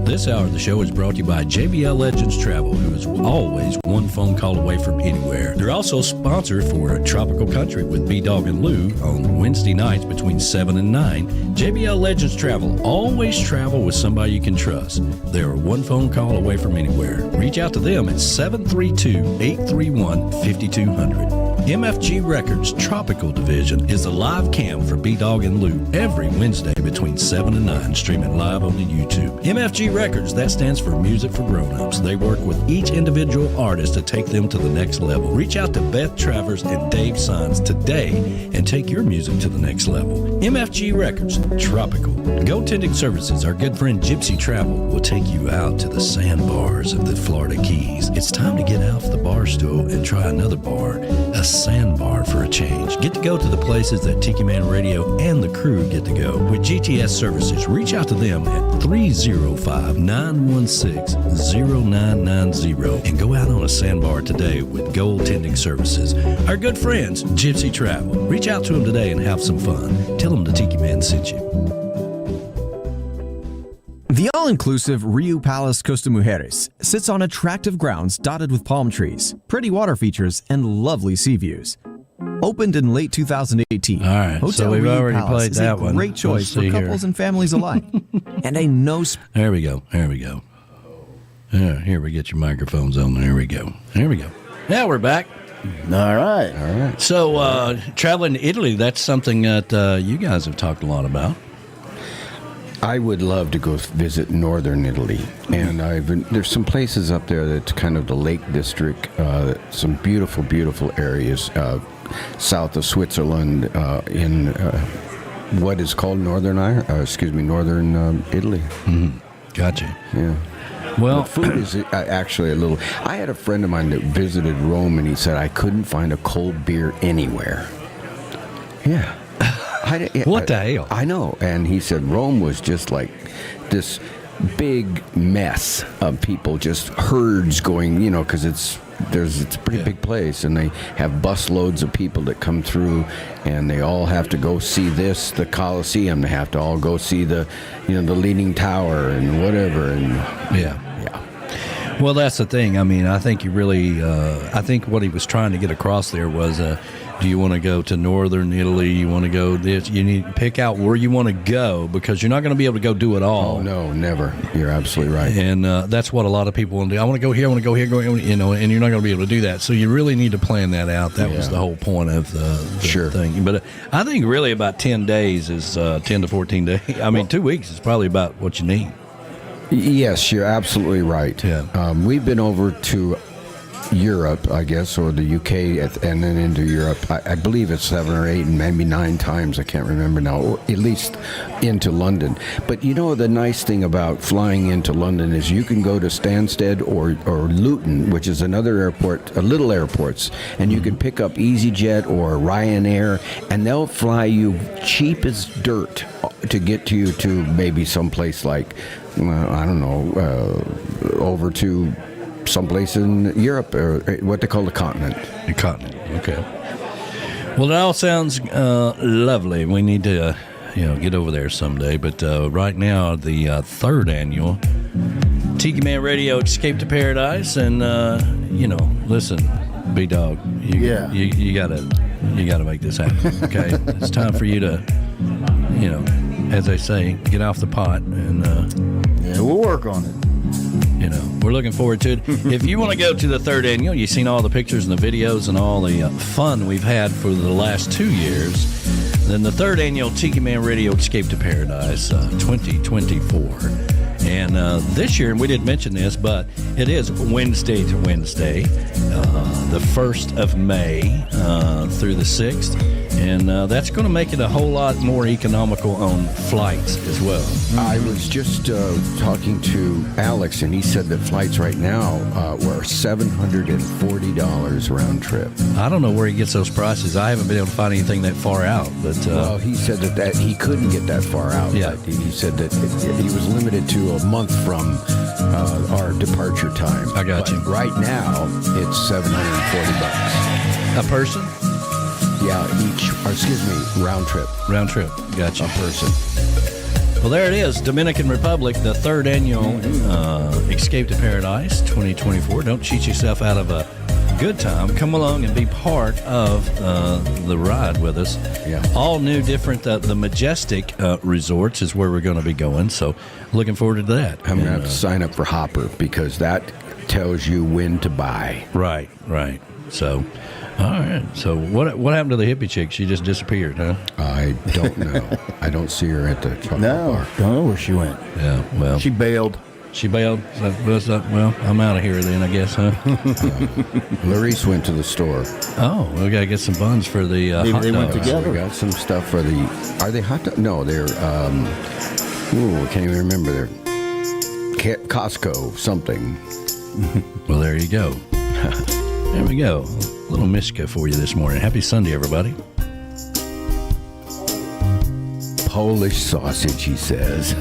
This hour of the show is brought to you by JBL Legends Travel, who is always one phone call away from anywhere. They're also sponsor for Tropical Country with B-Dog and Lou on Wednesday nights between 7 and 9. JBL Legends Travel. Always travel with somebody you can trust. They are one phone call away from anywhere. Reach out to them at 732-831-5200. MFG Records Tropical Division is the live cam for B-Dog and Lou every Wednesday between 7 and 9, streaming live on the YouTube. MFG Records, that stands for Music for Grownups. They work with each individual artist to take them to the next level. Reach out to Beth Travers and Dave Sines today and take your music to the next level. MFG Records, Tropical. Goaltending Services, our good friend Gypsy Travel will take you out to the sandbars of the Florida Keys. It's time to get off the bar stool and try another bar, a sandbar for a change. Get to go to the places that Tiki Man Radio and the crew get to go. With GTS Services, reach out to them at 305-916-0990 and go out on a sandbar today with Goaltending Services. Our good friends, Gypsy Travel. Reach out to them today and have some fun. Tell them the Tiki Man sent you. The All-inclusive Rio Palace Costa Mujeres sits on attractive grounds dotted with palm trees, pretty water features, and lovely sea views. Opened in late 2018, all right, Hotel so we've Rio already Palace played is that a one. great choice for couples and families alike. And a no... There we go. Yeah, here we get your microphones on. There we go. Now we're back. All right. So traveling to Italy, that's something that you guys have talked a lot about. I would love to go visit northern Italy, and there's some places up there that's kind of the Lake District, some beautiful, beautiful areas south of Switzerland in what is called northern Italy. Mm-hmm. Gotcha. Yeah. Well, the food is actually a little. I had a friend of mine that visited Rome, and he said I couldn't find a cold beer anywhere. Yeah. What the hell? I know. And he said Rome was just like this big mess of people, just herds going, because it's a pretty big place, and they have bus loads of people that come through, and they all have to go see the Colosseum. They have to all go see the Leaning Tower and whatever. And yeah. Well, that's the thing. I mean, I think you really, I think what he was trying to get across there was, do you want to go to northern Italy? You want to go this? You need to pick out where you want to go, because you're not going to be able to go do it all. Oh, no, never. You're absolutely right. And that's what a lot of people want to do. I want to go here, and you're not going to be able to do that. So you really need to plan that out. That was the whole point of the thing. But I think really about 10 days is 10 to 14 days. I mean, 2 weeks is probably about what you need. Yes, you're absolutely right. Yeah. We've been over to Europe, I guess, or the UK, and then into Europe. I believe it's 7 or 8 and maybe 9 times. I can't remember now, or at least into London. But the nice thing about flying into London is you can go to Stansted or Luton, which is another airport, little airports, and you can pick up EasyJet or Ryanair, and they'll fly you cheap as dirt to get you to maybe someplace like, I don't know, over to someplace in Europe, or what they call the continent. The continent, okay. Well, it all sounds lovely. We need to, get over there someday. But right now, the third annual Tiki Man Radio Escape to Paradise, and listen, B-Dog, you gotta make this happen. Okay, it's time for you to, as they say, get off the pot, and we'll work on it. We're looking forward to it. If you want to go to the third annual, you've seen all the pictures and the videos and all the fun we've had for the last 2 years, then the third annual Tiki Man Radio Escape to Paradise 2024. And this year, and we didn't mention this, but it is Wednesday to Wednesday, the 1st of May through the 6th. And that's going to make it a whole lot more economical on flights as well. I was just talking to Alex, and he said that flights right now were $740 round trip. I don't know where he gets those prices. I haven't been able to find anything that far out. But well, he said that he couldn't get that far out. Yeah. But he said that he was limited to a month from our departure time. I got you. Right now, it's $740 a person. Yeah, round trip. Round trip, gotcha. A person. Well, there it is, Dominican Republic, the third annual Escape to Paradise 2024. Don't cheat yourself out of a good time. Come along and be part of the ride with us. Yeah. All new, different. The Majestic Resorts is where we're going to be going, so looking forward to that. I'm going to have to sign up for Hopper, because that tells you when to buy. Right. So... All right. So what happened to the hippie chick? She just disappeared, huh? I don't know. I don't see her at the chocolate bar. Don't know where she went. Yeah, well. She bailed. Well, I'm out of here then, I guess, huh? Clarice went to the store. Oh, we got to get some buns for the hot dogs. They went together. We got some stuff for the... Are they hot dogs? No, they're... I can't even remember. They're Costco something. Well, there you go. There we go. A little Mishka for you this morning. Happy Sunday, everybody. Polish sausage, he says.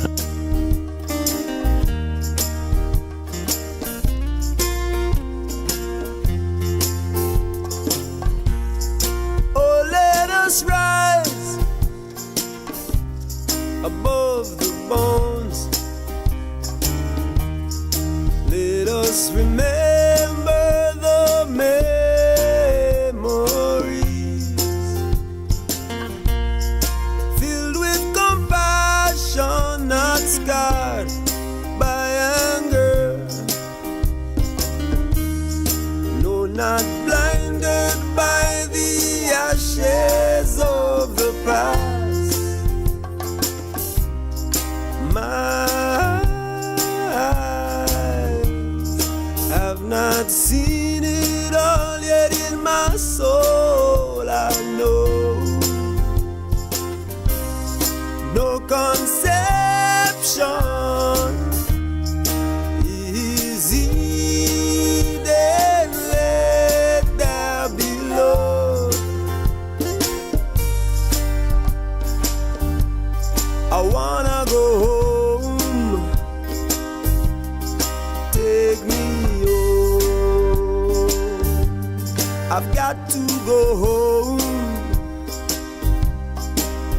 Oh, let us rise above the bones not blinded by the ashes of the past. My eyes have not seen it all yet. In my soul I know no conception is hidden. Let there be love. I wanna go home. Take me home. I've got to go home.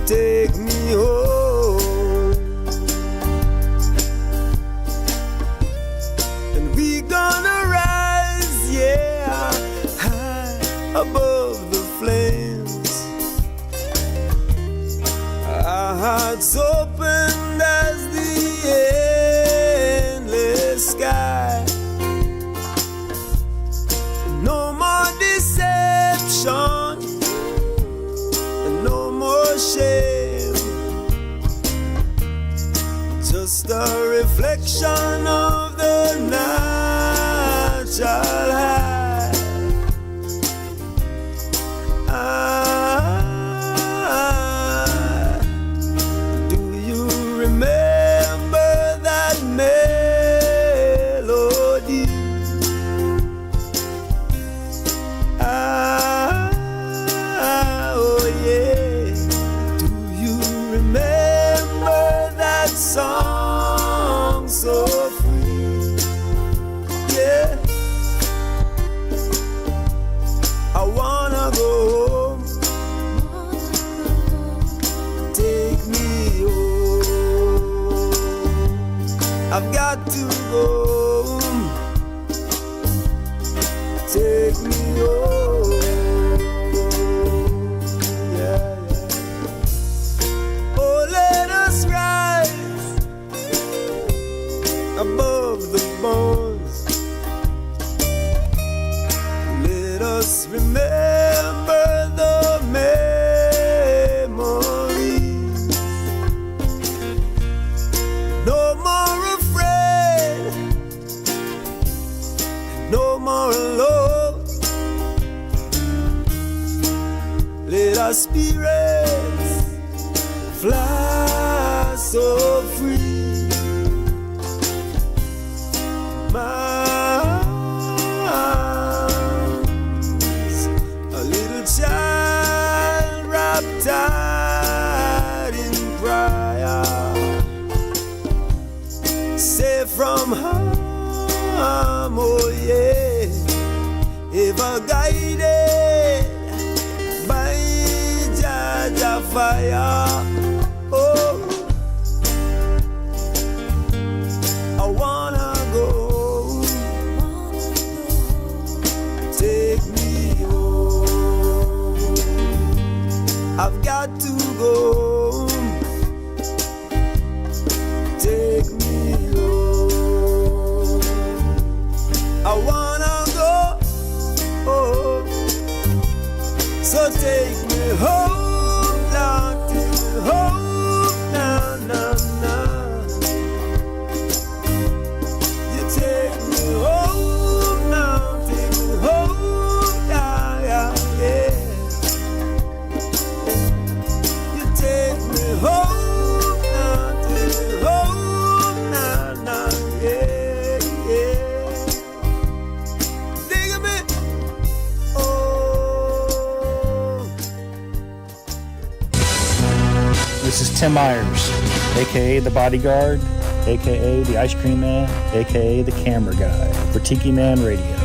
Take me home. And we gonna rise, yeah, high above the flames. Our hearts opened as the endless sky. No more deception, and no more shame. Just a reflection of the natural high. Do you remember that melody? Oh yeah. Do you remember that song so free? Yeah. I wanna go home. Take me home. I've got to go home. Take me home. Yeah, yeah. Oh, let us rise above the bones. Let us remember the memories. No more afraid, no more alone. Let our spirits fly so free. My arms, a little child wrapped tight in prayer, safe from harm, oh yeah, ever guided by Jaja fire. Oh, I wanna go. Take me home. I've got to go. Take me home. I wanna go. Oh, so take me home, Lord, take me home, nah, nah, nah. You take me home now, take me home, yeah, yeah, yeah. You take me home now, take me home, nah, nah, yeah, yeah. Dig me, oh. This is Tim Myers, aka the Bodyguard, aka the Ice Cream Man, aka the Camera Guy for Tiki Man Radio.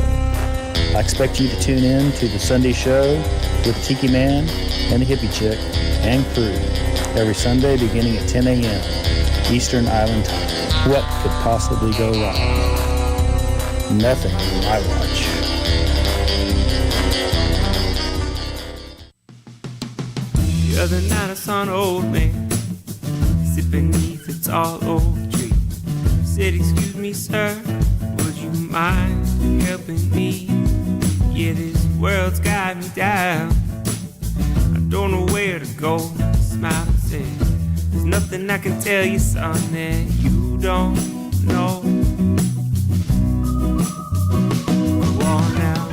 I expect you to tune in to the Sunday show with Tiki Man and the Hippie Chick and crew every Sunday beginning at 10 a.m. Eastern Island Time. What could possibly go wrong? Nothing on my watch. The other night I saw an old man sit beneath a tall oak tree. He said, "Excuse me, sir, would you mind helping me?" Yeah, this world's got me down. I don't know where to go. Smile and say, there's nothing I can tell you, son, that you don't know. Go on now,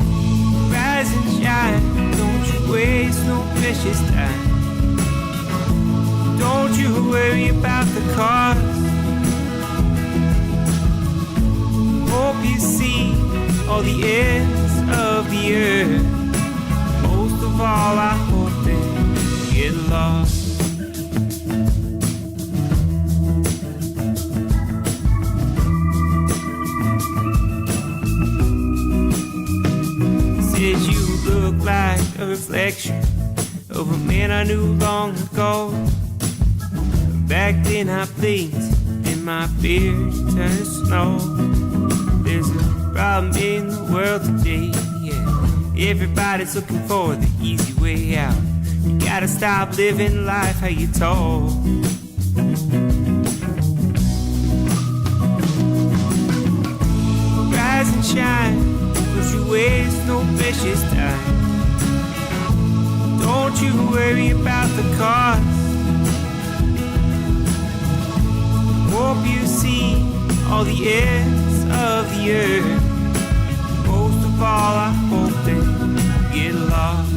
rise and shine. Don't you waste no precious time. Don't you worry about the cost. Hope you see all the ends of the earth. Most of all, I hope that you get lost. Says you look like a reflection of a man I knew long ago. Back then I blinked and my beard turned to snow. There's a problem in the world today, yeah. Everybody's looking for the easy way out. You gotta stop living life how you're told. Rise and shine, don't you waste no precious time. Don't you worry about the cost. Hope you see all the ends of the earth. Most of all, I hope that you get lost.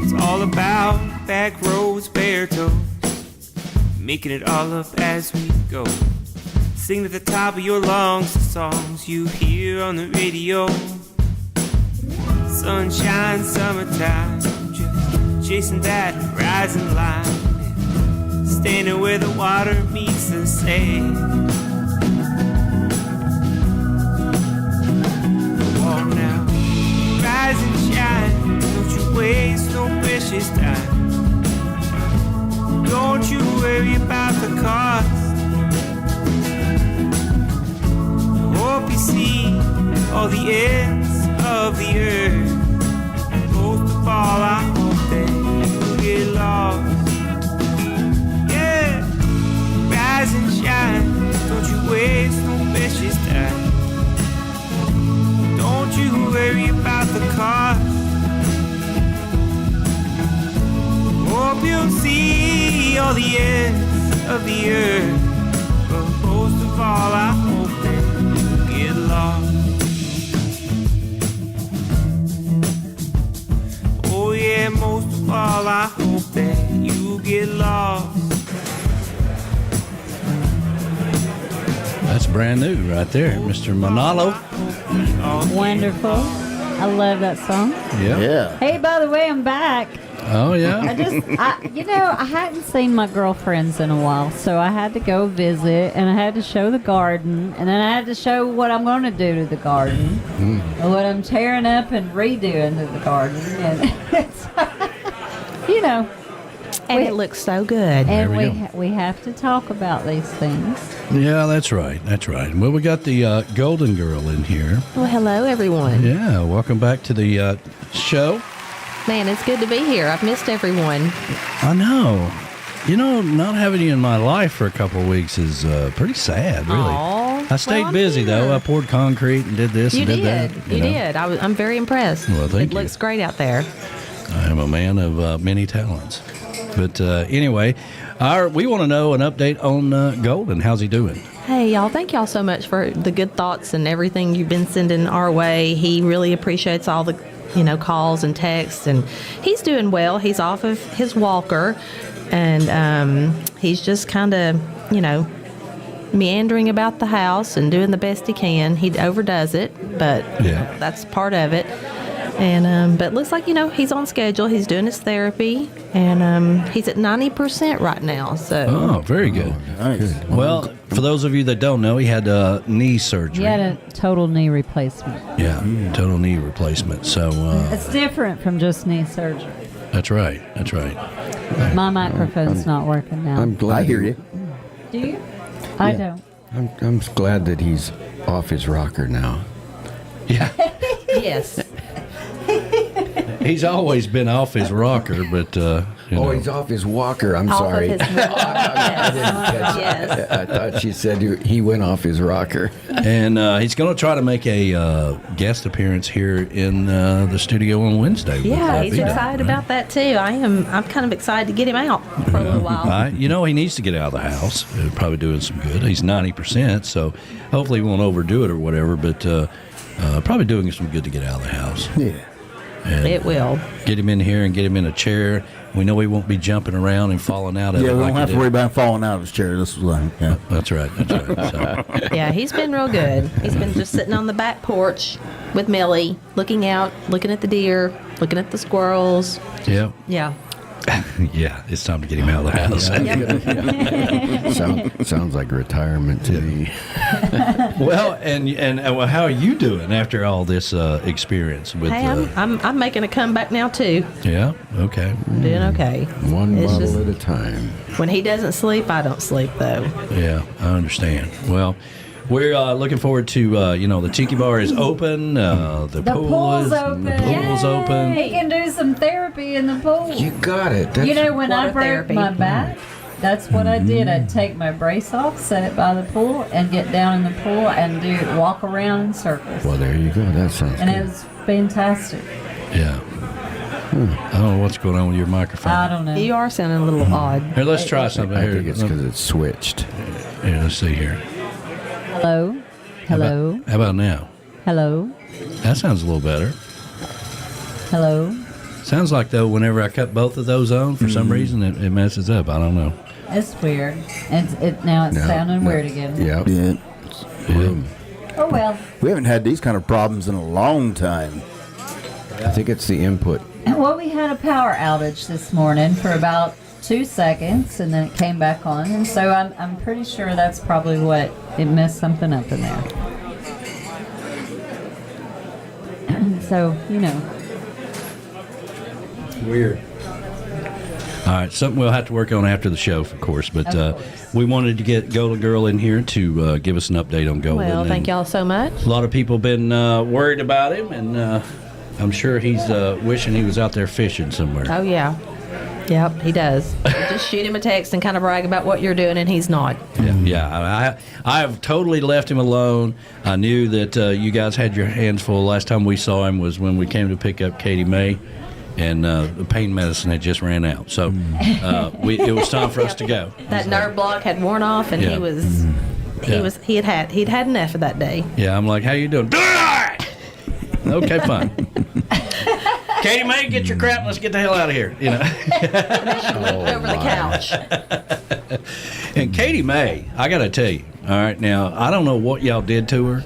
It's all about back roads, bare toes, making it all up as we go. Sing at the top of your lungs the songs you hear on the radio. Sunshine, summertime, just chasing that rising line, standing where the water meets the sand. Walk now, rise and shine, don't you waste no precious time. Don't you worry about the cost. Hope you see all the ends of the earth. Most of all, I hope that you get lost. Yeah, rise and shine. Don't you waste no precious time. Don't you worry about the cost. Hope you'll see all the ends of the earth. But most of all, I hope that you get lost. Oh yeah, most of all, I hope that you get lost. That's brand new right there, Mr. Manalo. Wonderful. I love that song. Yeah. Hey, by the way, I'm back. Oh, yeah? I hadn't seen my girlfriends in a while, so I had to go visit, and I had to show the garden, and then I had to show what I'm going to do to the garden, and what I'm tearing up and redoing to the garden, and it's, And it looks so good. And we have to talk about these things. Yeah, that's right. That's right. Well, we got the Golden Girl in here. Well, hello, everyone. Yeah, welcome back to the show. Man, it's good to be here. I've missed everyone. I know. Not having you in my life for a couple of weeks is pretty sad, really. Aww. I stayed busy, though. I poured concrete and did this and did that. You did. I'm very impressed. Well, thank you. It looks great out there. I am a man of many talents. But anyway, we want to know an update on Golden. How's he doing? Hey, y'all. Thank y'all so much for the good thoughts and everything you've been sending our way. He really appreciates all the calls and texts, and he's doing well. He's off of his walker, and he's just kind of, meandering about the house and doing the best he can. He overdoes it, but that's part of it. And but it looks like he's on schedule. He's doing his therapy, and he's at 90% right now. So very good. Nice. Well, for those of you that don't know, he had knee surgery. He had a total knee replacement. Yeah, total knee replacement. So it's different from just knee surgery. That's right. That's right. My microphone's not working now. I'm glad. I hear you. Do you? I don't. I'm glad that he's off his rocker now. Yeah. Yes. He's always been off his rocker, but he's off his walker. I'm Off sorry. of his walker. I didn't catch Yes. I thought she said he went off his rocker. And he's going to try to make a guest appearance here in the studio on Wednesday. Yeah, he's Vito, excited right? about that too. I'm kind of excited to get him out for a little while. He needs to get out of the house. Probably doing some good. He's 90%, so hopefully he won't overdo it or whatever, but probably doing some good to get out of the house. Yeah. And It will. get him in here and get him in a chair. We know he won't be jumping around and falling out of it. Yeah, we like don't he have to did. worry about him falling out of his chair. This was like, yeah. That's right. So, Yeah, he's been real good. He's been just sitting on the back porch with Millie, looking out, looking at the deer, looking at the squirrels. yeah. Yeah. Yeah, it's time to get him out of the house. Sounds like retirement to me. Well, and how are you doing after all this experience with? Hey, I'm making a comeback now too. Yeah. Okay. I'm doing okay. One It's bottle just- at a time. When he doesn't sleep, I don't sleep though. Yeah, I understand. Well, we're looking forward to the Tiki Bar is open. The pool's open. The pool's open. He can do some therapy in the pool. You got it. You know, when I Water broke therapy. my back, that's what I did. I'd take my brace off, set it by the pool, and get down in the pool and walk around in circles. Well, there you go. That sounds And good. it was fantastic. Yeah. I don't know what's going on with your microphone. I don't know. You are sounding a little odd. Here, let's try something. I Here, think it's because it's switched. Here, let's see here. Hello? Hello? How about now? Hello? That sounds a little better. Hello? Sounds like, though, whenever I cut both of those on, for some reason, it messes up. I don't know. That's weird. Now it's sounding weird again. Yeah. Yeah. Oh, well. We haven't had these kind of problems in a long time. I think it's the input. Well, we had a power outage this morning for about 2 seconds, and then it came back on. And so I'm pretty sure that's probably what it messed something up in there. So, Weird. All right, something we'll have to work on after the show, of course. But we wanted to get Golden Girl in here to give us an update on Golden. Well, thank y'all so much. A lot of people have been worried about him, and I'm sure he's wishing he was out there fishing somewhere. Oh, yeah. Yep, he does. You just shoot him a text and kind of brag about what you're doing, and he's not. Yeah. I have totally left him alone. I knew that you guys had your hands full. Last time we saw him was when we came to pick up Katie May, and the pain medicine had just ran out. So it was time for us to go. That nerve block had worn off, and he'd had enough of that day. Yeah, I'm like, how you doing? Okay, fine. Katie May, get your crap. Let's get the hell out of here. And then she leaped over the couch. And Katie May, I got to tell you, all right, now, I don't know what y'all did to her,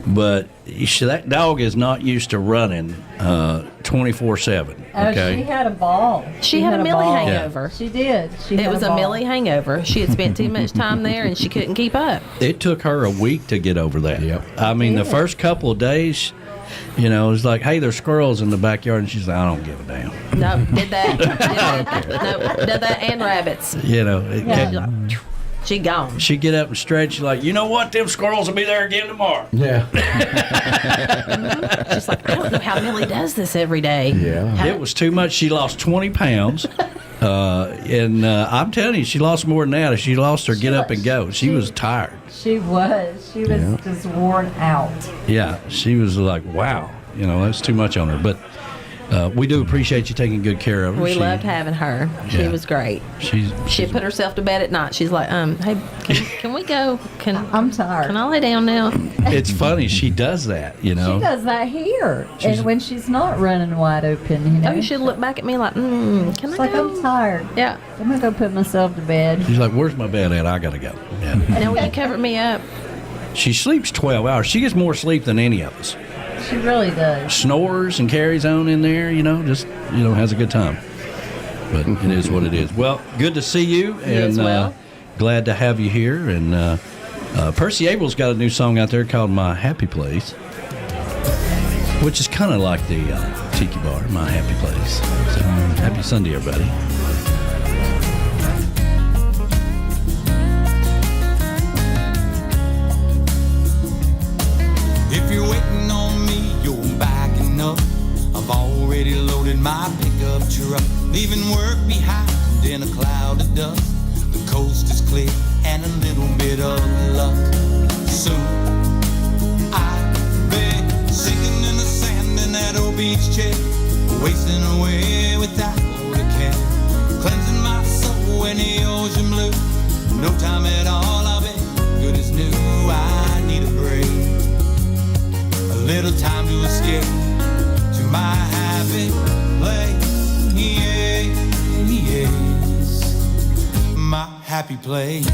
but that dog is not used to running 24/7. Okay. She had a ball. She had a Millie ball. hangover. She did. It was a Millie hangover. She had spent too much time there, and she couldn't keep up. It took her a week to get over that. Yep. I mean, the first couple of days, it was like, hey, there's squirrels in the backyard, and she's like, I don't give a damn. No, did that. Did that and rabbits. She gone. She'd get up and stretch, like, you know what? Them squirrels will be there again tomorrow. Yeah. She's like, I don't know how Millie does this every day. Yeah. It was too much. She lost 20 pounds. And I'm telling you, she lost more than that. She lost her get up and go. She was tired. She was. She was just worn out. Yeah. She was like, wow. That's too much on her. But we do appreciate you taking good care of her. We loved having her. She was great. She put herself to bed at night. She's like, hey, can we go? I'm tired. Can I lay down now? It's funny. She does that, She does that here. And when she's not running wide open, Oh, you should look back at me like, can I like, go? I'm tired. Yeah. I'm going to go put myself to bed. She's like, where's my bed at? I got to go. Yeah. Now, will you cover me up? She sleeps 12 hours. She gets more sleep than any of us. She really does. Snores and carries on in there, just has a good time. But it is what it is. Well, good to see you, and glad to have you here. And Percy Abel's got a new song out there called My Happy Place, which is kind of like the Tiki Bar, My Happy Place. So happy Sunday, everybody. If you're waiting on me, you're backing up. I've already loaded my dust. The coast is clear and a little bit of luck. Soon I'll be sinking in the sand in that old beach chair, wasting away without a care, cleansing my soul in the ocean blue. No time at all, I'll be good as new. I need a break, a little time to escape to my happy place. Yes, my happy place.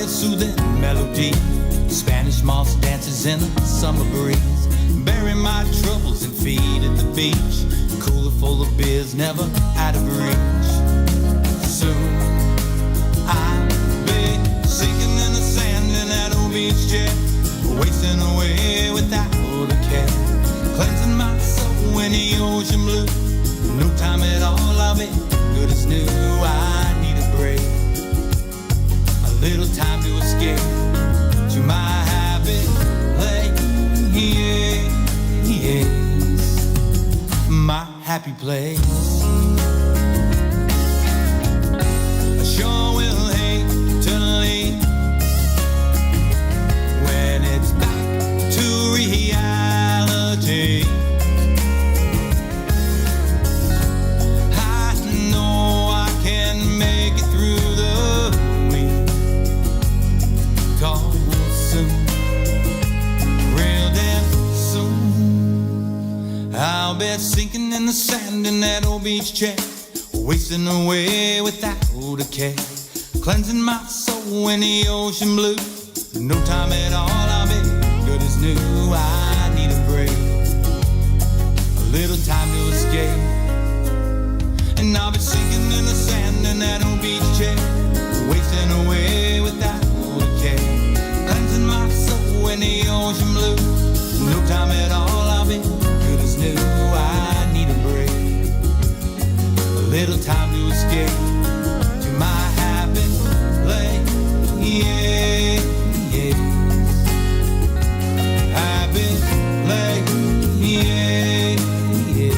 Soothing melody, Spanish moss dances in the summer breeze. Bury my troubles and feet at the beach, cooler full of beers, never out of reach. Soon I'll be sinking in the sand in that old beach chair, wasting away without a care, cleansing my soul in the ocean blue. No time at all, I'll be good as new. I need a break, little time to escape to my happy place. Yes, my happy place. I sure will hate to leave when it's back to reality. I know I can make it through the call soon, real damn soon. I'll be sinking in the sand in that old beach chair, wasting away without a care, cleansing my soul in the ocean blue. No time at all, I'll be good as new. I need a break, a little time to escape, and I'll be sinking in the sand in that old beach chair, wasting away without cleansing my soul in the ocean blue. No time at all, I'll be good as new. I need a break, a little time to escape to my happy place. Yeah, yeah, happy place. Yeah, yeah,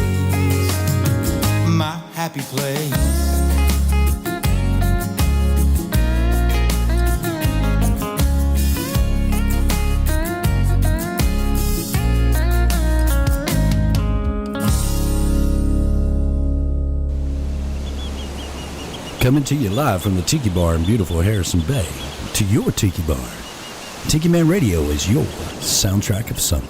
my happy place. Coming to you live from the Tiki Bar in beautiful Harrison Bay, to your Tiki Bar. Tiki Man Radio is your soundtrack of summer.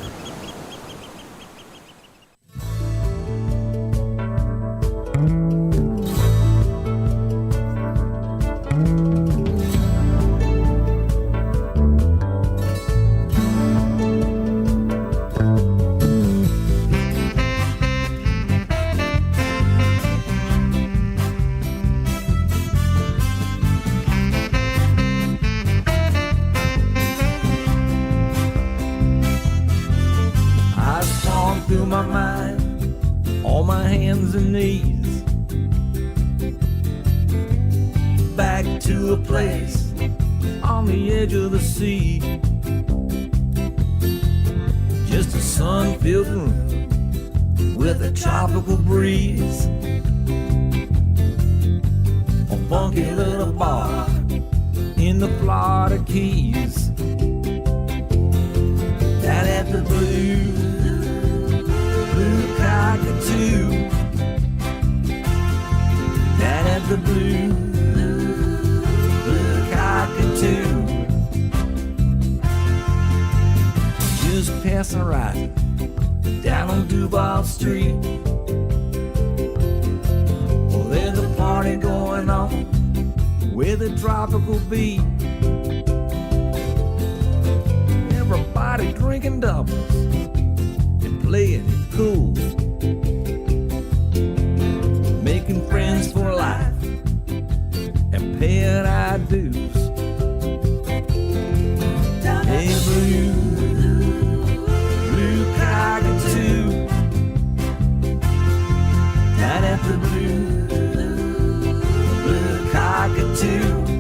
Blue cockatoo.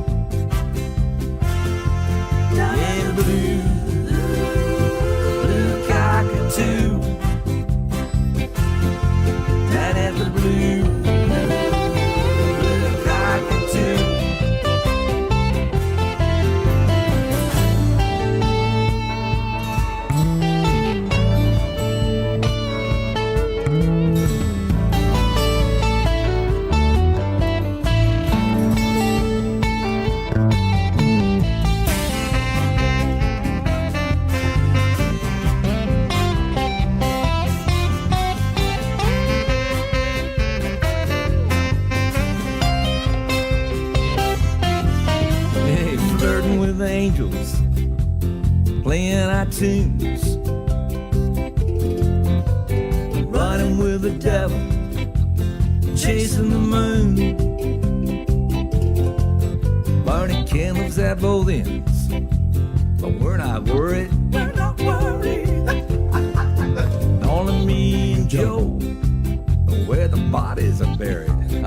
of angels playing our tunes, running with the devil, chasing the moon, burning candles at both ends, but we're not worried. We're not worried. Only me and Joe, where the bodies are buried. Down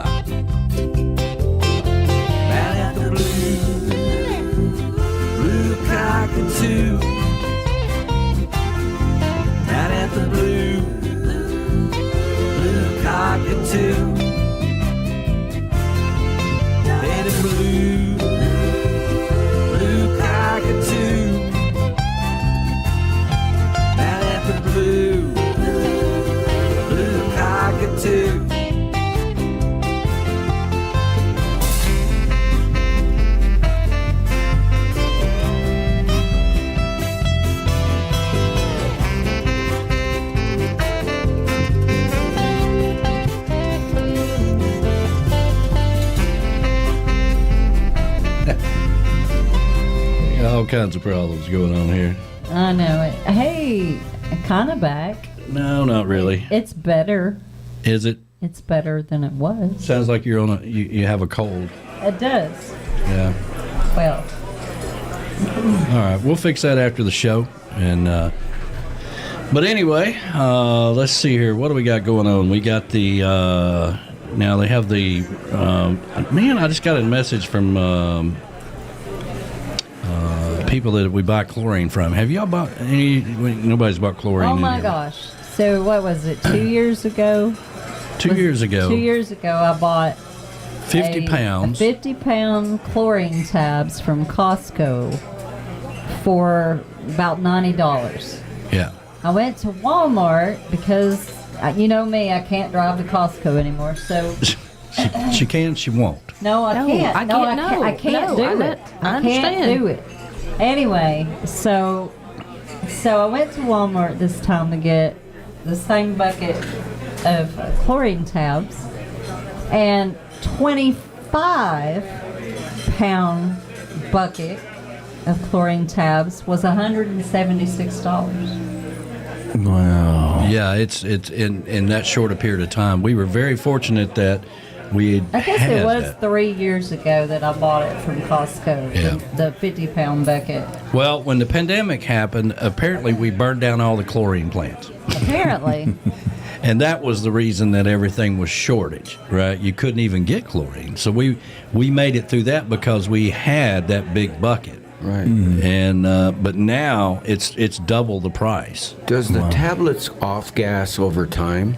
at the blue cockatoo. Down at the blue cockatoo. Down at the blue cockatoo. Down at the blue cockatoo. All kinds of problems going on here. I know it. Hey, kind of back. No, not really. It's better. Is it? It's better than it was. Sounds like you're on you have a cold. It does. Yeah. Well. All right, we'll fix that after the show. And but anyway, let's see here. What do we got going on? We got the now they have the man. I just got a message from people that we buy chlorine from. Have y'all bought any? Nobody's bought chlorine. Oh my gosh! So what was it? 2 years ago. 2 years ago. 2 years ago, I bought 50 pounds. 50-pound chlorine tabs from Costco for about $90. Yeah. I went to Walmart because, you know me, I can't drive to Costco anymore. So she can, she won't. no, I can't. I can't do it. I can't do it. Anyway, so I went to Walmart this time to get the same bucket of chlorine tabs, and 25-pound bucket of chlorine tabs was $176. Wow. Yeah, it's in that short a period of time. We were very fortunate that we had. I guess it was 3 years ago that I bought it from Costco. Yeah. The 50-pound bucket. Well, when the pandemic happened, apparently we burned down all the chlorine plants. Apparently. And that was the reason that everything was shortage, right? You couldn't even get chlorine. So we made it through that because we had that big bucket. Right. And but now it's double the price. Does the tablets off gas over time?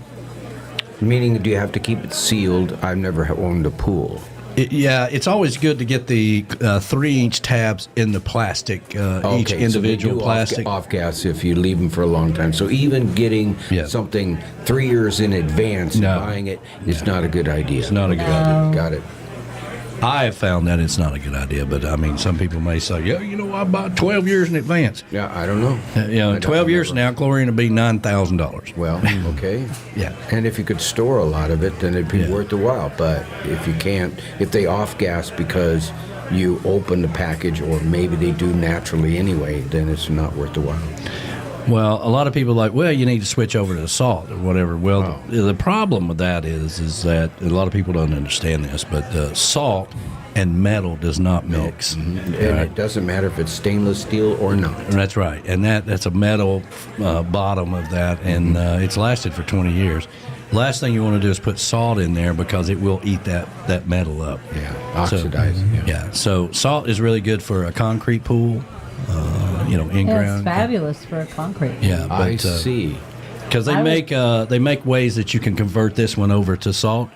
Meaning, do you have to keep it sealed? I've never owned a pool. Yeah, it's always good to get the 3-inch tabs in the plastic, each individual plastic. Off gas if you leave them for a long time. So even getting something 3 years in advance and buying it is not a good idea. It's not a good idea. Got it. I have found that it's not a good idea, but I mean, some people may say, yeah, you know, I bought 12 years in advance. Yeah, I don't know. 12 years from now, chlorine will be $9,000. Well, okay. Yeah. And if you could store a lot of it, then it'd be worth the while. But if you can't, if they off gas because you open the package, or maybe they do naturally anyway, then it's not worth the while. Well, a lot of people are like, well, you need to switch over to salt or whatever. Well, the problem with that is that a lot of people don't understand this, but salt and metal does not mix. And it doesn't matter if it's stainless steel or not. That's right. And that's a metal bottom of that, and it's lasted for 20 years. Last thing you want to do is put salt in there because it will eat that metal up. Yeah, oxidize it. So salt is really good for a concrete pool. In ground. It's fabulous for a concrete. Yeah, but, I see. Because they make ways that you can convert this one over to salt,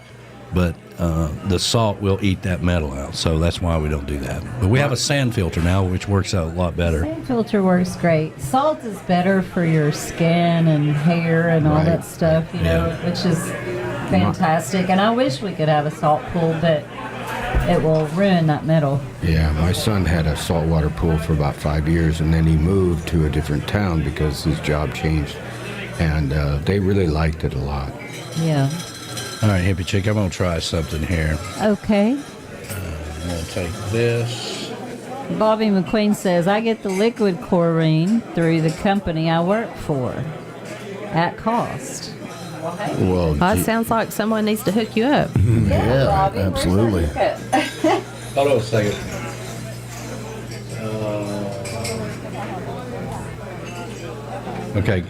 but the salt will eat that metal out. So that's why we don't do that. But we have a sand filter now, which works out a lot better. Sand filter works great. Salt is better for your skin and hair and all that stuff, which is fantastic. And I wish we could have a salt pool, but it will ruin that metal. Yeah, my son had a saltwater pool for about 5 years, and then he moved to a different town because his job changed, and they really liked it a lot. Yeah. All right, Hippie Chick, I'm going to try something here. Okay. I'm going to take this. Bobby McQueen says, I get the liquid chlorine through the company I work for at cost. Well, That sounds like someone needs to hook you up. yeah, Bobby, where's absolutely. that hookup? Hold on a second. Okay.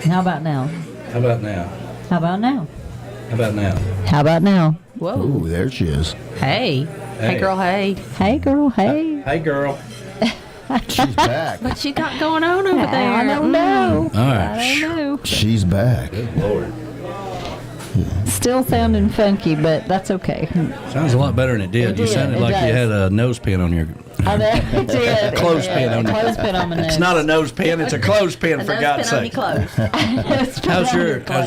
How about now? How about now? How about now? How about now? How about now? Whoa. Ooh, there she is. Hey. Hey, girl, hey. Hey, girl, hey. Hey, girl. She's back. What you got going on over there? I don't know. All right. I don't know. She's back. Good Lord. Still sounding funky, but that's okay. Sounds a lot better than it did. You sounded like you had a nose pin on your... I did. Clothespin on your... Clothespin on my nose. It's not a nose pin, it's a clothespin, for God's sake. How's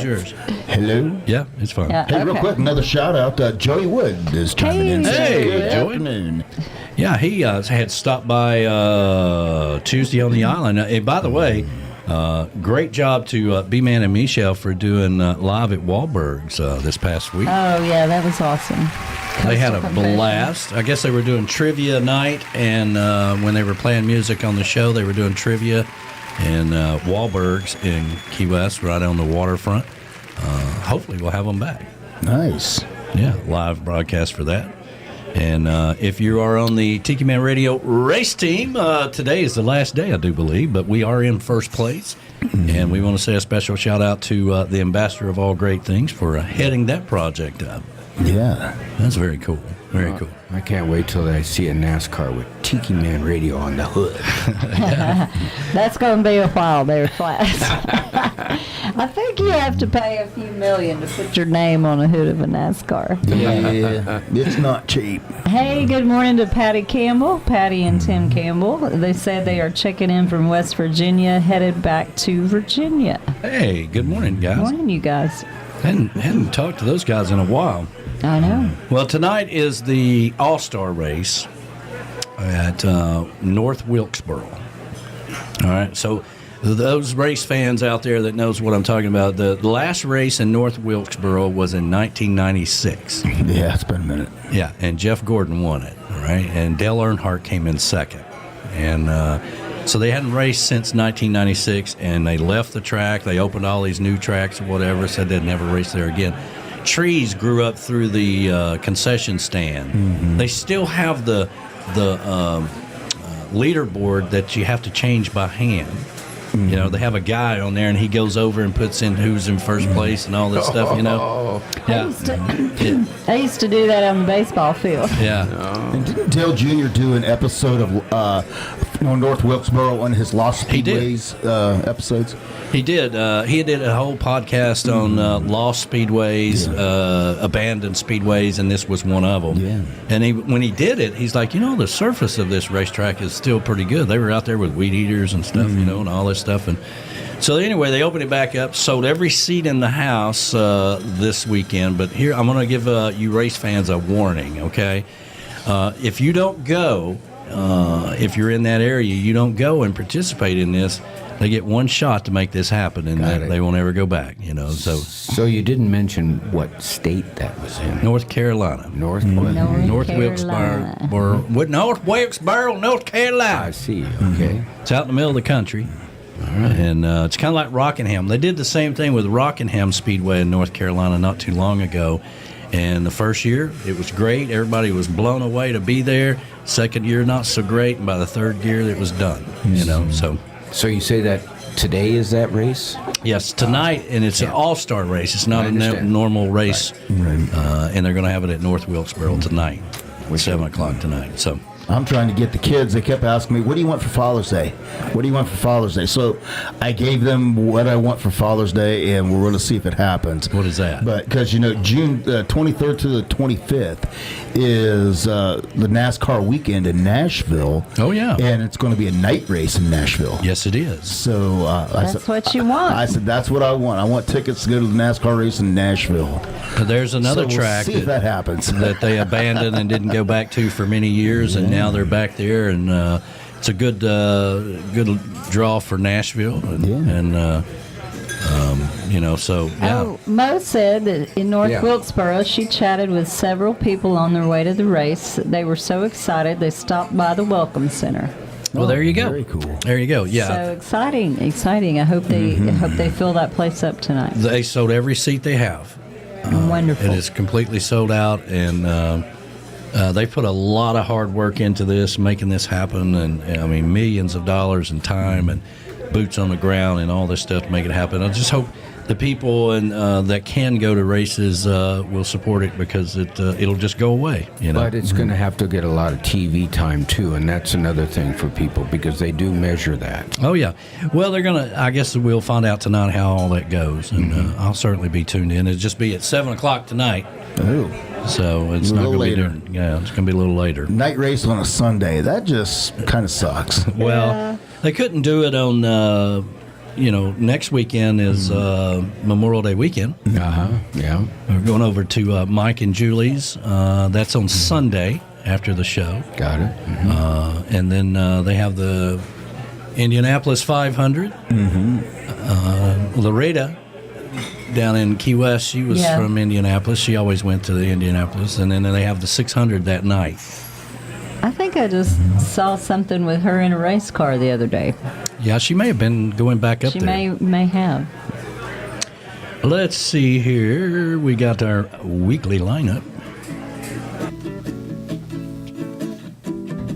yours? Hello? Yeah, it's fine. Yeah. Hey, real Okay. quick, another shout out. Joey Wood is chiming in. Hey, Good Joey. afternoon. Yeah, he had stopped by Tuesday on the island. And by the way, great job to B-Man and Michelle for doing live at Wahlberg's this past week. Oh, yeah, that was awesome. They had a Coastal Confession. blast. I guess they were doing trivia night, and when they were playing music on the show, they were doing trivia in Wahlberg's in Key West, right on the waterfront. Hopefully, we'll have them back. Nice. Yeah, live broadcast for that. And if you are on the Tiki Man Radio race team, today is the last day, I do believe, but we are in first place. And we want to say a special shout out to the ambassador of all great things for heading that project up. Yeah. That's very cool. Very cool. I can't wait till I see a NASCAR with Tiki Man Radio on the hood. That's going to be a while there, class. I think you have to pay a few million to put your name on a hood of a NASCAR. Yeah, it's not cheap. Hey, good morning to Patty Campbell, Patty and Tim Campbell. They said they are checking in from West Virginia, headed back to Virginia. Hey, good morning, guys. Morning, you guys. Hadn't talked to those guys in a while. I know. Well, tonight is the All-Star race at North Wilkesboro. All right, so those race fans out there that knows what I'm talking about, the last race in North Wilkesboro was in 1996. Yeah, it's been a minute. Yeah, and Jeff Gordon won it, all right? And Dale Earnhardt came in second. And so they hadn't raced since 1996, and they left the track. They opened all these new tracks or whatever, said they'd never race there again. Trees grew up through the concession stand. Mm-hmm. They still have the leaderboard that you have to change by hand. Mm-hmm. You know, they have a guy on there, and he goes over and puts in who's in first place and all this stuff, you know? Yeah. I used to do that on the baseball field. Yeah. And didn't Dale Jr. do an episode of North Wilkesboro on his Lost Speedways episodes? He did. He did a whole podcast on lost speedways, abandoned speedways, and this was one of them. Yeah. And when he did it, he's like, the surface of this racetrack is still pretty good. They were out there with weed eaters and stuff, and all this stuff. And so anyway, they opened it back up, sold every seat in the house this weekend. But here, I'm going to give you race fans a warning, okay? If you don't go, if you're in that area, you don't go and participate in this, they get one shot to make this happen, and they won't ever go back, So you didn't mention what state that was in? North Carolina. North Wilkesboro. North Wilkesboro, North Carolina. I see. Okay. It's out in the middle of the country. All right. And it's kind of like Rockingham. They did the same thing with Rockingham Speedway in North Carolina not too long ago. And the first year, it was great. Everybody was blown away to be there. Second year, not so great. And by the third year, it was done, So you say that today is that race? Yes, tonight, and it's an all-star race. It's not a normal race. Right. And they're going to have it at North Wilkesboro tonight, 7 o'clock tonight. So I'm trying to get the kids. They kept asking me, what do you want for Father's Day? What do you want for Father's Day? So I gave them what I want for Father's Day, and we're going to see if it happens. What is that? But because, June 23rd to the 25th is the NASCAR weekend in Nashville. Oh, yeah. And it's going to be a night race in Nashville. Yes, it is. So that's what you want. I said, that's what I want. I want tickets to go to the NASCAR race in Nashville. But there's another So we'll track see if that happens. that they abandoned and didn't go back to for many years, and now they're back there, and it's a good draw for Nashville. And So yeah. Oh, Mo said that in North Yeah. Wilkesboro, she chatted with several people on their way to the race. They were so excited they stopped by the Welcome Center. Well, there you go. Very cool. There you go. Yeah. So exciting! I hope they fill that place up tonight. They sold every seat they have. Wonderful. It is completely sold out, and they put a lot of hard work into this, making this happen, and I mean millions of dollars and time and boots on the ground and all this stuff to make it happen. I just hope the people that can go to races will support it, because it'll just go away. But it's going to have to get a lot of TV time too, and that's another thing for people, because they do measure that. Oh yeah. Well, they're gonna. I guess we'll find out tonight how all that goes, and I'll certainly be tuned in. It'll just be at 7:00 tonight. Oh. So it's not going to be during. Yeah, it's going to be a little later. Night race on a Sunday. That just kind of sucks. Well, they couldn't do it on. Next weekend is Memorial Day weekend. Yeah. We're going over to Mike and Julie's. That's on Sunday after the show. Got it. And then they have the Indianapolis 500. Loretta down in Key West, she was from Indianapolis. She always went to the Indianapolis. And then they have the 600 that night. I think I just saw something with her in a race car the other day. Yeah, she may have been going back up there. She may have. Let's see here. We got our weekly lineup.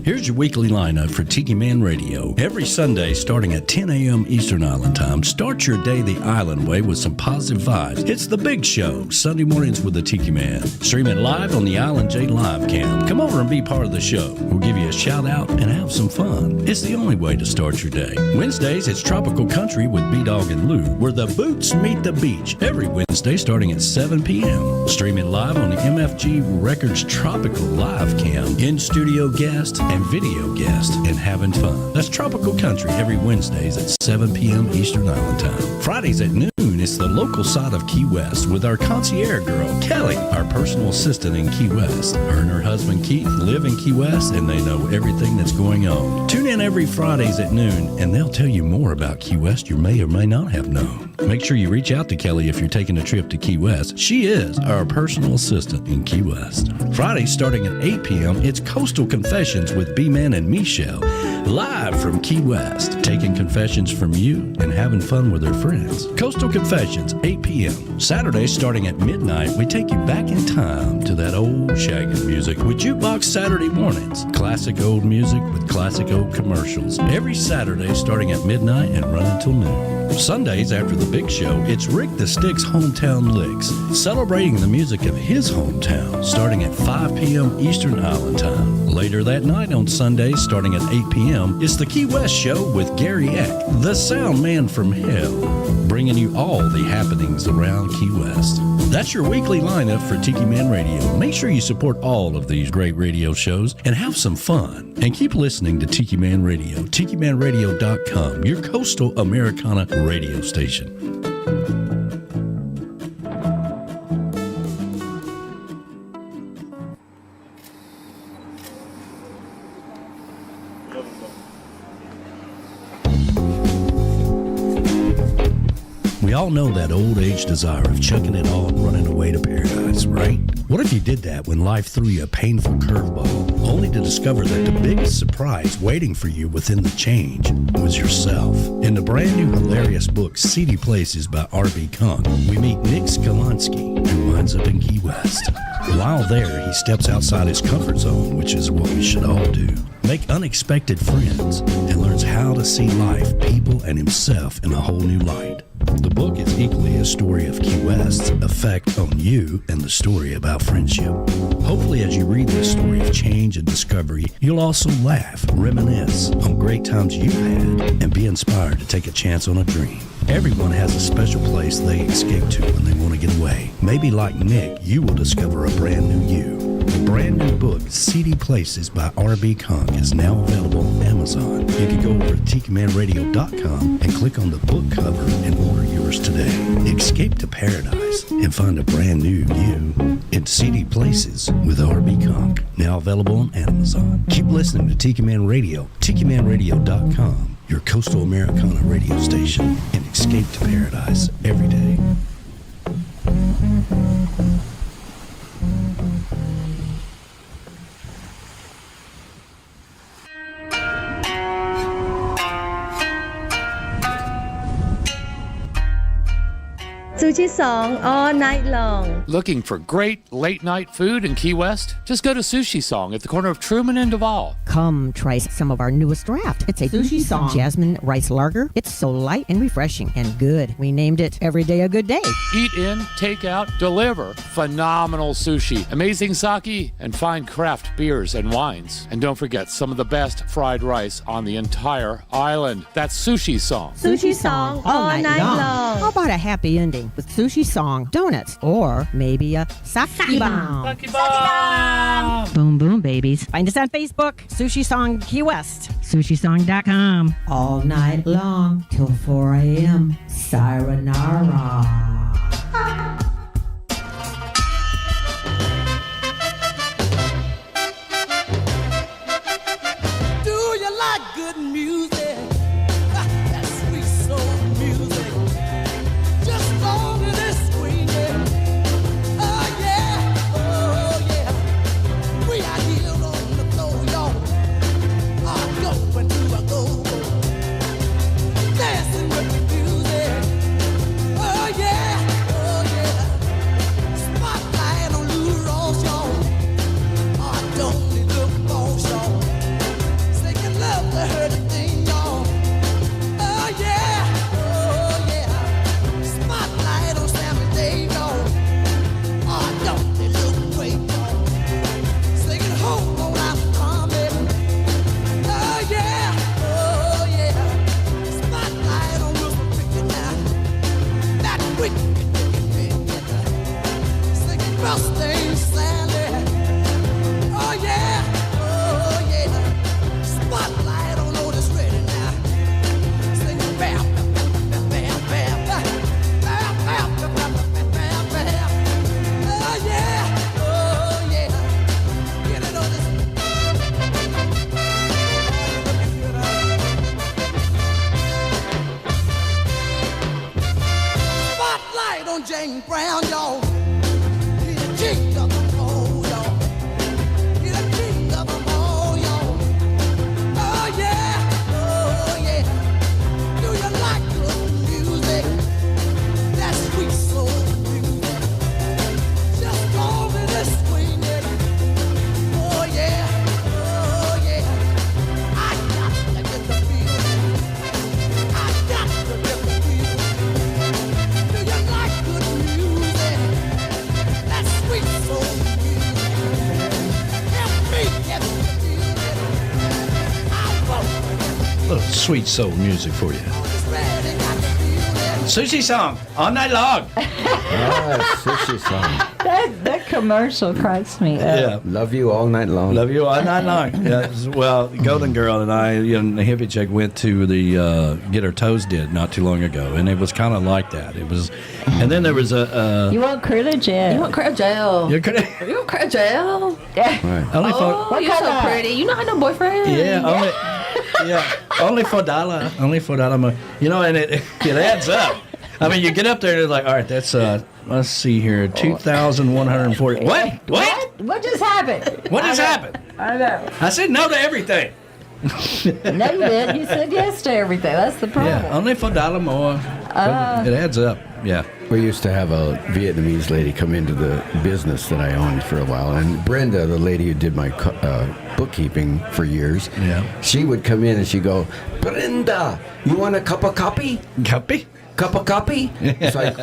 Here's your weekly lineup for Tiki Man Radio. Every Sunday, starting at 10 a.m. Eastern Island Time, start your day the island way with some positive vibes. It's The Big Show, Sunday mornings with the Tiki Man. Streaming live on the Island J Live Cam. Come over and be part of the show. We'll give you a shout out and have some fun. It's the only way to start your day. Wednesdays, it's Tropical Country with B-Dog and Lou, where the boots meet the beach. Every Wednesday, starting at 7 p.m. Streaming live on the MFG Records Tropical Live Cam. In-studio guests and video guests and having fun. That's Tropical Country every Wednesdays at 7 p.m. Eastern Island Time. Fridays at noon, it's the local side of Key West with our concierge girl, Kelly, our personal assistant in Key West. Her and her husband, Keith, live in Key West, and they know everything that's going on. Tune in every Fridays at noon, and they'll tell you more about Key West you may or may not have known. Make sure you reach out to Kelly if you're taking a trip to Key West. She is our personal assistant in Key West. Fridays starting at 8 p.m., it's Coastal Confessions with B-Man and Michelle, live from Key West, taking confessions from you and having fun with her friends. Coastal Confessions, 8 p.m. Saturdays starting at midnight, we take you back in time to that old shagging music with Jukebox Saturday mornings. Classic old music with classic old commercials. Every Saturday starting at midnight and running till noon. Sundays after the big show, it's Rick the Stick's Hometown Licks, celebrating the music of his hometown, starting at 5 p.m. Eastern Island Time. Later that night on Sundays, starting at 8 p.m., it's the Key West Show with Gary Eck, the sound man from hell, bringing you all the happenings around Key West. That's your weekly lineup for Tiki Man Radio. Make sure you support all of these great radio shows and have some fun. And keep listening to Tiki Man Radio, tiki-man-radio.com, your coastal Americana radio station. We all know that old age desire of chucking it all and running away to paradise, right? What if you did that when life threw you a painful curveball, only to discover that the biggest surprise waiting for you within the change was yourself? In the brand new hilarious book, Seedy Places by R.B. Kunk, we meet Nick Skalansky, who winds up in Key West. While there, he steps outside his comfort zone, which is what we should all do. Make unexpected friends and learns how to see life, people, and himself in a whole new light. The book is equally a story of Key West's effect on you and the story about friendship. Hopefully, as you read this story of change and discovery, you'll also laugh, reminisce on great times you've had, and be inspired to take a chance on a dream. Everyone has a special place they escape to when they want to get away. Maybe like Nick, you will discover a brand new you. The brand new book, Seedy Places by R.B. Kunk, is now available on Amazon. You can go over to tiki-man-radio.com and click on the book cover and order yours today. Escape to paradise and find a brand new you in Seedy Places with R.B. Kunk, now available on Amazon. Keep listening to Tiki Man Radio, tiki-man-radio.com, your coastal Americana radio station, and escape to paradise every day. Sushi Song all night long. Looking for great late-night food in Key West? Just go to Sushi Song at the corner of Truman and Duval. Come try some of our newest draft. It's a Sushi Song Jasmine Rice Lager. It's so light and refreshing and good. We named it Every Day a Good Day. Eat in, take out, deliver. Phenomenal sushi, amazing sake, and fine craft beers and wines. And don't forget some of the best fried rice on the entire island. That's Sushi Song. Sushi Song all night long. How about a happy ending with Sushi Song donuts or maybe a sake bomb? Sake bomb! Boom, boom, babies. Find us on Facebook, Sushi Song Key West, sushysong.com. All night long till 4 a.m. Sayonara. Do you like good music? That sweet soul music. Just long as it's screaming. Oh yeah, oh yeah. We are here on the floor, y'all. I'm going to a go-go. Dancing with the music. Oh yeah, oh yeah. Spotlight on Lou Ross, y'all. I don't need look for y'all. Singing love to her the thing, y'all. Oh yeah, oh yeah. Spotlight on Sammy Dave, y'all. Oh, don't they look great, y'all? Singing home on out coming. Oh yeah, oh yeah. Spotlight on Wilson Pickett now. That wicked Pickett. Singing Rusty Sally. Oh yeah, oh yeah. Spotlight on Otis Redding now. Singing bam, bam, bam, bam, bam, bam, bam, bam, bam, bam, bam. Oh yeah, oh yeah. Get it on this. Spotlight on James Brown, y'all. He's the king of them all, y'all. He's the king of them all, y'all. Oh yeah, oh yeah. Do you like good music? That sweet soul music. Just long as it's swinging. Oh yeah, oh yeah. I got to get the feeling. I got to get the feeling. Do you like good music? That sweet soul music. Help me get the feeling. I won't A little sweet soul music for you. Sushi Song all night long. Sushi Song. That commercial cracks me up. Yeah. Love you all night long. Love you all night long. Yeah, well, Golden Girl and I, and the hippie chick went to the get her toes did not too long ago, and it was kind of like that. It was, and then there was a. You want credit gel? You want crab gel? You could. You want crab gel? Yeah. Right. Only Oh, for, you're so pretty. You not have no boyfriend? yeah, only. Yeah, only $4. Only $4. You know, and it adds up. I mean, you get up there and it's like, all right, that's let's see here, 2,140. What? What just happened? What just happened? I know. I said no to everything. No, you didn't. You said yes to everything. That's the problem. Yeah, only $4 more. It adds up. Yeah. We used to have a Vietnamese lady come into the business that I owned for a while, and Brenda, the lady who did my bookkeeping for years, she would come in and she'd go, "Brenda, you want a cup of coffee? Coffee? Cup of coffee?" It's like,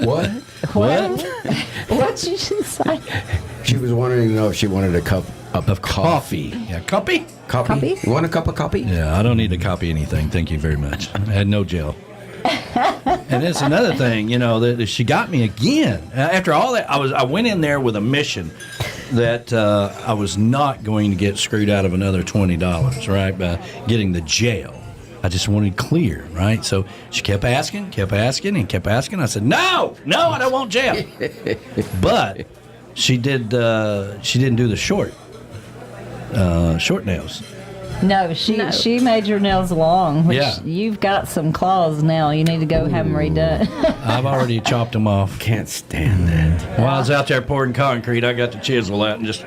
what? What did you just say? She was wanting to know if she wanted a cup of coffee. Yeah, coffee? Coffee? You want a cup of coffee? Yeah, I don't need to copy anything. Thank you very much. I had no gel. And it's another thing, you know, that she got me again. After all that, I went in there with a mission that I was not going to get screwed out of another $20, right, by getting the jail. I just wanted clear, right? So she kept asking. I said, no, I don't want jail. But she didn't do the short nails. No, she made your nails long. Which you've got some claws now. You need to go have them redone. I've already chopped them off. Can't stand that. While I was out there pouring concrete, I got the chisel out and just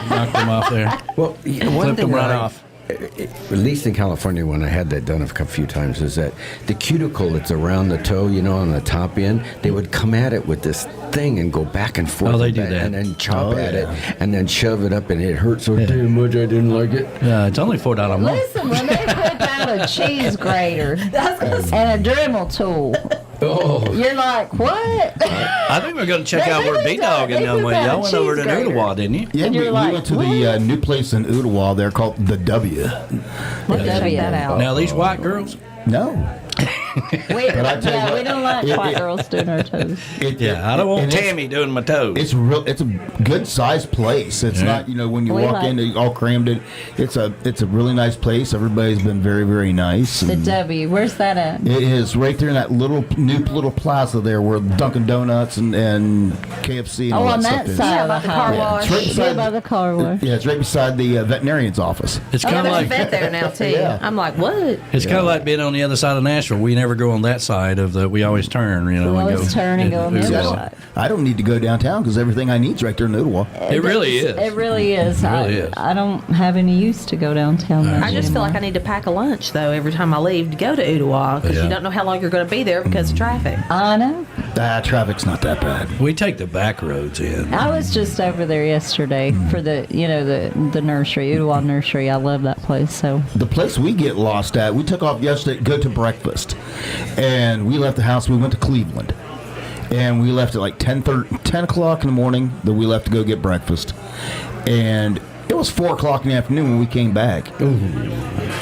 knocked them off there. Well, one flipped thing them right that off. At least in California, when I had that done a few times, is that the cuticle that's around the toe, on the top end, they would come at it with this thing and go back and forth. Oh, they do that. And then chop at it and then shove it up, and it hurt so damn much I didn't like it. Yeah, it's only $4 a month. Listen, when they put out a cheese grater and a Dremel tool, you're like, what? I think we're going to check out where B-Dog and them went. Y'all went over to Ooltewah, didn't you? Yeah, we went to the new place in Ooltewah there called the W. Check that out. Now, these white girls? No. We don't like white girls doing our toes. I don't want Tammy doing my toes. It's a good sized place. It's not when you walk in, it's all crammed in. It's a really nice place. Everybody's been very, very nice. The W, where's that at? It is right there in that little plaza there where Dunkin' Donuts and KFC and all that on stuff that is. side of the car wash. It's right beside by the car wash. Yeah, it's right beside the veterinarian's office. It's kind of there's like a vet there now too. Yeah. I'm like, what? It's kind of like being on the other side of Nashville. We never go on that side of the. We always turn. We always turn and go on the other side. I don't need to go downtown because everything I need's right there in Ooltewah. It really is. It really is. It really is. I don't have any use to go downtown. I just feel like I need to pack a lunch though every time I leave to go to Ooltewah because you don't know how long you're going to be there because of traffic. I know. Traffic's not that bad. We take the back roads in. I was just over there yesterday for the nursery, Ooltewah Nursery. I love that place. So the place we get lost at, we took off yesterday to go to breakfast, and we left the house. We went to Cleveland, and we left at like 10 o'clock in the morning. That we left to go get breakfast, and it was 4 o'clock in the afternoon when we came back. Ooh.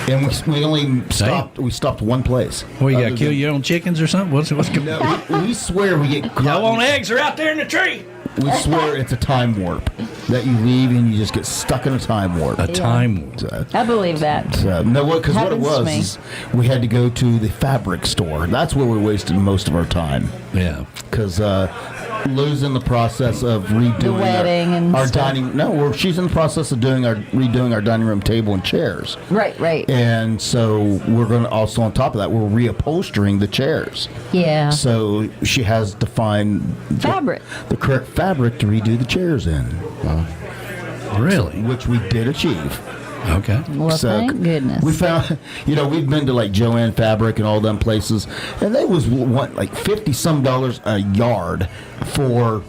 And we only stopped. We stopped one place. Well, you got to kill your own chickens or something? What's going on? No, we swear we get caught. Y'all want eggs? They're out there in the tree. We swear it's a time warp that you leave and you just get stuck in a time warp. Time warp. I believe that. Because what it was is we had to go to the fabric store. That's where we wasted most of our time. Yeah. Because Lou's in the process of redoing the wedding our dining. No, she's in the process of redoing our dining room table and chairs. Right. And so we're going to also, on top of that, we're reupholstering the chairs. Yeah. So she has to find the correct fabric to redo the chairs in. Really? Which we did achieve. Okay. Well, thank goodness. We found, we've been to like Joann Fabric and all them places, and they was like $50-some a yard for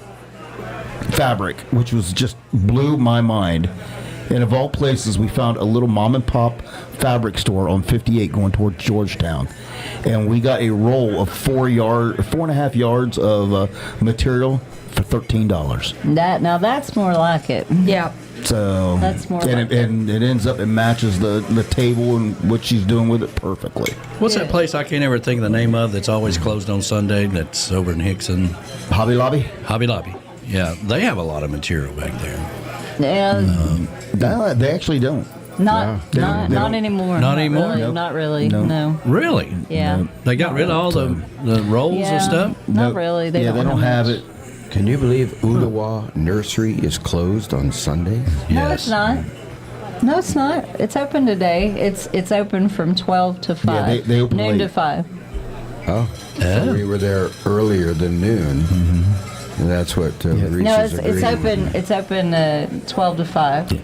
fabric, which was just blew my mind. And of all places, we found a little mom and pop fabric store on 58 going towards Georgetown, and we got a roll of 4.5 yards of material for $13. That's more like it. Yeah. So that's more and it ends up, it matches the table and what she's doing with it perfectly. What's that place I can't ever think of the name of that's always closed on Sunday that's over in Hickson? Hobby Lobby? Hobby Lobby. Yeah, they have a lot of material back there. Yeah. They actually don't. Not anymore. Not anymore? Really, Not really. No. Really? Yeah. No. They got rid of all the rolls and stuff? Not really. They don't have it. Can you believe Ooltewah Nursery is closed on Sundays? No, it's not. No, it's not. It's open today. It's open from 12 to 5. Yeah, they open noon late. to 5. Oh. So we were there earlier than noon. Mm-hmm. And that's what Reese's it's open. It's open 12 to 5. Yeah.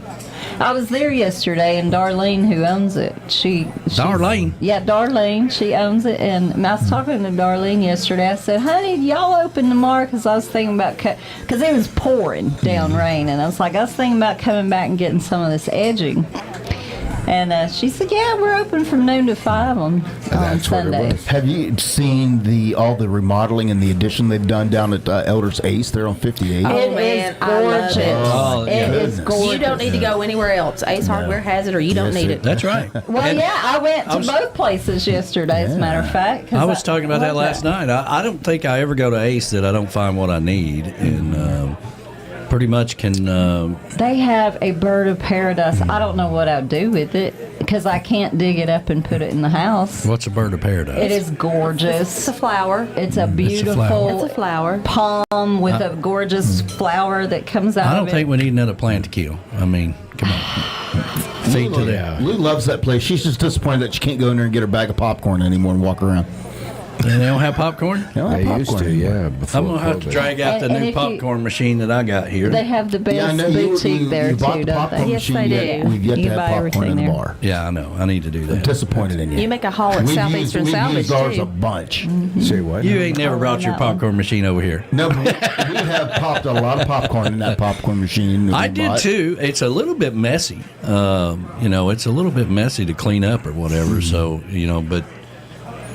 I was there yesterday, and Darlene, who owns it, Darlene? Yeah, Darlene, she owns it. And I was talking to Darlene yesterday. I said, honey, y'all open tomorrow? Because I was thinking about, because it was pouring down rain. And I was thinking about coming back and getting some of this edging. And she said, yeah, we're open from noon to 5 on Sunday. Have you seen all the remodeling and the addition they've done down at Elder's Ace there on 58? Oh, man, I love it. Oh, it is gorgeous. You don't need to go anywhere else. Ace Hardware has it, or you don't need it. That's right. Well, I went to both places yesterday, as a matter of fact. I was talking about that last night. I don't think I ever go to Ace that I don't find what I need. And pretty much can... They have a bird of paradise. I don't know what I'd do with it because I can't dig it up and put it in the house. What's a bird of paradise? It is gorgeous. It's a flower. It's a beautiful It's a flower. palm with a gorgeous flower that comes out of it. I don't think we need another plant to kill. I mean, come on. feet to the. Lou loves that place. She's just disappointed that she can't go in there and get her bag of popcorn anymore and walk around. And they don't have popcorn? They used to, yeah. I'm going to have to drag out the new popcorn machine that I got here. They have the best boutique there, too, don't they? Yes, they do. We've yet to have popcorn in the bar. Yeah, I know. I need to do that. I'm disappointed in you. You make a haul at Southeastern Salvage, used ours too. a bunch. Say what? You ain't never brought your popcorn machine over here. No, but we have popped a lot of popcorn in that popcorn machine. I did, too. It's a little bit messy. It's a little bit messy to clean up or whatever. So, but...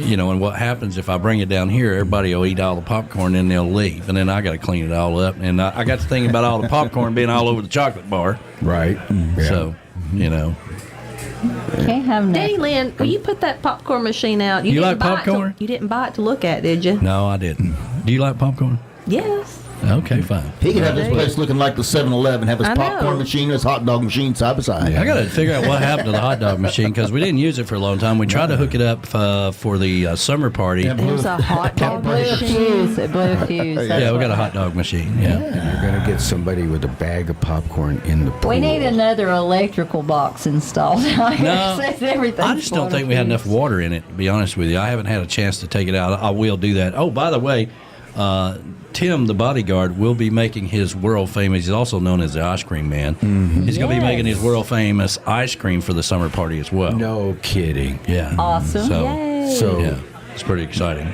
and what happens if I bring it down here, everybody will eat all the popcorn and they'll leave. And then I got to clean it all up. And I got to thinking about all the popcorn being all over the chocolate bar. Right. Yeah. So, Can't have nothing. Danny Lynn, will you put that popcorn machine out? You like popcorn? You didn't buy it to look at, did you? No, I didn't. Do you like popcorn? Yes. Okay, fine. He could have this place looking like the 7-Eleven, have his I popcorn know. machine and his hot dog machine side by side. I got to figure out what happened to the hot dog machine because we didn't use it for a long time. We tried to hook it up for the summer party. There's a hot dog machine. It blew a fuse. Yeah, we got a hot dog machine. Yeah. And you're going to get somebody with a bag of popcorn in the pool. We need another electrical box installed. No, everything. I just don't think we had enough water in it, to be honest with you. I haven't had a chance to take it out. I will do that. Oh, by the way, Tim, the bodyguard, will be making his world famous. He's also known as the ice cream man. Mm-hmm. He's going to be making his world famous ice cream for the summer party as well. No kidding. Yeah. Awesome. So yeah, it's pretty exciting.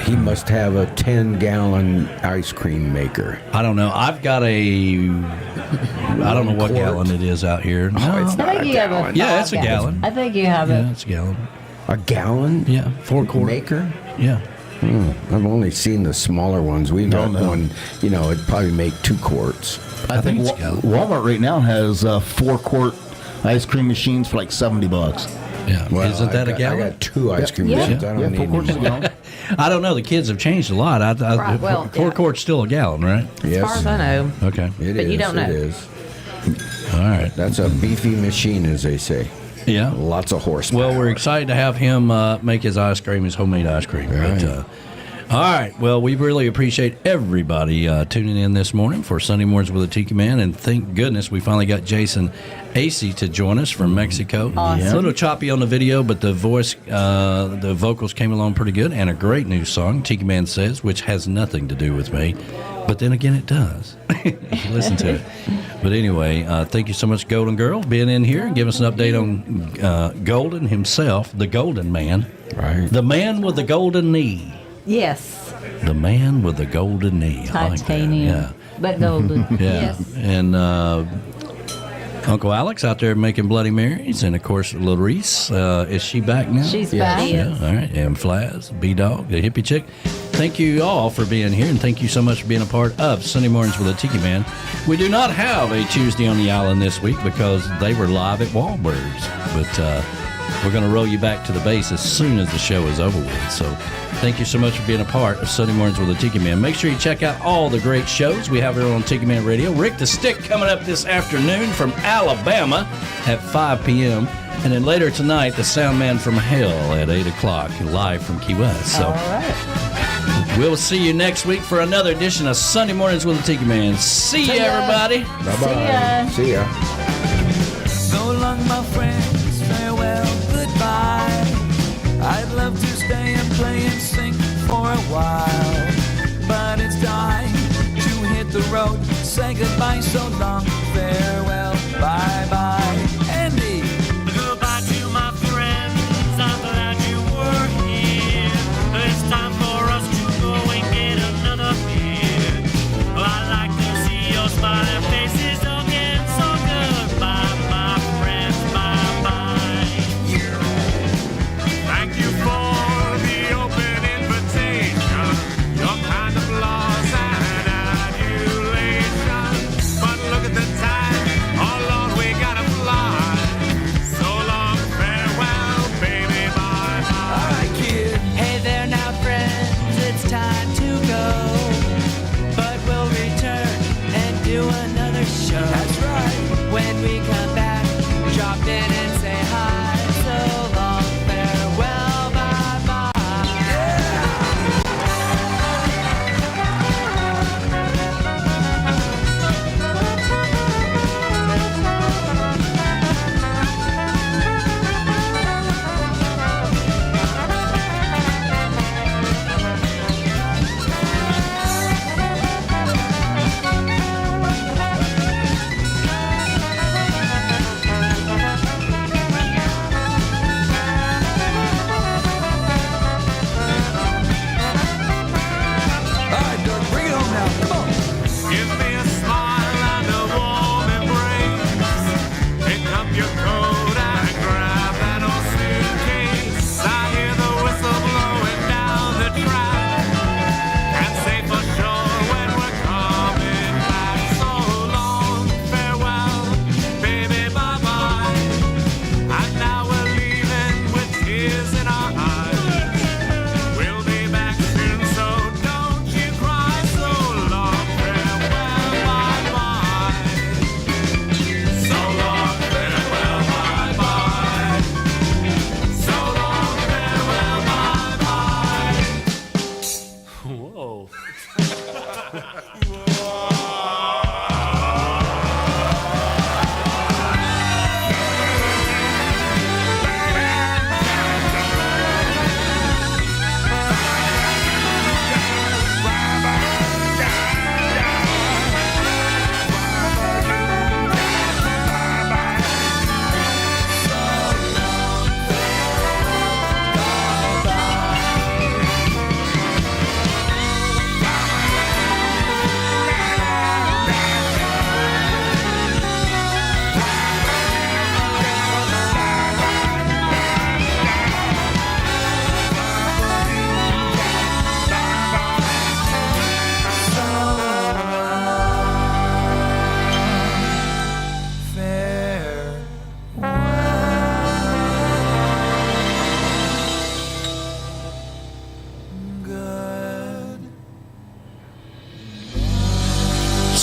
He must have a 10-gallon ice cream maker. I don't know. I've got I don't know what gallon it is out here. No. It's not a gallon. Yeah, it's a gallon. I think you have Yeah, it's a gallon. A gallon? Yeah, 4-quart maker? Yeah. I've only seen the smaller ones. We've got one, it'd probably make 2 quarts. I think Walmart right now has 4-quart ice cream machines for like $70. Yeah, well, isn't that a gallon? I got 2 ice cream machines. I don't need 4 quarts a gallon. I don't know. The kids have changed a lot. 4 quarts still a gallon, right? Yes. As far as I know. Okay. It But is. you don't know. It is. All right. That's a beefy machine, as they say. Yeah. Lots of horsepower. Well, we're excited to have him make his ice cream, his homemade ice cream. Right. But, all right. Well, we really appreciate everybody tuning in this morning for Sunday Mornings with a Tiki Man. And thank goodness we finally got Jason Acy to join us from Mexico. Awesome. A little choppy on the video, but the voice, the vocals came along pretty good. And a great new song, Tiki Man Says, which has nothing to do with me. But then again, it does. Listen to it. But anyway, thank you so much, Golden Girl, being in here and giving us an update on Golden himself, the Golden Man. Right. The man with the golden knee. Yes. The man with the golden knee. I like that. Titanium. But golden. Yeah. Yes. And Uncle Alex out there making Bloody Marys. And, of course, Little Reese. Is she back now? She's back. Yeah. All right. And Flaz, B-Dog, the hippie chick. Thank you all for being here, and thank you so much for being a part of Sunday Mornings with a Tiki Man. We do not have a Tuesday on the Island this week because they were live at Wahlburgers. But we're going to roll you back to the base as soon as the show is over with. So thank you so much for being a part of Sunday Mornings with a Tiki Man. Make sure you check out all the great shows we have here on Tiki Man Radio. Rick the Stick coming up this afternoon from Alabama at 5 p.m., and then later tonight, the Sound Man from Hell at 8 o'clock, live from Key West. So, all right. We'll see you next week for another edition of Sunday Mornings with the Tiki Man. See ya, everybody. Bye-bye. See ya. So long, my friends, farewell, goodbye. I'd love to stay and play and sing for a while, but it's time to hit the road. Say goodbye, so long, farewell, bye-bye. Andy! Goodbye to my friends, I'm glad you were here. It's time for us to go and get another beer. I'd like to see your smiling faces again, so goodbye, my friends, bye-bye. Thank you for the open invitation, your kind of laws and adulation. But look at the time, oh Lord, we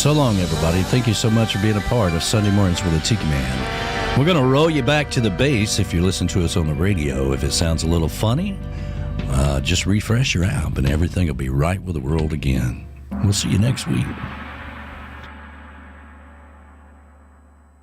So long, everybody. Thank you so much for being a part of Sunday Mornings with the Tiki Man. We're going to roll you back to the bass if you listen to us on the radio. If it sounds a little funny, just refresh your app and everything will be right with the world again. We'll see you next week.